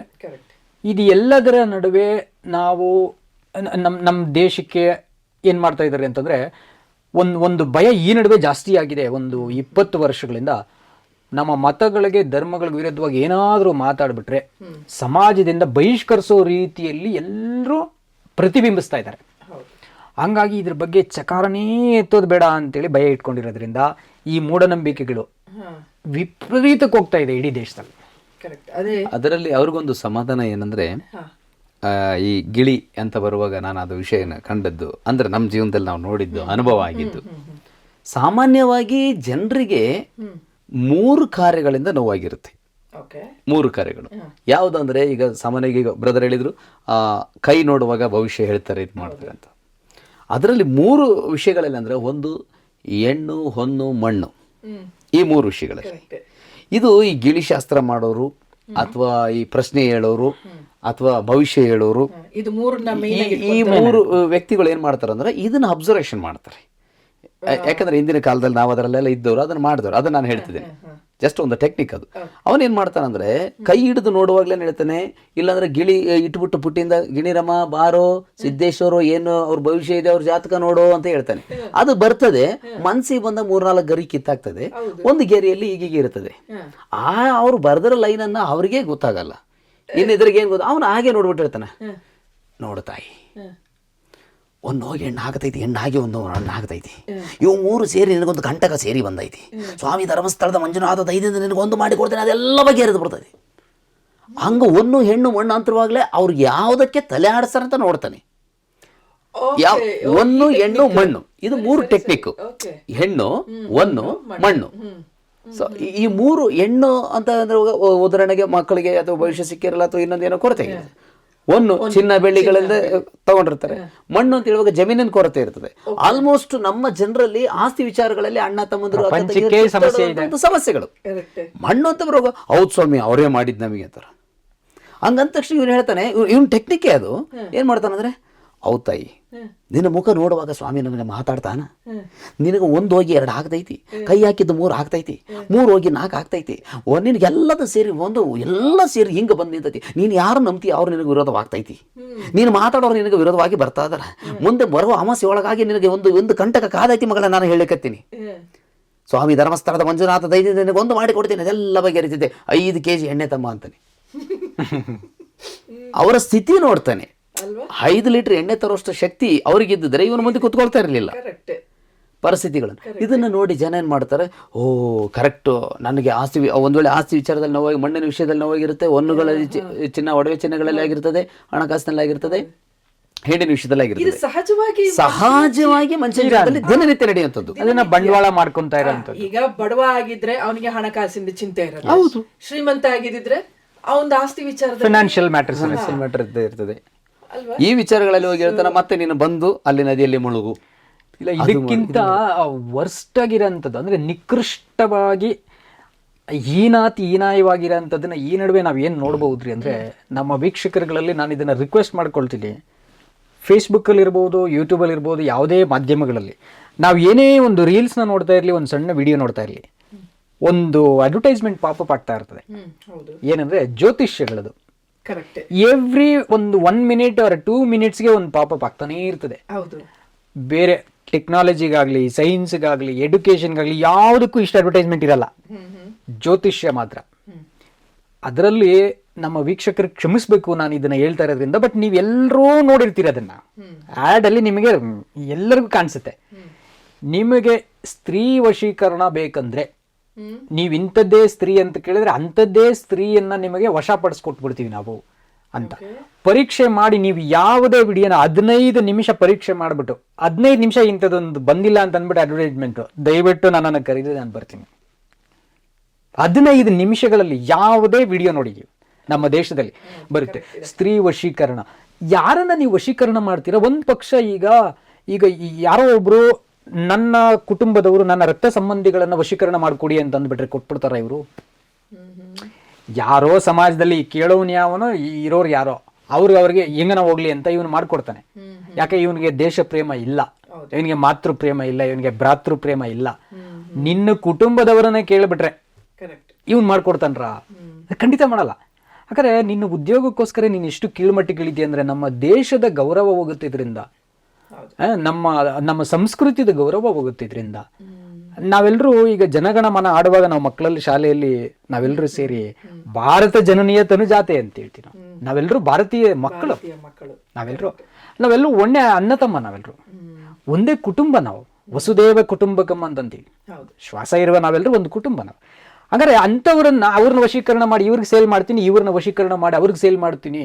ಇದು ಎಲ್ಲದರ ನಡುವೆ ನಾವು ನಮ್ಮ ದೇಶಕ್ಕೆ ಏನ್ ಮಾಡ್ತಾ ಇದ್ದಾರೆ ಅಂತಂದ್ರೆ, ಒಂದು ಭಯ ಈ ನಡುವೆ ಜಾಸ್ತಿ ಆಗಿದೆ. ಒಂದು 20 ವರ್ಷಗಳಿಂದ ನಮ್ಮ ಮತಗಳಿಗೆ ಧರ್ಮಗಳಿಗೆ ವಿರುದ್ಧವಾಗಿ ಏನಾದರೂ ಮಾತಾಡ್ಬಿಟ್ರೆ ಸಮಾಜದಿಂದ ಬಹಿಷ್ಕರಿಸೋ ರೀತಿಯಲ್ಲಿ ಎಲ್ಲರೂ ಪ್ರತಿಬಿಂಬಿಸ್ತಾ ಇದ್ದಾರೆ. ಹಂಗಾಗಿ ಇದ್ರ ಬಗ್ಗೆ ಚಕಾರನೇ ಎತ್ತೋದು ಬೇಡ ಅಂತೇಳಿ ಭಯ ಇಟ್ಕೊಂಡಿರೋದ್ರಿಂದ ಈ ಮೂಢನಂಬಿಕೆಗಳು ವಿಪರೀತಕ್ಕೆ ಹೋಗ್ತಾ ಇದೆ ಇಡೀ ದೇಶದಲ್ಲಿ. ಅದರಲ್ಲಿ ಅವ್ರಿಗೊಂದು ಸಮಾಧಾನ ಏನಂದ್ರೆ, ಈ ಗಿಳಿ ಅಂತ ಬರುವಾಗ ನಾನು ಅದು ವಿಷಯನ ಕಂಡದ್ದು ಅಂದ್ರೆ ನಮ್ಮ ಜೀವನದಲ್ಲಿ ನಾವು ನೋಡಿದ್ದು ಅನುಭವ ಆಗಿದ್ದು. ಸಾಮಾನ್ಯವಾಗಿ ಜನರಿಗೆ 3 ಕಾರ್ಯಗಳಿಂದ ನೋವಾಗಿರುತ್ತೆ. 3 ಕಾರ್ಯಗಳು ಯಾವುದಂದ್ರೆ, ಈಗ ಸಾಮಾನ್ಯವಾಗಿ ಈಗ ಬ್ರದರ್ ಹೇಳಿದ್ರು ಕೈ ನೋಡುವಾಗ ಭವಿಷ್ಯ ಹೇಳ್ತಾರೆ, ಇದು ಮಾಡ್ತಾರೆ ಅಂತ. ಅದರಲ್ಲಿ 3 ವಿಷಯಗಳಲ್ಲಿ ಅಂದ್ರೆ, ಒಂದು ಹೆಣ್ಣು, ಹೊನ್ನು, ಮಣ್ಣು, ಈ 3 ವಿಷಯಗಳಲ್ಲಿ. ಇದು ಈ ಗಿಳಿಶಾಸ್ತ್ರ ಮಾಡೋರು ಅಥವಾ ಈ ಪ್ರಶ್ನೆ ಹೇಳೋರು ಅಥವಾ ಭವಿಷ್ಯ ಹೇಳೋರು, ಈ 3 ವ್ಯಕ್ತಿಗಳು ಏನ್ ಮಾಡ್ತಾರೆ ಅಂದ್ರೆ ಇದನ್ನ ಅಬ್ಸರ್ವೇಷನ್ ಮಾಡ್ತಾರೆ. ಯಾಕಂದ್ರೆ ಹಿಂದಿನ ಕಾಲದಲ್ಲಿ ನಾವು ಅದರಲ್ಲೆಲ್ಲ ಇದ್ದವರು, ಅದನ್ನ ಮಾಡಿದವರು, ಅದನ್ನ ನಾನು ಹೇಳ್ತಿದ್ದೇನೆ, ಜಸ್ಟ್ ಒಂದು ಟೆಕ್ನಿಕ್ ಅದು. ಅವನೇನ್ ಮಾಡ್ತಾನಂದ್ರೆ ಕೈ ಹಿಡಿದು ನೋಡುವಾಗ್ಲೇನು ಹೇಳ್ತಾನೆ, ಇಲ್ಲಾಂದ್ರೆ ಗಿಳಿ ಇಟ್ಬಿಟ್ಟು ಪುಟ್ಟಿಂದ ಗಿಣಿರಮ ಬಾರೋ ಸಿದ್ದೇಶ್ವರು ಏನು ಅವ್ರ ಭವಿಷ್ಯ ಇದೆ, ಅವ್ರ ಜಾತಕ ನೋಡೋ ಅಂತ ಹೇಳ್ತಾನೆ. ಅದು ಬರ್ತದೆ, ಮನ್ಸಿಗೆ ಬಂದ 3-4 ಗರಿ ಕಿತ್ತಾಗ್ತದೆ, ಒಂದು ಗೆರೆಯಲ್ಲಿ ಹೀಗೀಗೆ ಇರ್ತದೆ. ಅವ್ರು ಬರ್ದಿರೋ ಲೈನ್ ಅನ್ನ ಅವ್ರಿಗೆ ಗೊತ್ತಾಗಲ್ಲ, ಇನ್ನಿದ್ರಿಗೆ ಏನ್ ಗೊತ್ತ, ಅವನು ಹಾಗೆ ನೋಡ್ಬಿಟ್ಟಿರ್ತಾನೆ. ನೋಡ್ತಾಯಿ ಒಂದು ಹೆಣ್ಣು ಹಾಕತೈತಿ, ಹೆಣ್ಣಾಗಿ ಒಂದು ಹಣ್ಣು ಹಾಕತೈತಿ, ಇವು 3 ಸೇರಿ ನಿನಗೊಂದು ಕಂಟಕ ಸೇರಿ ಬಂದೈತಿ, ಸ್ವಾಮಿ ಧರ್ಮಸ್ಥಳದ ಮಂಜುನಾಥ ದೈದಿಂದ ನಿನಗೊಂದು ಮಾಡಿ ಕೊಡ್ತೇನೆ, ಅದೆಲ್ಲ ಬಗ್ಗೆ ಹರಿದು ಬರ್ತದೆ. ಹಂಗ ಒಂದು ಹೆಣ್ಣು ಮಣ್ಣು ಅಂತರವಾಗಲೇ ಅವ್ರಿಗೆ ಯಾವುದಕ್ಕೆ ತಲೆ ಆಡಿಸ್ತಾರಂತ ನೋಡ್ತಾನೆ. ಒಂದು ಹೆಣ್ಣು ಮಣ್ಣು, ಇದು 3 ಟೆಕ್ನಿಕ್. ಹೆಣ್ಣು, ಒಂದು, ಮಣ್ಣು. ಸೊ ಈ 3 ಹೆಣ್ಣು ಅಂತ ಅಂದ್ರೆ ಉದಾಹರಣೆಗೆ ಮಕ್ಕಳಿಗೆ ಅಥವಾ ಭವಿಷ್ಯ ಸಿಕ್ಕಿರಲ್ಲ ಅಥವಾ ಇನ್ನೊಂದೇನೋ ಕೊರತೆ ಇದೆ. ಒಂದು ಚಿನ್ನ ಬೆಳ್ಳಿಗಳಿಂದ ತಗೊಂಡಿರ್ತಾರೆ. ಮಣ್ಣು ಅಂತ ಹೇಳುವಾಗ ಜಮೀನಿನ ಕೊರತೆ ಇರ್ತದೆ. ಆಲ್ಮೋಸ್ಟ್ ನಮ್ಮ ಜನರಲ್ಲಿ ಆಸ್ತಿ ವಿಚಾರಗಳಲ್ಲಿ ಅಣ್ಣ ತಮ್ಮಂದಿರು ಸಮಸ್ಯೆಗಳು. ಮಣ್ಣು ಅಂತ ಬರುವಾಗ ಹೌದು ಸ್ವಾಮಿ ಅವರೇ ಮಾಡಿದ್ ನಮಗೆ ಅಂತಾರ. ಹಂಗಂದ ತಕ್ಷಣ ಇವ್ನು ಹೇಳ್ತಾನೆ, ಇವ್ನ ಟೆಕ್ನಿಕ್ ಅದು. ಏನ್ ಮಾಡ್ತಾನಂದ್ರೆ ಹೌದು ತಾಯಿ, ನಿನ್ನ ಮುಖ ನೋಡುವಾಗ ಸ್ವಾಮಿ ನನಗೆ ಮಾತಾಡ್ತಾನ, ನಿನಗೆ 1 ಹೋಗಿ 2 ಆಗ್ತೈತಿ, ಕೈ ಹಾಕಿದ್ದು 3 ಆಗ್ತೈತಿ, 3 ಹೋಗಿ 4 ಆಗ್ತೈತಿ, ನಿನಗೆಲ್ಲದು ಸೇರಿ ಎಲ್ಲ ಸೇರಿ ಹಿಂಗೆ ಬಂದು ನಿಂತೈತಿ. ನೀನು ಯಾರು ನಂಬ್ತಿ ಅವ್ರು ನಿನಗೆ ವಿರೋಧವಾಗ್ತೈತಿ. ನೀನು ಮಾತಾಡೋರು ನಿನಗೆ ವಿರೋಧವಾಗಿ ಬರ್ತಾ ಇದಾರ. ಮುಂದೆ ಬರುವ ಅಮಾಸೆ ಒಳಗಾಗಿ ನಿನಗೆ ಒಂದು ಕಂಟಕ ಕಾದೈತಿ ಮಗಳ, ನಾನು ಹೇಳಕತ್ತೀನಿ. ಸ್ವಾಮಿ ಧರ್ಮಸ್ಥಳದ ಮಂಜುನಾಥ ದೈತ್ಯ ನಿನಗೆ ಒಂದು ಮಾಡಿ ಕೊಡ್ತೀನಿ, ಅದೆಲ್ಲ ಬಗೆಹರಿತಿದ್ದೆ. 5 kg ಎಣ್ಣೆ ತಮ್ಮ ಅಂತಾನೆ. ಅವರ ಸ್ಥಿತಿ ನೋಡ್ತಾನೆ. 5 ಲೀಟರ್ ಎಣ್ಣೆ ತರೋಷ್ಟು ಶಕ್ತಿ ಅವ್ರಿಗಿದ್ದಿದ್ರೆ ಇವನು ಮುಂದೆ ಕುತ್ಕೊಳ್ತಾ ಇರಲಿಲ್ಲ ಪರಿಸ್ಥಿತಿಗಳನ್ನು. ಇದನ್ನು ನೋಡಿ ಜನ ಏನು ಮಾಡ್ತಾರೆ, ಓ ಕರೆಕ್ಟು, ನನಗೆ ಆಸ್ತಿ, ಒಂದು ವೇಳೆ ಆಸ್ತಿ ವಿಚಾರದಲ್ಲಿ ನೋವಾಗಿ, ಮಣ್ಣಿನ ವಿಷಯದಲ್ಲಿ ನೋವಾಗಿರುತ್ತೆ, ಹೊನ್ನುಗಳಲ್ಲಿ ಚಿನ್ನ, ಒಡವೆ ಚಿನ್ನಗಳಲ್ಲಿ ಆಗಿರ್ತದೆ, ಹಣಕಾಸಿನಲ್ಲಿ ಆಗಿರ್ತದೆ, ಹೆಣ್ಣಿನ ವಿಷಯದಲ್ಲಿ ಆಗಿರ್ತದೆ. ಸಹಜವಾಗಿ ಮನುಷ್ಯನ ದಿನನಿತ್ಯ ನಡೆಯುವಂಥದ್ದು. ಅದನ್ನ ಬಂಡವಾಳ ಮಾಡ್ಕೊಂತ ಇರೋಂಥದ್ದು. ಈಗ ಬಡವ ಆಗಿದ್ರೆ ಅವನಿಗೆ ಹಣಕಾಸಿನ ಚಿಂತೆ ಇರೋದು. ಹೌದು. ಶ್ರೀಮಂತ ಆಗಿದ್ರೆ ಅವನ ಆಸ್ತಿ ವಿಚಾರದ ಫೈನಾನ್ಷಿಯಲ್ ಮ್ಯಾಟರ್ ಇರ್ತದೆ. ಈ ವಿಚಾರಗಳಲ್ಲಿ ಹೋಗಿ ಹೇಳ್ತಾನೆ, ಮತ್ತೆ ನೀನು ಬಂದು ಅಲ್ಲಿ ನದಿಯಲ್ಲಿ ಮುಳುಗು. ಇಲ್ಲ, ಇದಕ್ಕಿಂತ ವರ್ಸ್ಟ್ ಆಗಿರೋಂಥದ್ದು ಅಂದ್ರೆ ನಿಕೃಷ್ಟವಾಗಿ ಹೀನಾಯವಾಗಿರೋಂಥದ್ದನ್ನ ಈ ನಡುವೆ ನಾವೇನು ನೋಡ್ಬಹುದ್ರಿ ಅಂದ್ರೆ, ನಮ್ಮ ವೀಕ್ಷಕರುಗಳಲ್ಲಿ ನಾನು ಇದನ್ನ ರಿಕ್ವೆಸ್ಟ್ ಮಾಡ್ಕೊಳ್ತೀನಿ, ಫೇಸ್ಬುಕ್ಕಲ್ಲಿ ಇರ್ಬೋದು, ಯೂಟ್ಯೂಬಲ್ಲಿ ಇರ್ಬೋದು, ಯಾವುದೇ ಮಾಧ್ಯಮಗಳಲ್ಲಿ ನಾವು ಏನೇ ಒಂದು ರೀಲ್ಸ್ನ ನೋಡ್ತಾ ಇರಲಿ, ಒಂದು ಸಣ್ಣ ವಿಡಿಯೋ ನೋಡ್ತಾ ಇರಲಿ, ಒಂದು ಅಡ್ವರ್ಟೈಸ್ಮೆಂಟ್ ಪಾಪಪ್ ಆಗ್ತಾ ಇರ್ತದೆ. ಏನಂದ್ರೆ ಜ್ಯೋತಿಷ್ಯಗಳದು. ಎವ್ರಿ ಒಂದು 1 minute or 2 minutesಗೆ ಒಂದು ಪಾಪಪ್ ಆಗ್ತಾನೆ ಇರ್ತದೆ. ಬೇರೆ ಟೆಕ್ನಾಲಜಿಗಾಗ್ಲಿ, ಸೈನ್ಸ್ಗಾಗ್ಲಿ, ಎಡ್ಯುಕೇಶನ್ಗಾಗ್ಲಿ ಯಾವುದಕ್ಕೂ ಇಷ್ಟು ಅಡ್ವರ್ಟೈಸ್ಮೆಂಟ್ ಇರಲ್ಲ, ಜ್ಯೋತಿಷ್ಯ ಮಾತ್ರ. ಅದರಲ್ಲಿ ನಮ್ಮ ವೀಕ್ಷಕರಿಗೆ ಕ್ಷಮಿಸ್ಬೇಕು ನಾನು ಇದನ್ನ ಹೇಳ್ತಾ ಇರೋದ್ರಿಂದ, ಬಟ್ ನೀವೆಲ್ಲರೂ ನೋಡಿರ್ತೀರ ಅದನ್ನ. ಆ್ಯಡ್ ಅಲ್ಲಿ ನಿಮಗೆ ಎಲ್ಲರಿಗೂ ಕಾಣಿಸುತ್ತೆ. ನಿಮಗೆ ಸ್ತ್ರೀ ವಶೀಕರಣ ಬೇಕಂದ್ರೆ ನೀವು ಇಂಥದ್ದೇ ಸ್ತ್ರೀ ಅಂತ ಕೇಳಿದ್ರೆ ಅಂಥದ್ದೇ ಸ್ತ್ರೀಯನ್ನ ನಿಮಗೆ ವಶಪಡಿಸ್ಕೊಟ್ಬಿಡ್ತೀವಿ ನಾವು ಅಂತ. ಪರೀಕ್ಷೆ ಮಾಡಿ ನೀವು ಯಾವುದೇ ವಿಡಿಯೋನ 15 ನಿಮಿಷ ಪರೀಕ್ಷೆ ಮಾಡಿಬಿಟ್ಟು 15 ನಿಮಿಷ ಇಂಥದ್ದೊಂದು ಬಂದಿಲ್ಲ ಅಂತ ಅಂದ್ಬಿಟ್ಟು ಅಡ್ವರ್ಟೈಸ್ಮೆಂಟ್, ದಯವಿಟ್ಟು ನನ್ನನ್ನು ಕರೀರಿ, ನಾನು ಬರ್ತೀನಿ. 15 ನಿಮಿಷಗಳಲ್ಲಿ ಯಾವುದೇ ವಿಡಿಯೋ ನೋಡಿ ನಮ್ಮ ದೇಶದಲ್ಲಿ ಬರುತ್ತೆ. ಸ್ತ್ರೀ ವಶೀಕರಣ, ಯಾರನ್ನ ನೀವು ವಶೀಕರಣ ಮಾಡ್ತೀರಾ? ಒಂದು ಪಕ್ಷ ಈಗ ಯಾರೋ ಒಬ್ರು ನನ್ನ ಕುಟುಂಬದವರು, ನನ್ನ ರಕ್ತ ಸಂಬಂಧಿಗಳನ್ನ ವಶೀಕರಣ ಮಾಡ್ಕೊಡಿ ಅಂತ ಅಂದ್ಬಿಟ್ರೆ ಕೊಟ್ಬಿಡ್ತಾರ ಇವರು? ಯಾರೋ ಸಮಾಜದಲ್ಲಿ ಕೇಳೋನ್ ಯಾವನೋ, ಇರೋರು ಯಾರೋ, ಅವ್ರಿಗೆ ಹೆಂಗನ ಹೋಗ್ಲಿ ಅಂತ ಇವನು ಮಾಡ್ಕೊಡ್ತಾನೆ. ಯಾಕೆ? ಇವನಿಗೆ ದೇಶ ಪ್ರೇಮ ಇಲ್ಲ, ಇವನಿಗೆ ಮಾತೃ ಪ್ರೇಮ ಇಲ್ಲ, ಇವನಿಗೆ ಭ್ರಾತೃ ಪ್ರೇಮ ಇಲ್ಲ. ನಿನ್ನ ಕುಟುಂಬದವರನ್ನೇ ಕೇಳ್ಬಿಟ್ರೆ ಇವನ್ ಮಾಡ್ಕೊಡ್ತಾನ್ರ? ಖಂಡಿತ ಮಾಡಲ್ಲ. ಯಾಕಂದ್ರೆ ನಿನ್ನ ಉದ್ಯೋಗಕ್ಕೋಸ್ಕರ ನೀನು ಎಷ್ಟು ಕೀಳ್ಮಟ್ಟಿಗಳಿದೆ ಅಂದ್ರೆ ನಮ್ಮ ದೇಶದ ಗೌರವ ಹೋಗುತ್ತೆ ಇದರಿಂದ, ನಮ್ಮ ಸಂಸ್ಕೃತಿದ ಗೌರವ ಹೋಗುತ್ತೆ ಇದರಿಂದ. ನಾವೆಲ್ಲರೂ ಈಗ ಜನಗಣಮನ ಆಡುವಾಗ ನಾವು ಮಕ್ಕಳಲ್ಲಿ ಶಾಲೆಯಲ್ಲಿ ನಾವೆಲ್ಲರೂ ಸೇರಿ ಭಾರತ ಜನನೀಯ ತನುಜಾತೆ ಅಂತ ಹೇಳ್ತೀವಿ. ನಾವೆಲ್ಲರೂ ಭಾರತೀಯ ಮಕ್ಕಳು, ನಾವೆಲ್ಲರೂ ಒಳ್ಳೆ ಅಣ್ಣ ತಮ್ಮ, ನಾವೆಲ್ಲರೂ ಒಂದೇ ಕುಟುಂಬ, ನಾವು ವಸುದೇವ ಕುಟುಂಬಕಂ ಅಂತಂತೀವಿ. ಶ್ವಾಸ ಇರುವ ನಾವೆಲ್ಲರೂ ಒಂದು ಕುಟುಂಬ ನಾವು. ಹಾಗಾದ್ರೆ ಅವ್ರನ್ನ ವಶೀಕರಣ ಮಾಡಿ ಇವ್ರಿಗೆ ಸೇಲ್ ಮಾಡ್ತೀನಿ, ಇವ್ರನ್ನ ವಶೀಕರಣ ಮಾಡಿ ಅವ್ರಿಗೆ ಸೇಲ್ ಮಾಡ್ತೀನಿ.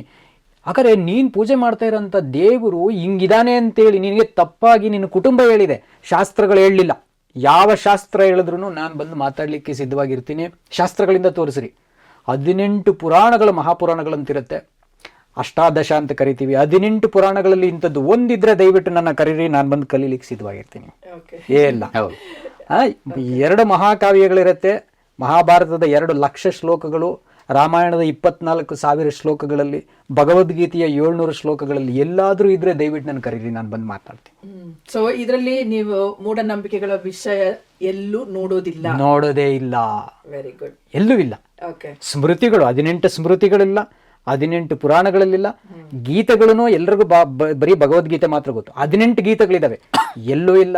ಹಾಗಾದ್ರೆ ನೀನ್ ಪೂಜೆ ಮಾಡ್ತಾ ಇರೋಂಥ ದೇವರು ಹಿಂಗಿದಾನೆ ಅಂತೇಳಿ ನಿನಗೆ ತಪ್ಪಾಗಿ ನಿನ್ನ ಕುಟುಂಬ ಹೇಳಿದೆ, ಶಾಸ್ತ್ರಗಳು ಹೇಳಲಿಲ್ಲ. ಯಾವ ಶಾಸ್ತ್ರ ಹೇಳಿದ್ರು ನಾನು ಬಂದು ಮಾತಾಡ್ಲಿಕ್ಕೆ ಸಿದ್ಧವಾಗಿರ್ತೀನಿ. ಶಾಸ್ತ್ರಗಳಿಂದ ತೋರಿಸ್ರಿ. 18 ಪುರಾಣಗಳು, ಮಹಾಪುರಾಣಗಳಂತಿರುತ್ತೆ, ಅಷ್ಟಾದಶ ಅಂತ ಕರಿತೀವಿ. 18 ಪುರಾಣಗಳಲ್ಲಿ ಇಂಥದ್ದು ಒಂದಿದ್ರೆ ದಯವಿಟ್ಟು ನನ್ನ ಕರೀರಿ, ನಾನು ಬಂದು ಕಲೀಲಿಕ್ಕೆ ಸಿದ್ಧವಾಗಿರ್ತೀನಿ. ಇಲ್ಲ, 2 ಮಹಾಕಾವ್ಯಗಳಿರುತ್ತೆ. ಮಹಾಭಾರತದ 2 ಲಕ್ಷ ಶ್ಲೋಕಗಳು, ರಾಮಾಯಣದ 24,000 ಶ್ಲೋಕಗಳಲ್ಲಿ, ಭಗವದ್ಗೀತೆಯ 700 ಶ್ಲೋಕಗಳಲ್ಲಿ ಎಲ್ಲಾದ್ರೂ ಇದ್ರೆ ದಯವಿಟ್ಟು ನಾನು ಕರೀರಿ, ನಾನು ಬಂದು ಮಾತಾಡ್ತೀನಿ. ಸೊ ಇದರಲ್ಲಿ ನೀವು ಮೂಢನಂಬಿಕೆಗಳ ವಿಷಯ ಎಲ್ಲೂ ನೋಡೋದೇ ಇಲ್ಲ. Very good. ಎಲ್ಲೂ ಇಲ್ಲ. ಸ್ಮೃತಿಗಳು 18 ಸ್ಮೃತಿಗಳಿಲ್ಲ, 18 ಪುರಾಣಗಳಲ್ಲಿಲ್ಲ. ಗೀತೆಗಳನ್ನು ಎಲ್ರಿಗೂ ಬರೀ ಭಗವದ್ಗೀತೆ ಮಾತ್ರ ಗೊತ್ತು. 18 ಗೀತೆಗಳಿದಾವೆ, ಎಲ್ಲೂ ಇಲ್ಲ.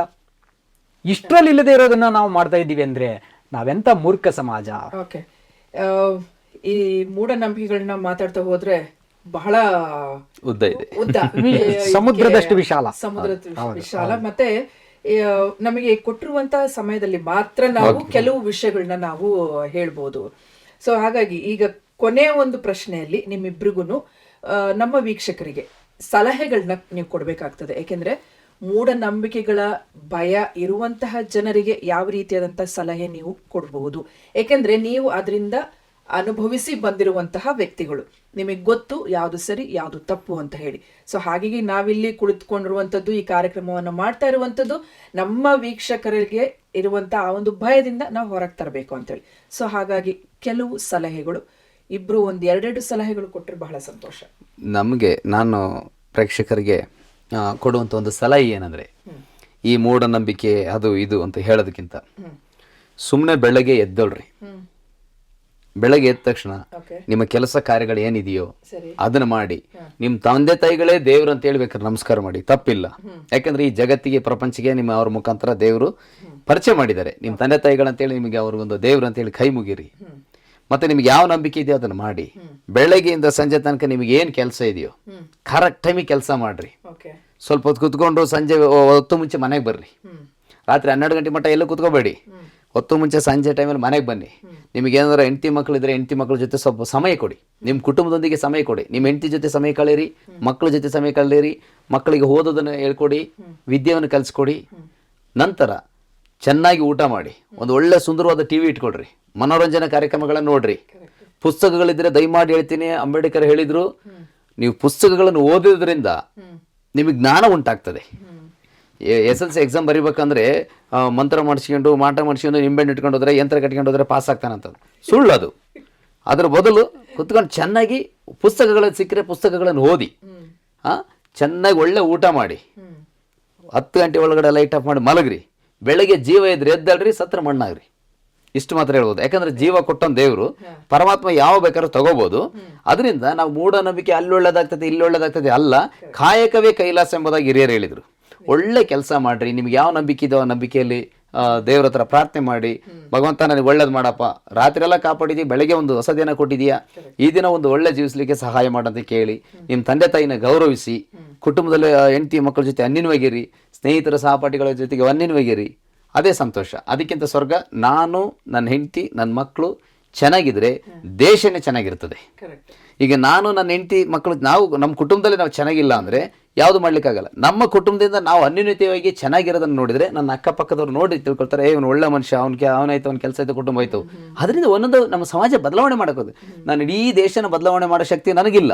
ಇಷ್ಟರಲ್ಲಿ ಇಲ್ಲದೆ ಇರೋದನ್ನ ನಾವು ಮಾಡ್ತಾ ಇದ್ದೀವಿ ಅಂದ್ರೆ ನಾವೆಂತ ಮೂರ್ಖ ಸಮಾಜ. ಈ ಮೂಢನಂಬಿಕೆಗಳನ್ನ ಮಾತಾಡ್ತಾ ಹೋದ್ರೆ ಬಹಳ ಉದ್ದ ಇದೆ, ಸಮುದ್ರದಷ್ಟು ವಿಶಾಲ. ಮತ್ತೆ ನಮಗೆ ಕೊಟ್ಟಿರುವಂತಹ ಸಮಯದಲ್ಲಿ ಮಾತ್ರ ನಾವು ಕೆಲವು ವಿಷಯಗಳನ್ನ ನಾವು ಹೇಳ್ಬೋದು. ಸೊ ಹಾಗಾಗಿ ಈಗ ಕೊನೆಯ ಒಂದು ಪ್ರಶ್ನೆಯಲ್ಲಿ ನಿಮ್ಮಿಬ್ರಿಗೂ ನಮ್ಮ ವೀಕ್ಷಕರಿಗೆ ಸಲಹೆಗಳನ್ನ ನೀವು ಕೊಡ್ಬೇಕಾಗ್ತದೆ. ಯಾಕೆಂದ್ರೆ ಮೂಢನಂಬಿಕೆಗಳ ಭಯ ಇರುವಂತಹ ಜನರಿಗೆ ಯಾವ ರೀತಿಯಾದಂತಹ ಸಲಹೆ ನೀವು ಕೊಡಬಹುದು? ಯಾಕೆಂದ್ರೆ ನೀವು ಅದರಿಂದ ಅನುಭವಿಸಿ ಬಂದಿರುವಂತಹ ವ್ಯಕ್ತಿಗಳು, ನಿಮಗೆ ಗೊತ್ತು ಯಾವುದು ಸರಿ ಯಾವುದು ತಪ್ಪು ಅಂತ ಹೇಳಿ. ಸೊ ಹಾಗಾಗಿ ನಾವಿಲ್ಲಿ ಕುಳಿತುಕೊಂಡಿರುವಂಥದ್ದು, ಈ ಕಾರ್ಯಕ್ರಮವನ್ನು ಮಾಡ್ತಾ ಇರುವಂಥದ್ದು ನಮ್ಮ ವೀಕ್ಷಕರಿಗೆ ಇರುವಂತಹ ಆ ಒಂದು ಭಯದಿಂದ ನಾವು ಹೊರಗೆ ತರಬೇಕು ಅಂತೇಳಿ. ಸೊ ಹಾಗಾಗಿ ಕೆಲವು ಸಲಹೆಗಳು, ಇಬ್ರು 1-2 ಸಲಹೆಗಳು ಕೊಟ್ಟರೆ ಬಹಳ ಸಂತೋಷ ನಮಗೆ. ನಾನು ಪ್ರೇಕ್ಷಕರಿಗೆ ಕೊಡುವಂಥ ಒಂದು ಸಲಹೆ ಏನಂದರೆ, ಈ ಮೂಢನಂಬಿಕೆ ಅದು ಇದು ಅಂತ ಹೇಳೋದಕ್ಕಿಂತ ಸುಮ್ಮನೆ ಬೆಳಗ್ಗೆ ಎದ್ದೋಳ್ರಿ. ಬೆಳಗ್ಗೆ ಎದ್ದ ತಕ್ಷಣ ನಿಮ್ಮ ಕೆಲಸ ಕಾರ್ಯಗಳು ಏನಿದೆಯೋ ಅದನ್ನ ಮಾಡಿ. ನಿಮ್ಮ ತಂದೆ ತಾಯಿಗಳೇ ದೇವ್ರು ಅಂತ ಹೇಳ್ಬೇಕಾದ್ರೆ ನಮಸ್ಕಾರ ಮಾಡಿ, ತಪ್ಪಿಲ್ಲ. ಯಾಕಂದ್ರೆ ಈ ಜಗತ್ತಿಗೆ ಪ್ರಪಂಚಕ್ಕೆ ನಿಮ್ಮ ಅವ್ರ ಮುಖಾಂತರ ದೇವರು ಪರಿಚಯ ಮಾಡಿದ್ದಾರೆ. ನಿಮ್ಮ ತಂದೆ ತಾಯಿಗಳಂತೇಳಿ ನಿಮಗೆ ಅವ್ರಿಗೊಂದು ದೇವ್ರು ಅಂತೇಳಿ ಕೈ ಮುಗಿರಿ. ಮತ್ತೆ ನಿಮ್ಗೆ ಯಾವ ನಂಬಿಕೆ ಇದೆಯೋ ಅದನ್ನ ಮಾಡಿ. ಬೆಳಗ್ಗೆಯಿಂದ ಸಂಜೆ ತನಕ ನಿಮಗೆ ಏನ್ ಕೆಲಸ ಇದೆಯೋ ಕರೆಕ್ಟ್ ಟೈಮಿಗೆ ಕೆಲಸ ಮಾಡ್ರಿ. ಸ್ವಲ್ಪ ಹೊತ್ತು ಕುತ್ಕೊಂಡು ಸಂಜೆ ಹೊತ್ತು ಮುಂಚೆ ಮನೆಗೆ ಬರ್ರಿ. ರಾತ್ರಿ 12 ಗಂಟೆ ಮಟ್ಟ ಎಲ್ಲೂ ಕುತ್ಕೋಬೇಡಿ. ಹೊತ್ತು ಮುಂಚೆ ಸಂಜೆ ಟೈಮಲ್ಲಿ ಮನೆಗೆ ಬನ್ನಿ. ನಿಮಗೆ ಏನಾದ್ರು ಹೆಂಡತಿ ಮಕ್ಕಳಿದ್ರೆ ಹೆಂಡತಿ ಮಕ್ಕಳ ಜೊತೆ ಸ್ವಲ್ಪ ಸಮಯ ಕೊಡಿ. ನಿಮ್ಮ ಕುಟುಂಬದೊಂದಿಗೆ ಸಮಯ ಕೊಡಿ. ನಿಮ್ಮ ಹೆಂಡತಿ ಜೊತೆ ಸಮಯ ಕಳೀರಿ, ಮಕ್ಕಳ ಜೊತೆ ಸಮಯ ಕಳೀರಿ. ಮಕ್ಕಳಿಗೆ ಓದೋದನ್ನು ಹೇಳ್ಕೊಡಿ, ವಿದ್ಯೆಯನ್ನು ಕಲಿಸ್ಕೊಡಿ. ನಂತರ ಚೆನ್ನಾಗಿ ಊಟ ಮಾಡಿ, ಒಂದು ಒಳ್ಳೆ ಸುಂದರವಾದ ಟಿವಿ ಇಟ್ಕೊಡ್ರಿ, ಮನೋರಂಜನಾ ಕಾರ್ಯಕ್ರಮಗಳನ್ನು ನೋಡ್ರಿ. ಪುಸ್ತಕಗಳಿದ್ರೆ ದಯಮಾಡಿ ಹೇಳ್ತೀನಿ, ಅಂಬೇಡ್ಕರ್ ಹೇಳಿದ್ರು, ನೀವು ಪುಸ್ತಕಗಳನ್ನು ಓದೋದ್ರಿಂದ ನಿಮಗೆ ಜ್ಞಾನ ಉಂಟಾಗ್ತದೆ. SLC ಎಕ್ಸಾಮ್ ಬರಿಬೇಕಂದ್ರೆ ಮಂತ್ರ ಮಾಡಿಸ್ಕೊಂಡು ಮಾಟ ಮಾಡಿಸ್ಕೊಂಡು ನಿಂಬೆಹಣ್ಣು ಇಟ್ಕೊಂಡು ಹೋದ್ರೆ, ಯಂತ್ರ ಕಟ್ಕೊಂಡು ಹೋದ್ರೆ ಪಾಸ್ ಆಗ್ತಾನಂತದ್ದು ಸುಳ್ಳು ಅದು. ಅದ್ರ ಬದಲು ಕುತ್ಕೊಂಡು ಚೆನ್ನಾಗಿ ಪುಸ್ತಕಗಳನ್ನು ಸಿಕ್ಕರೆ ಪುಸ್ತಕಗಳನ್ನು ಓದಿ, ಚೆನ್ನಾಗಿ ಒಳ್ಳೆ ಊಟ ಮಾಡಿ, 10 ಗಂಟೆ ಒಳಗಡೆ ಲೈಟ್ ಆಫ್ ಮಾಡಿ ಮಲಗ್ರಿ. ಬೆಳಗ್ಗೆ ಜೀವ ಇದ್ರೆ ಎದ್ದಳ್ರಿ, ಸತ್ರ ಮಣ್ಣಾಗ್ರಿ. ಇಷ್ಟು ಮಾತ್ರ ಹೇಳ್ಬೋದು. ಯಾಕಂದ್ರೆ ಜೀವ ಕೊಟ್ಟಂತ ದೇವರು ಪರಮಾತ್ಮ ಯಾವ ಬೇಕಾದ್ರೂ ತಗೋಬಹುದು. ಅದರಿಂದ ನಾವು ಮೂಢನಂಬಿಕೆ ಅಲ್ಲಿ ಒಳ್ಳೇದಾಗ್ತದೆ ಇಲ್ಲಿ ಒಳ್ಳೇದಾಗ್ತದೆ ಅಲ್ಲ, ಕಾಯಕವೇ ಕೈಲಾಸ ಎಂಬುದಾಗಿ ಹಿರಿಯರು ಹೇಳಿದ್ರು. ಒಳ್ಳೆ ಕೆಲಸ ಮಾಡ್ರಿ. ನಿಮ್ಗೆ ಯಾವ ನಂಬಿಕೆ ಇದೋ ಆ ನಂಬಿಕೆಯಲ್ಲಿ ದೇವ್ರ ಹತ್ರ ಪ್ರಾರ್ಥನೆ ಮಾಡಿ, ಭಗವಂತ ನನಗೆ ಒಳ್ಳೇದು ಮಾಡಪ್ಪ, ರಾತ್ರಿ ಎಲ್ಲ ಕಾಪಾಡಿದೀವಿ, ಬೆಳಗ್ಗೆ ಒಂದು ಹೊಸ ದಿನ ಕೊಟ್ಟಿದೀಯಾ, ಈ ದಿನ ಒಂದು ಒಳ್ಳೆ ಜೀವಿಸ್ಲಿಕ್ಕೆ ಸಹಾಯ ಮಾಡಂತ ಕೇಳಿ, ನಿಮ್ಮ ತಂದೆ ತಾಯಿನ ಗೌರವಿಸಿ, ಕುಟುಂಬದಲ್ಲಿ ಹೆಂಡತಿ ಮಕ್ಕಳ ಜೊತೆ ಅನ್ಯನ್ವಾಗಿರಿ, ಸ್ನೇಹಿತರ ಸಹಪಾಠಿಗಳ ಜೊತೆಗೆ ಅನ್ಯನ್ವಾಗಿರಿ. ಅದೇ ಸಂತೋಷ. ಅದಕ್ಕಿಂತ ಸ್ವರ್ಗ. ನಾನು, ನನ್ನ ಹೆಂಡತಿ, ನನ್ನ ಮಕ್ಕಳು ಚೆನ್ನಾಗಿದ್ರೆ ದೇಶನೇ ಚೆನ್ನಾಗಿರ್ತದೆ. ಈಗ ನಾನು, ನನ್ನ ಹೆಂಡತಿ, ಮಕ್ಕಳು, ನಾವು ನಮ್ಮ ಕುಟುಂಬದಲ್ಲಿ ನಾವು ಚೆನ್ನಾಗಿಲ್ಲ ಅಂದರೆ ಯಾವುದು ಮಾಡ್ಲಿಕ್ಕಾಗಲ್ಲ. ನಮ್ಮ ಕುಟುಂಬದಿಂದ ನಾವು ಅನ್ಯೋನ್ಯತೆಯಾಗಿ ಚೆನ್ನಾಗಿರೋದನ್ನು ನೋಡಿದ್ರೆ ನನ್ನ ಅಕ್ಕಪಕ್ಕದವ್ರು ನೋಡಿ ತಿಳ್ಕೊಳ್ತಾರೆ, ಇವನು ಒಳ್ಳೆ ಮನುಷ್ಯ, ಅವನಾಯ್ತು, ಅವ್ನ ಕೆಲಸ ಆಯ್ತು, ಕುಟುಂಬ ಆಯ್ತು. ಅದರಿಂದ ಒಂದೊಂದು ನಮ್ಮ ಸಮಾಜ ಬದಲಾವಣೆ ಮಾಡೋದು. ನಾನು ಇಡೀ ದೇಶನ ಬದಲಾವಣೆ ಮಾಡೋ ಶಕ್ತಿ ನನಗಿಲ್ಲ.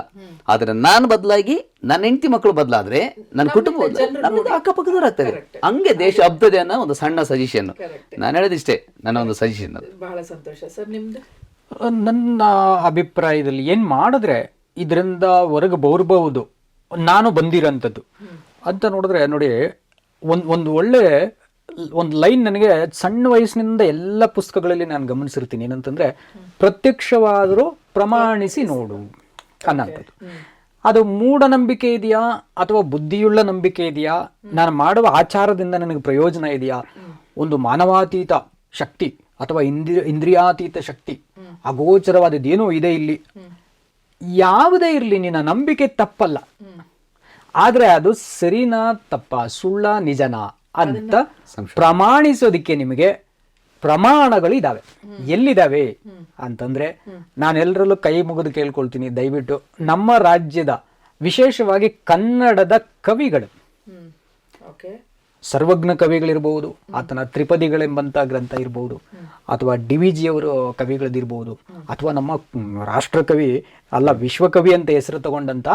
ಆದರೆ ನಾನು ಬದಲಾಗಿ ನನ್ನ ಹೆಂಡತಿ ಮಕ್ಕಳು ಬದಲಾದ್ರೆ ನನ್ನ ಕುಟುಂಬ ನಮಗೆ ಅಕ್ಕಪಕ್ಕದವ್ರು ಆಗ್ತದೆ. ಹಂಗೆ ದೇಶ ಹಬ್ಬದೆ ಅನ್ನೋ ಒಂದು ಸಣ್ಣ ಸಜೆಷನ್. ನಾನು ಹೇಳೋದಿಷ್ಟೇ, ನನ್ನ ಒಂದು ಸಜೆಷನ್. ಅದು ಬಹಳ ಸಂತೋಷ ಸರ್. ನಿಮ್ದು? ನನ್ನ ಅಭಿಪ್ರಾಯದಲ್ಲಿ ಏನು ಮಾಡಿದ್ರೆ ಇದರಿಂದ ಹೊರಗೆ ಬರಬಹುದು ನಾನು ಬಂದಿರೋಂಥದ್ದು ಅಂತ ನೋಡಿದ್ರೆ, ನೋಡಿ, ಒಂದು ಒಳ್ಳೆ ಒಂದು ಲೈನ್ ನನಗೆ ಸಣ್ಣ ವಯಸ್ಸಿನಿಂದ ಎಲ್ಲ ಪುಸ್ತಕಗಳಲ್ಲಿ ನಾನು ಗಮನಿಸಿರ್ತೀನಿ. ಏನಂತಂದ್ರೆ, ಪ್ರತ್ಯಕ್ಷವಾದರೂ ಪ್ರಮಾಣಿಸಿ ನೋಡು ಅನ್ನೋಂಥದ್ದು. ಅದು ಮೂಢನಂಬಿಕೆ ಇದೆಯಾ ಅಥವಾ ಬುದ್ಧಿಯುಳ್ಳ ನಂಬಿಕೆ ಇದೆಯಾ, ನಾನು ಮಾಡುವ ಆಚಾರದಿಂದ ನನಗೆ ಪ್ರಯೋಜನ ಇದೆಯಾ, ಒಂದು ಮಾನವಾತೀತ ಶಕ್ತಿ ಅಥವಾ ಇಂದ್ರಿಯಾತೀತ ಶಕ್ತಿ, ಅಗೋಚರವಾದದ್ದೇನೋ ಇದೆ ಇಲ್ಲಿ. ಯಾವುದೇ ಇರಲಿ, ನಿನ್ನ ನಂಬಿಕೆ ತಪ್ಪಲ್ಲ, ಆದ್ರೆ ಅದು ಸರಿನಾ ತಪ್ಪ, ಸುಳ್ಳ ನಿಜನಾ ಅಂತ ಪ್ರಮಾಣಿಸೋದಿಕ್ಕೆ ನಿಮಗೆ ಪ್ರಮಾಣಗಳು ಇದಾವೆ. ಎಲ್ಲಿದ್ದಾವೆ ಅಂತಂದ್ರೆ, ನಾನೆಲ್ಲರಲ್ಲೂ ಕೈ ಮುಗಿದು ಕೇಳ್ಕೊಳ್ತೀನಿ, ದಯವಿಟ್ಟು ನಮ್ಮ ರಾಜ್ಯದ ವಿಶೇಷವಾಗಿ ಕನ್ನಡದ ಕವಿಗಳು, ಸರ್ವಜ್ಞ ಕವಿಗಳಿರ್ಬೋದು, ಆತನ ತ್ರಿಪದಿಗಳೆಂಬಂತ ಗ್ರಂಥ ಇರ್ಬೋದು, ಅಥವಾ DVG ಅವರು ಕವಿಗಳದಿರ್ಬೋದು, ಅಥವಾ ನಮ್ಮ ರಾಷ್ಟ್ರಕವಿ ಅಲ್ಲ ವಿಶ್ವಕವಿ ಅಂತ ಹೆಸರು ತಗೊಂಡಂತ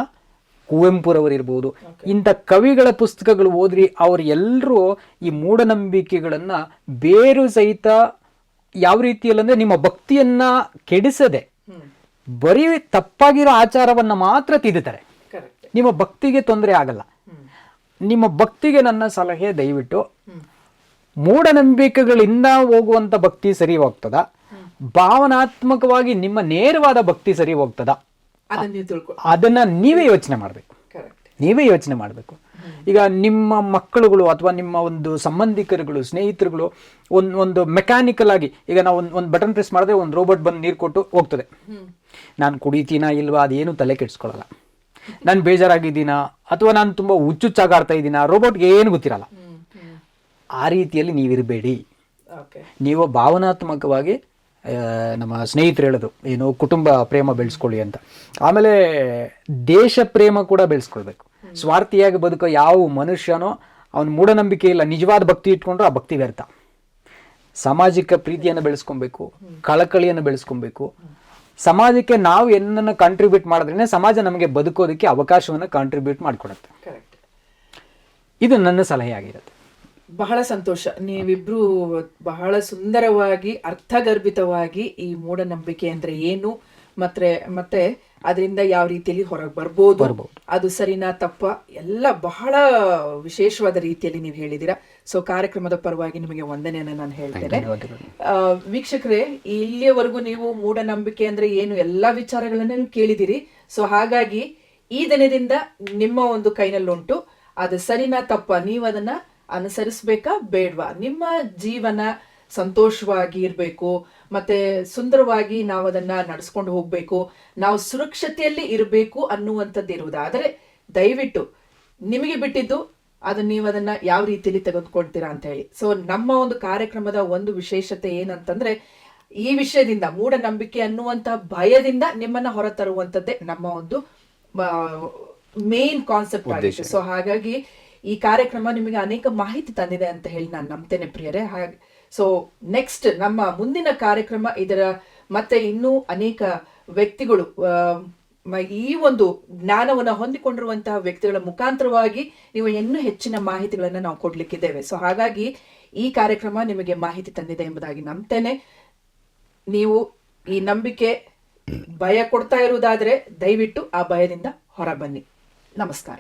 ಕುವೆಂಪುರವರಿರ್ಬೋದು. ಇಂಥ ಕವಿಗಳ ಪುಸ್ತಕಗಳು ಓದ್ರಿ. ಅವರೆಲ್ಲರೂ ಈ ಮೂಢನಂಬಿಕೆಗಳನ್ನ ಬೇರು ಸಹಿತ ಯಾವ ರೀತಿಯಲ್ಲಂದ್ರೆ ನಿಮ್ಮ ಭಕ್ತಿಯನ್ನ ಕೆಡಿಸದೆ ಬರೀ ತಪ್ಪಾಗಿರೋ ಆಚಾರವನ್ನ ಮಾತ್ರ ತಿದ್ದುತ್ತಾರೆ. ನಿಮ್ಮ ಭಕ್ತಿಗೆ ತೊಂದರೆ ಆಗಲ್ಲ. ನಿಮ್ಮ ಭಕ್ತಿಗೆ ನನ್ನ ಸಲಹೆ, ದಯವಿಟ್ಟು ಮೂಢನಂಬಿಕೆಗಳಿಂದ ಹೋಗುವಂತ ಭಕ್ತಿ ಸರಿ ಹೋಗ್ತದ, ಭಾವನಾತ್ಮಕವಾಗಿ ನಿಮ್ಮ ನೇರವಾದ ಭಕ್ತಿ ಸರಿ ಹೋಗ್ತದ, ಅದನ್ನ ನೀವೇ ಯೋಚನೆ ಮಾಡಬೇಕು. ಈಗ ನಿಮ್ಮ ಮಕ್ಕಳುಗಳು ಅಥವಾ ನಿಮ್ಮ ಒಂದು ಸಂಬಂಧಿಕರುಗಳು, ಸ್ನೇಹಿತರುಗಳು ಒಂದು ಮೆಕ್ಯಾನಿಕಲ್ ಆಗಿ, ಈಗ ನಾವು ಒಂದು ಬಟನ್ ಪ್ರೆಸ್ ಮಾಡಿದ್ರೆ ಒಂದು ರೋಬೋಟ್ ಬಂದು ನೀರು ಕೊಟ್ಟು ಹೋಗ್ತದೆ. ನಾನು ಕುಡಿತೀನಾ ಇಲ್ವಾ ಅದೇನು ತಲೆ ಕೆಡಿಸ್ಕೊಳ್ಳಲ್ಲ. ನಾನು ಬೇಜಾರಾಗಿದ್ದೀನಾ ಅಥವಾ ನಾನು ತುಂಬಾ ಹುಚ್ಚುಚ್ಚಾಗಾಡ್ತಾ ಇದ್ದೀನಾ, ರೋಬೋಟ್ಗೆ ಏನು ಗೊತ್ತಿರಲ್ಲ. ಆ ರೀತಿಯಲ್ಲಿ ನೀವಿರಬೇಡಿ. ನೀವು ಭಾವನಾತ್ಮಕವಾಗಿ, ನಮ್ಮ ಸ್ನೇಹಿತರು ಹೇಳೋದು ಏನು, ಕುಟುಂಬ ಪ್ರೇಮ ಬೆಳೆಸ್ಕೊಳ್ಳಿ ಅಂತ. ಆಮೇಲೆ ದೇಶ ಪ್ರೇಮ ಕೂಡ ಬೆಳೆಸ್ಕೊಳ್ಬೇಕು. ಸ್ವಾರ್ಥಿಯಾಗಿ ಬದುಕೋ ಯಾವ ಮನುಷ್ಯನೋ ಅವನ ಮೂಢನಂಬಿಕೆ ಇಲ್ಲ, ನಿಜವಾದ ಭಕ್ತಿ ಇಟ್ಕೊಂಡ್ರೆ ಆ ಭಕ್ತಿ ವ್ಯರ್ಥ. ಸಾಮಾಜಿಕ ಪ್ರೀತಿಯನ್ನು ಬೆಳೆಸ್ಕೊಬೇಕು, ಕಳಕಳಿಯನ್ನು ಬೆಳೆಸ್ಕೊಬೇಕು. ಸಮಾಜಕ್ಕೆ ನಾವು ಏನನ್ನ ಕಾಂಟ್ರಿಬ್ಯೂಟ್ ಮಾಡಿದ್ರೆ ಸಮಾಜ ನಮಗೆ ಬದುಕೋದಕ್ಕೆ ಅವಕಾಶವನ್ನು ಕಾಂಟ್ರಿಬ್ಯೂಟ್ ಮಾಡಿಕೊಡುತ್ತೆ. ಇದು ನನ್ನ ಸಲಹೆ ಆಗಿರುತ್ತೆ. ಬಹಳ ಸಂತೋಷ. ನೀವಿಬ್ರು ಬಹಳ ಸುಂದರವಾಗಿ ಅರ್ಥಗರ್ಭಿತವಾಗಿ ಈ ಮೂಢನಂಬಿಕೆ ಅಂದ್ರೆ ಏನು ಮತ್ತೆ ಅದರಿಂದ ಯಾವ ರೀತಿಯಲ್ಲಿ ಹೊರಗೆ ಬರ್ಬೋದು, ಅದು ಸರಿನಾ ತಪ್ಪ ಎಲ್ಲ ಬಹಳ ವಿಶೇಷವಾದ ರೀತಿಯಲ್ಲಿ ನೀವು ಹೇಳಿದ್ದೀರಾ. ಸೊ ಕಾರ್ಯಕ್ರಮದ ಪರವಾಗಿ ನಿಮಗೆ ವಂದನೆಯನ್ನು ನಾನು ಹೇಳ್ತೇನೆ. ವೀಕ್ಷಕರೇ, ಇಲ್ಲಿಯವರೆಗೂ ನೀವು ಮೂಢನಂಬಿಕೆ ಅಂದ್ರೆ ಏನು ಎಲ್ಲಾ ವಿಚಾರಗಳನ್ನ ನೀವು ಕೇಳಿದಿರಿ. ಸೊ ಹಾಗಾಗಿ ಈ ದಿನದಿಂದ ನಿಮ್ಮ ಒಂದು ಕೈನಲ್ಲುಂಟು. ಅದು ಸರಿನಾ ತಪ್ಪ, ನೀವು ಅದನ್ನ ಅನುಸರಿಸ್ಬೇಕಾ ಬೇಡ್ವಾ, ನಿಮ್ಮ ಜೀವನ ಸಂತೋಷವಾಗಿ ಇರಬೇಕು, ಮತ್ತೆ ಸುಂದರವಾಗಿ ನಾವು ಅದನ್ನ ನಡೆಸ್ಕೊಂಡು ಹೋಗ್ಬೇಕು, ನಾವು ಸುರಕ್ಷತೆಯಲ್ಲಿ ಇರಬೇಕು ಅನ್ನುವಂಥದ್ದು ಇರುವುದಾದರೆ ದಯವಿಟ್ಟು ನಿಮಗೆ ಬಿಟ್ಟಿದ್ದು ಅದನ್ನ ನೀವು ಅದನ್ನ ಯಾವ ರೀತಿಯಲ್ಲಿ ತೆಗೆದುಕೊಳ್ತೀರಾ ಅಂತ ಹೇಳಿ. ಸೊ ನಮ್ಮ ಒಂದು ಕಾರ್ಯಕ್ರಮದ ಒಂದು ವಿಶೇಷತೆ ಏನಂತಂದ್ರೆ, ಈ ವಿಷಯದಿಂದ ಮೂಢನಂಬಿಕೆ ಅನ್ನುವಂತ ಭಯದಿಂದ ನಿಮ್ಮನ್ನ ಹೊರತರುವಂತದ್ದೇ ನಮ್ಮ ಒಂದು ಮೇನ್ ಕಾನ್ಸೆಪ್ಟ್ ಆಗಿದೆ. ಸೊ ಹಾಗಾಗಿ ಈ ಕಾರ್ಯಕ್ರಮ ನಿಮಗೆ ಅನೇಕ ಮಾಹಿತಿ ತಂದಿದೆ ಅಂತ ಹೇಳಿ ನಾನು ನಂಬ್ತೇನೆ ಪ್ರಿಯರೇ. ಹಾಗೆ ಸೊ ನೆಕ್ಸ್ಟ್ ನಮ್ಮ ಮುಂದಿನ ಕಾರ್ಯಕ್ರಮ ಇದರ ಮತ್ತೆ ಇನ್ನೂ ಅನೇಕ ವ್ಯಕ್ತಿಗಳು ಈ ಒಂದು ಜ್ಞಾನವನ್ನು ಹೊಂದಿಕೊಂಡಿರುವಂತಹ ವ್ಯಕ್ತಿಗಳ ಮುಖಾಂತರವಾಗಿ ನೀವು ಇನ್ನೂ ಹೆಚ್ಚಿನ ಮಾಹಿತಿಗಳನ್ನು ನಾವು ಕೊಡ್ಲಿಕ್ಕಿದ್ದೇವೆ. ಸೊ ಹಾಗಾಗಿ ಈ ಕಾರ್ಯಕ್ರಮ ನಿಮಗೆ ಮಾಹಿತಿ ತಂದಿದೆ ಎಂಬುದಾಗಿ ನಂಬ್ತೇನೆ. ನೀವು ಈ ನಂಬಿಕೆ ಭಯ ಕೊಡ್ತಾ ಇರುವುದಾದ್ರೆ ದಯವಿಟ್ಟು ಆ ಭಯದಿಂದ ಹೊರ ಬನ್ನಿ. ನಮಸ್ಕಾರ.